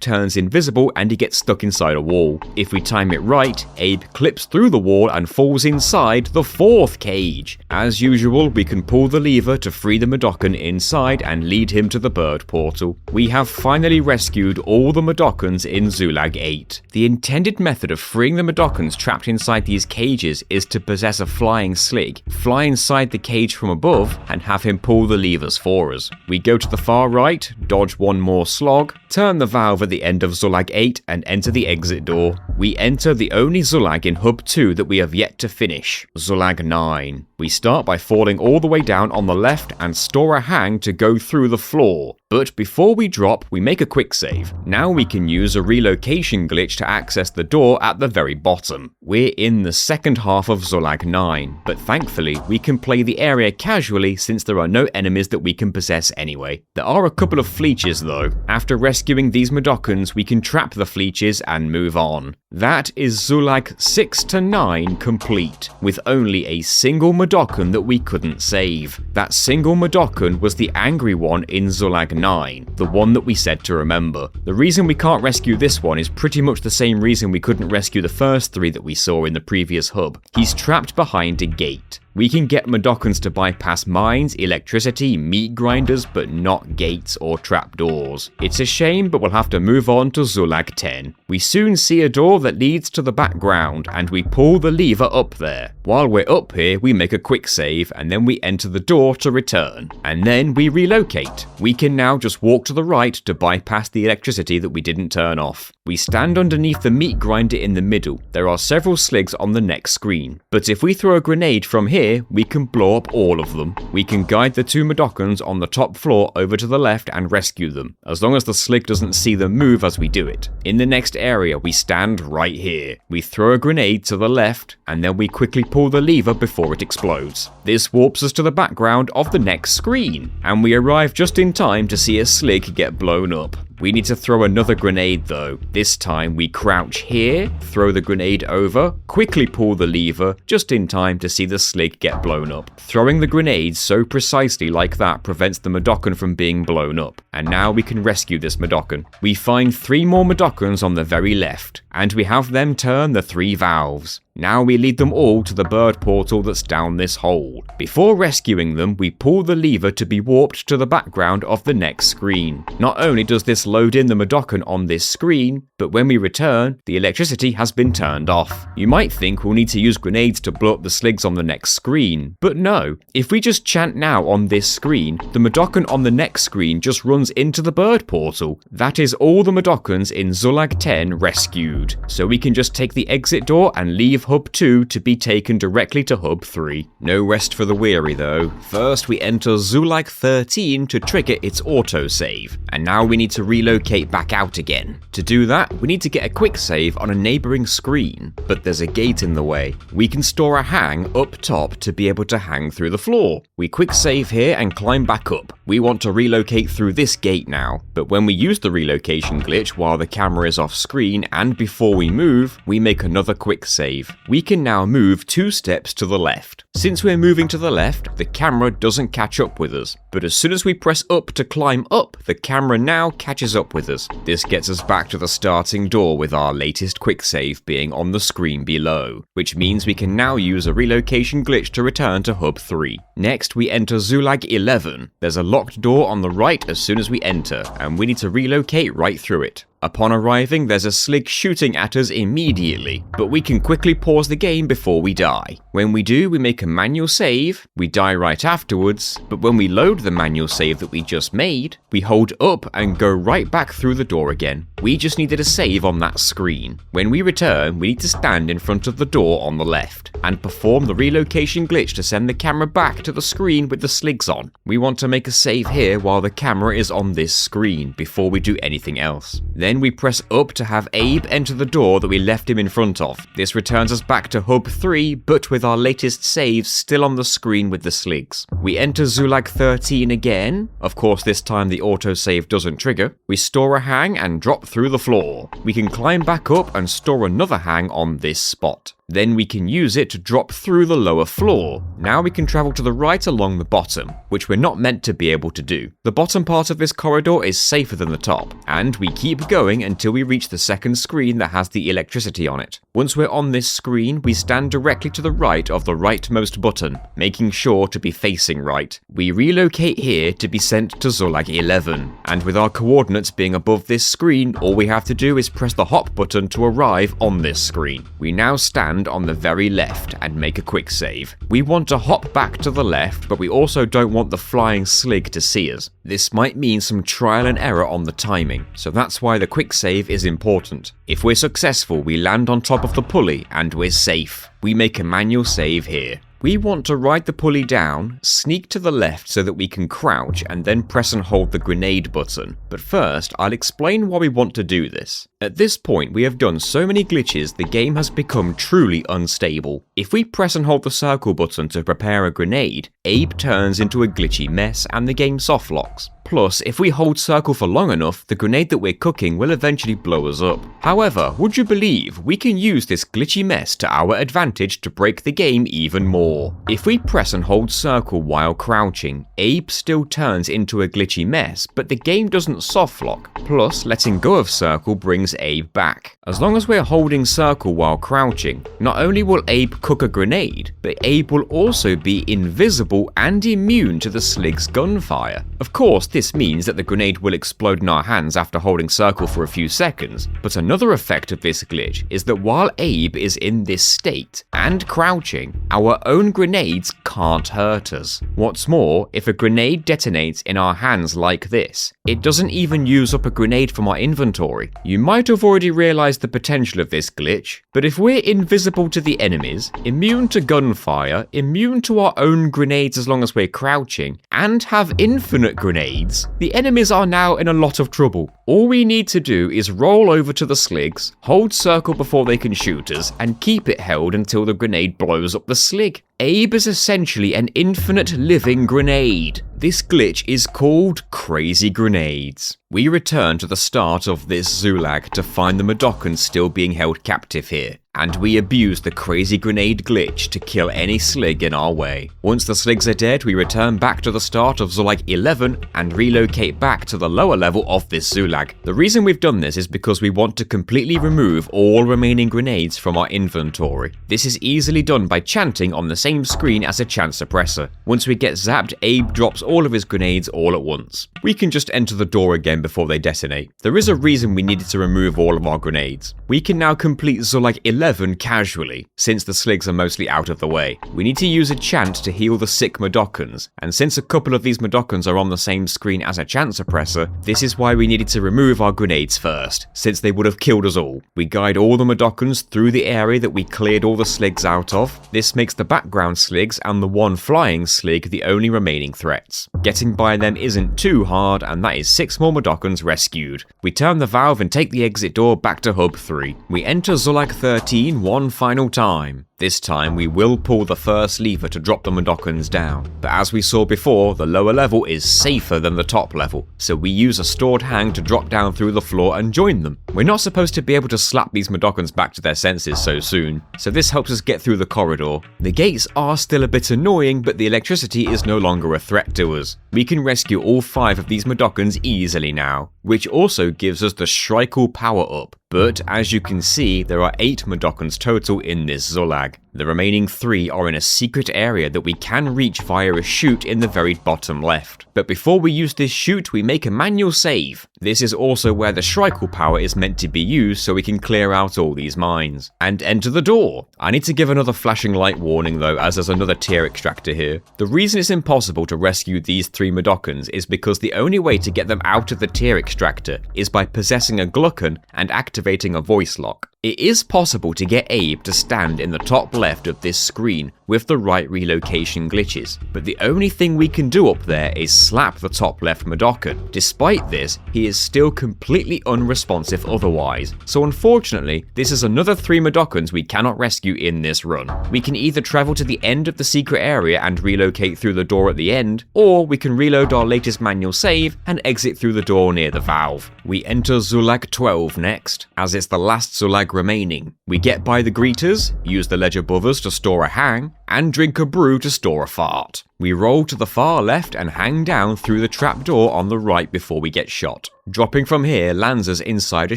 turns invisible and he gets stuck inside a wall. If we time it right, Abe clips through the wall and falls inside the 4th cage. As usual, we can pull the lever to free the Mudokan inside and lead him to the bird portal. We have finally rescued all the Mudokons in Slig 8. The intended method of freeing the Mudokons trapped inside these cages is to possess a flying Slig, fly inside the cage from above, and have him pull the levers for us. We go to the far right, dodge 1 more slog, turn the valve at the end of Slig 8 and enter the exit door. We enter the only Slig in Hub 2 that we have yet to finish, Slig 9. We start by falling all the way down on the left and store a hang to go through the floor. But before we drop, we make a quick save. Now we can use a relocation glitch to access the door at the very bottom. We're in the second half of Slig 9, but thankfully we can play the area casually since there are no enemies that we can possess anyway. There are a couple of fleeches though. After rescuing these Mudokons, we can trap the fleeches and move on. That is Slig 6 to 9 complete, with only a single Mudokon that we couldn't save. That single Mudokon was the angry one in Slig 9, the one that we said to remember. The reason we can't rescue this one is pretty much the same reason we couldn't rescue the first 3 that we saw in the previous hub. He's trapped behind a gate. We can get Mudokons to bypass mines, electricity, meat grinders, but not gates or trapdoors. It's a shame, but we'll have to move on to Slig 10. We soon see a door that leads to the background, and we pull the lever up there. While we're up here, we make a quick save, and then we enter the door to return. And then we relocate. We can now just walk to the right to bypass the electricity that we didn't turn off. We stand underneath the meat grinder in the middle. There are several Sligs on the next screen, but if we throw a grenade from here, we can blow up all of them. We can guide the 2 Mudokons on the top floor over to the left and rescue them, as long as the Slig doesn't see them move as we do it. In the next area, we stand right here. We throw a grenade to the left, and then we quickly pull the lever before it explodes. This warps us to the background of the next screen, and we arrive just in time to see a Slig get blown up. We need to throw another grenade though. This time we crouch here, throw the grenade over, quickly pull the lever, just in time to see the Slig get blown up. Throwing the grenade so precisely like that prevents the Mudokon from being blown up, and now we can rescue this Mudokon. We find 3 more Mudokons on the very left, and we have them turn the 3 valves. Now we lead them all to the bird portal that's down this hole. Before rescuing them, we pull the lever to be warped to the background of the next screen. Not only does this load in the Mudokon on this screen, but when we return, the electricity has been turned off. You might think we'll need to use grenades to blow up the Sligs on the next screen, but no. If we just chant now on this screen, the Mudokon on the next screen just runs into the bird portal. That is all the Mudokons in Zulag 10 rescued. So we can just take the exit door and leave Hub 2 to be taken directly to Hub 3. No rest for the weary though. First we enter Zulag 13 to trigger its autosave, and now we need to relocate back out again. To do that, we need to get a quick save on a neighbouring screen, but there's a gate in the way. We can store a hang up top to be able to hang through the floor. We quick save here and climb back up. We want to relocate through this gate now, but when we use the relocation glitch while the camera is off screen and before we move, we make another quick save. We can now move 2 steps to the left. Since we're moving to the left, the camera doesn't catch up with us, but as soon as we press up to climb up, the camera now catches up with us. This gets us back to the starting door with our latest quick save being on the screen below, which means we can now use a relocation glitch to return to Hub 3. Next, we enter Zulag 11. There's a locked door on the right as soon as we enter, and we need to relocate right through it. Upon arriving, there's a Slig shooting at us immediately, but we can quickly pause the game before we die. When we do, we make a manual save, we die right afterwards, but when we load the manual save that we just made, we hold up and go right back through the door again. We just needed a save on that screen. When we return, we need to stand in front of the door on the left, and perform the relocation glitch to send the camera back to the screen with the Sligs on. We want to make a save here while the camera is on this screen, before we do anything else. Then we press up to have Abe enter the door that we left him in front of. This returns us back to Hub 3, but with our latest saves still on the screen with the Sligs. We enter Zulag 13 again. Of course, this time the autosave doesn't trigger. We store a hang and drop through the floor. We can climb back up and store another hang on this spot. Then we can use it to drop through the lower floor. Now we can travel to the right along the bottom, which we're not meant to be able to do. The bottom part of this corridor is safer than the top, and we keep going until we reach the second screen that has the electricity on it. Once we're on this screen, we stand directly to the right of the rightmost button, making sure to be facing right. We relocate here to be sent to Zulag 11, and with our coordinates being above this screen, all we have to do is press the hop button to arrive on this screen. We now stand on the very left and make a quick save. We want to hop back to the left, but we also don't want the flying Slig to see us. This might mean some trial and error on the timing, so that's why the quick save is important. If we're successful, we land on top of the pulley and we're safe. We make a manual save here. We want to ride the pulley down, sneak to the left so that we can crouch and then press and hold the grenade button. But first, I'll explain why we want to do this. At this point, we have done so many glitches the game has become truly unstable. If we press and hold the circle button to prepare a grenade, Abe turns into a glitchy mess and the game softlocks. Plus, if we hold circle for long enough, the grenade that we're cooking will eventually blow us up. However, would you believe we can use this glitchy mess to our advantage to break the game even more? If we press and hold circle while crouching, Abe still turns into a glitchy mess, but the game doesn't softlock. Plus, letting go of circle brings Abe back. As long as we're holding circle while crouching, not only will Abe cook a grenade, but Abe will also be invisible and immune to the Slig's gunfire. Of course, this means that the grenade will explode in our hands after holding circle for a few seconds, but another effect of this glitch is that while Abe is in this state and crouching, our own grenades can't hurt us. What's more, if a grenade detonates in our hands like this, it doesn't even use up a grenade from our inventory. You might have already realized the potential of this glitch, but if we're invisible to the enemies, immune to gunfire, immune to our own grenades as long as we're crouching, and have infinite grenades, the enemies are now in a lot of trouble. All we need to do is roll over to the Sligs, hold circle before they can shoot us, and keep it held until the grenade blows up the Slig. Abe is essentially an infinite living grenade. This glitch is called Crazy Grenades. We return to the start of this Zulag to find the Mudokons still being held captive here, and we abuse the Crazy Grenade glitch to kill any Slig in our way. Once the Sligs are dead, we return back to the start of Zulag 11 and relocate back to the lower level of this Zulag. The reason we've done this is because we want to completely remove all remaining grenades from our inventory. This is easily done by chanting on the same screen as a chant suppressor. Once we get zapped, Abe drops all of his grenades all at once. We can just enter the door again before they detonate. There is a reason we needed to remove all of our grenades. We can now complete Zulag 11 casually, since the Sligs are mostly out of the way. We need to use a chant to heal the sick Mudokons, and since a couple of these Mudokons are on the same screen as a chant suppressor, this is why we needed to remove our grenades first, since they would have killed us all. We guide all the Mudokons through the area that we cleared all the Sligs out of. This makes the background Sligs and the one flying Slig the only remaining threats. Getting by them isn't too hard, and that is 6 more Mudokons rescued. We turn the valve and take the exit door back to Hub 3. We enter Zulag 13 one final time. This time we will pull the first lever to drop the Mudokons down, but as we saw before, the lower level is safer than the top level, so we use a stored hang to drop down through the floor and join them. We're not supposed to be able to slap these Mudokons back to their senses so soon, so this helps us get through the corridor. The gates are still a bit annoying, but the electricity is no longer a threat to us. We can rescue all 5 of these Mudokons easily now, which also gives us the Shrikle power up. But as you can see, there are 8 Mudokons total in this Zulag. The remaining 3 are in a secret area that we can reach via a chute in the very bottom left. But before we use this chute, we make a manual save. This is also where the Shrikle power is meant to be used so we can clear out all these mines. And enter the door. I need to give another flashing light warning though, as there's another tier extractor here. The reason it's impossible to rescue these 3 Mudokons is because the only way to get them out of the tier extractor is by possessing a Glukkon and activating a voice lock. It is possible to get Abe to stand in the top left of this screen with the right relocation glitches, but the only thing we can do up there is slap the top left Mudokon. Despite this, he is still completely unresponsive otherwise, so unfortunately, this is another 3 Mudokons we cannot rescue in this run. We can either travel to the end of the secret area and relocate through the door at the end, or we can reload our latest manual save and exit through the door near the valve. We enter Zulag 12 next, as it's the last Zulag remaining. We get by the greeters, use the ledge above us to store a hang, and drink a brew to store a fart. We roll to the far left and hang down through the trapdoor on the right before we get shot. Dropping from here lands us inside a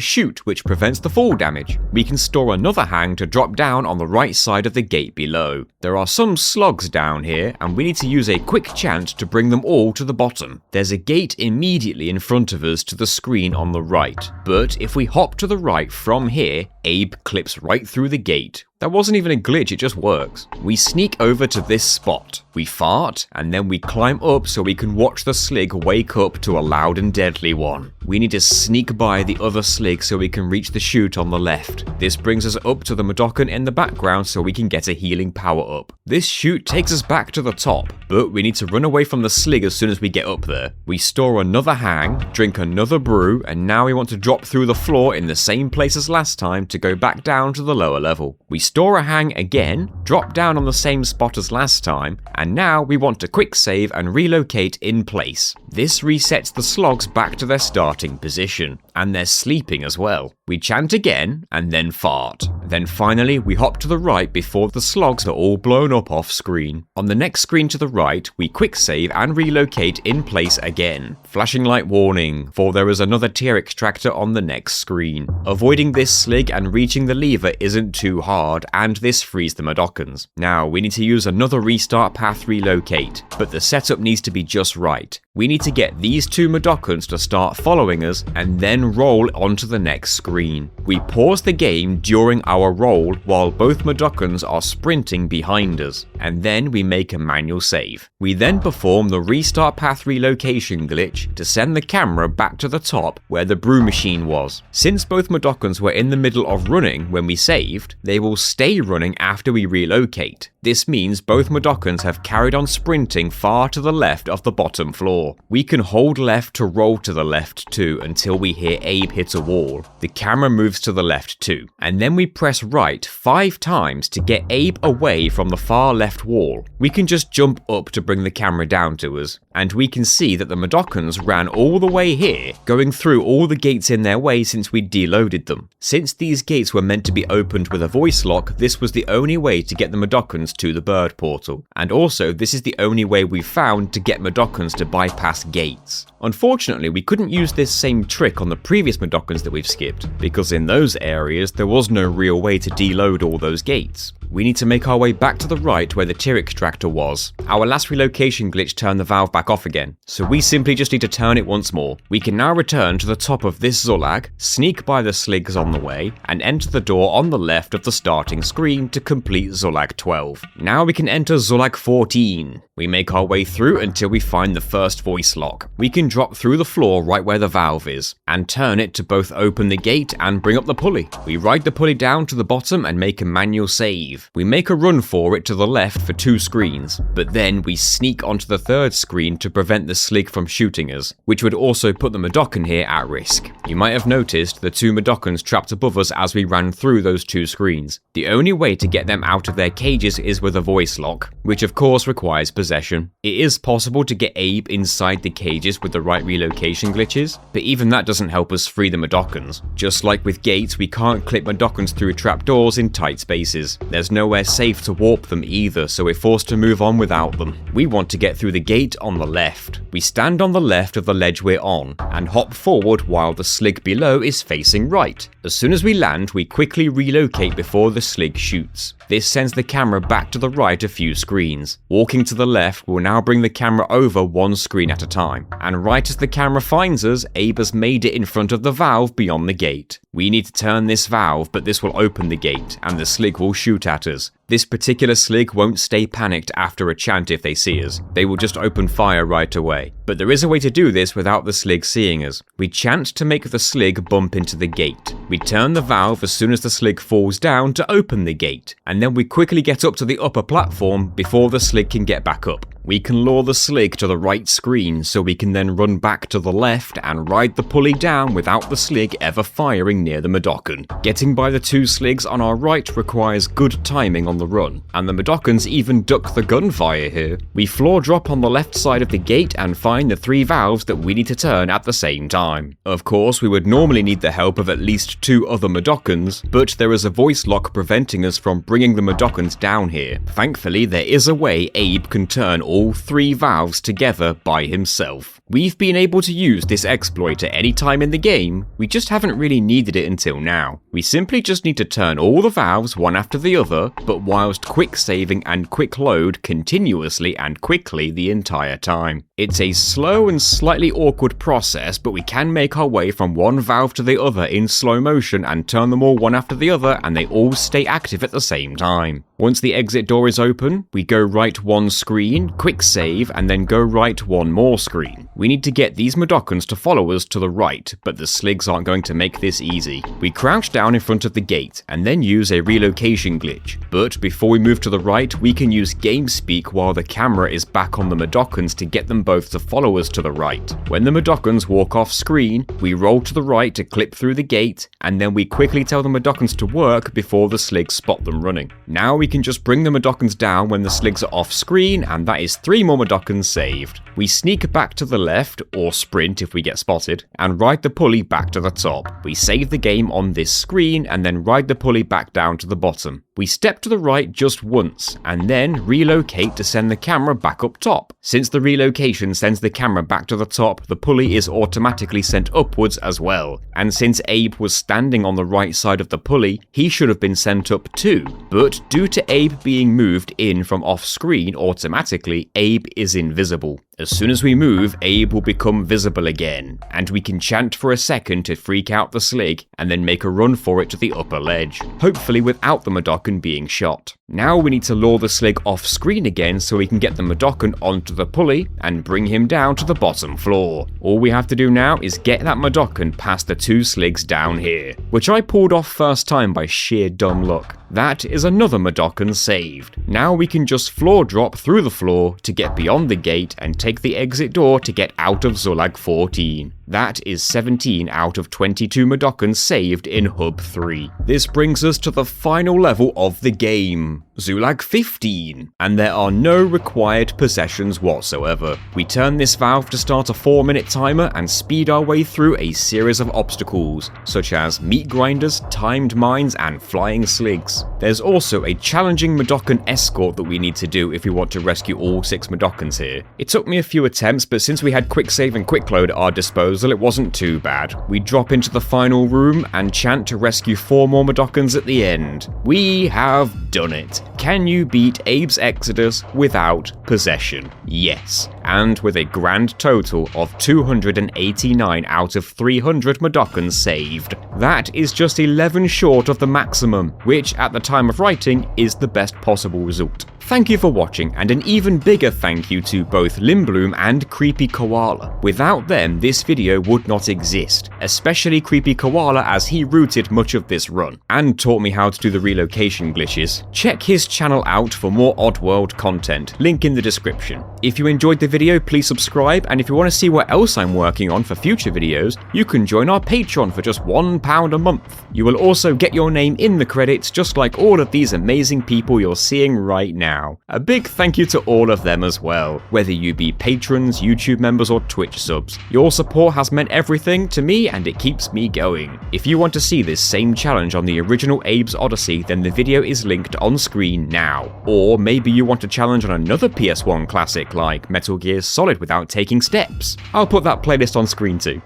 chute which prevents the fall damage. We can store another hang to drop down on the right side of the gate below. There are some slugs down here and we need to use a quick chant to bring them all to the bottom. There's a gate immediately in front of us to the screen on the right, but if we hop to the right from here, Abe clips right through the gate. That wasn't even a glitch, it just works. We sneak over to this spot. We fart, and then we climb up so we can watch the Slig wake up to a loud and deadly one. We need to sneak by the other Slig so we can reach the chute on the left. This brings us up to the Mudokon in the background so we can get a healing power up. This chute takes us back to the top, but we need to run away from the Slig as soon as we get up there. We store another hang, drink another brew, and now we want to drop through the floor in the same place as last time to go back down to the lower level. We store a hang again, drop down on the same spot as last time, and now we want to quick save and relocate in place. This resets the slogs back to their starting position, and they're sleeping as well. We chant again, and then fart. Then finally, we hop to the right before the slogs are all blown up off screen. On the next screen to the right, we quick save and relocate in place again. Flashing light warning, for there is another tier extractor on the next screen. Avoiding this Slig and reaching the lever isn't too hard, and this frees the Mudokons. Now, we need to use another restart path relocate, but the setup needs to be just right. We need to get these 2 Mudokons to start following us and then roll onto the next screen. We pause the game during our roll while both Mudokons are sprinting behind us, and then we make a manual save. We then perform the restart path relocation glitch to send the camera back to the top where the brew machine was. Since both Mudokons were in the middle of running when we saved, they will stay running after we relocate. This means both Mudokons have carried on sprinting far to the left of the bottom floor. We can hold left to roll to the left too until we hear Abe hit a wall. The camera moves to the left too, and then we press right 5 times to get Abe away from the far left wall. We can just jump up to bring the camera down to us, and we can see that the Mudokons ran all the way here, going through all the gates in their way since we deloaded them. Since these gates were meant to be opened with a voice lock, this was the only way to get the Mudokons to the bird portal, and also this is the only way we've found to get Mudokons to bypass gates. Unfortunately, we couldn't use this same trick on the previous Mudokons that we've skipped, because in those areas there was no real way to deload all those gates. We need to make our way back to the right where the tear extractor was. Our last relocation glitch turned the valve back off again, so we simply just need to turn it once more. We can now return to the top of this Zulag, sneak by the Sligs on the way, and enter the door on the left of the starting screen to complete Zulag 12. Now we can enter Zulag 14. We make our way through until we find the first voice lock. We can drop through the floor right where the valve is, and turn it to both open the gate and bring up the pulley. We ride the pulley down to the bottom and make a manual save. We make a run for it to the left for 2 screens, but then we sneak onto the 3rd screen to prevent the Slig from shooting us, which would also put the Mudokon here at risk. You might have noticed the 2 Mudokons trapped above us as we ran through those 2 screens. The only way to get them out of their cages is with a voice lock, which of course requires possession. It is possible to get Abe inside the cages with the right relocation glitches, but even that doesn't help us free the Mudokons. Just like with gates, we can't clip Mudokons through trapdoors in tight spaces. There's nowhere safe to warp them either, so we're forced to move on without them. We want to get through the gate on the left. We stand on the left of the ledge we're on, and hop forward while the Slig below is facing right. As soon as we land, we quickly relocate before the Slig shoots. This sends the camera back to the right a few screens. Walking to the left will now bring the camera over 1 screen at a time, and right as the camera finds us, Abe has made it in front of the valve beyond the gate. We need to turn this valve, but this will open the gate, and the Slig will shoot at us. This particular Slig won't stay panicked after a chant if they see us. They will just open fire right away. But there is a way to do this without the Slig seeing us. We chant to make the Slig bump into the gate. We turn the valve as soon as the Slig falls down to open the gate, and then we quickly get up to the upper platform before the Slig can get back up. We can lure the Slig to the right screen so we can then run back to the left and ride the pulley down without the Slig ever firing near the Mudokon. Getting by the 2 Sligs on our right requires good timing on the run, and the Mudokons even duck the gunfire here. We floor drop on the left side of the gate and find the 3 valves that we need to turn at the same time. Of course, we would normally need the help of at least 2 other Mudokons, but there is a voice lock preventing us from bringing the Mudokons down here. Thankfully, there is a way Abe can turn all 3 valves together by himself. We've been able to use this exploit at any time in the game, we just haven't really needed it until now. We simply just need to turn all the valves one after the other, but whilst quick saving and quick load continuously and quickly the entire time. It's a slow and slightly awkward process, but we can make our way from one valve to the other in slow motion and turn them all one after the other, and they all stay active at the same time. Once the exit door is open, we go right 1 screen, quick save, and then go right 1 more screen. We need to get these Mudokons to follow us to the right, but the Sligs aren't going to make this easy. We crouch down in front of the gate, and then use a relocation glitch. But before we move to the right, we can use game speak while the camera is back on the Mudokons to get them both to follow us to the right. When the Mudokons walk off screen, we roll to the right to clip through the gate, and then we quickly tell the Mudokons to work before the Sligs spot them running. Now we can just bring the Mudokons down when the Sligs are off screen, and that is 3 more Mudokons saved. We sneak back to the left, or sprint if we get spotted, and ride the pulley back to the top. We save the game on this screen, and then ride the pulley back down to the bottom. We step to the right just once, and then relocate to send the camera back up top. Since the relocation sends the camera back to the top, the pulley is automatically sent upwards as well. And since Abe was standing on the right side of the pulley, he should have been sent up too. But due to Abe being moved in from off screen automatically, Abe is invisible. As soon as we move, Abe will become visible again, and we can chant for a second to freak out the Slig, and then make a run for it to the upper ledge, hopefully without the Mudokan being shot. Now we need to lure the Slig off screen again so we can get the Mudokan onto the pulley and bring him down to the bottom floor. All we have to do now is get that Mudokan past the 2 Sligs down here, which I pulled off first time by sheer dumb luck. That is another Mudokan saved. Now we can just floor drop through the floor to get beyond the gate and take the exit door to get out of Zulag 14. That is 17 out of 22 Mudokans saved in Hub 3. This brings us to the final level of the game, Zulag 15, and there are no required possessions whatsoever. We turn this valve to start a 4-minute timer and speed our way through a series of obstacles, such as meat grinders, timed mines, and flying Sligs. There's also a challenging Mudokan escort that we need to do if we want to rescue all 6 Mudokans here. It took me a few attempts, but since we had quick save and quick load at our disposal, it wasn't too bad. We drop into the final room and chant to rescue 4 more Mudokans at the end. We have done it. Can you beat Abe's Exoddus without possession? Yes, and with a grand total of 289 out of 300 Mudokans saved. That is just 11 short of the maximum, which at the time of writing is the best possible result. Thank you for watching, and an even bigger thank you to both Limbloom and Creepy Koala. Without them, this video would not exist, especially Creepy Koala as he routed much of this run, and taught me how to do the relocation glitches. Check his channel out for more Oddworld content, link in the description. If you enjoyed the video, please subscribe, and if you want to see what else I'm working on for future videos, you can join our Patreon for just £1 a month. You will also get your name in the credits just like all of these amazing people you're seeing right now. A big thank you to all of them as well, whether you be patrons, YouTube members, or Twitch subs. Your support has meant everything to me and it keeps me going. If you want to see this same challenge on the original Abe's Odyssey, then the video is linked on screen now. Or maybe you want a challenge on another PS1 classic like Metal Gear Solid without taking steps. I'll put that playlist on screen too.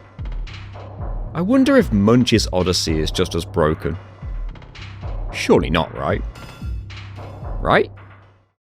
I wonder if Munch's Odyssey is just as broken. Surely not, right? Right?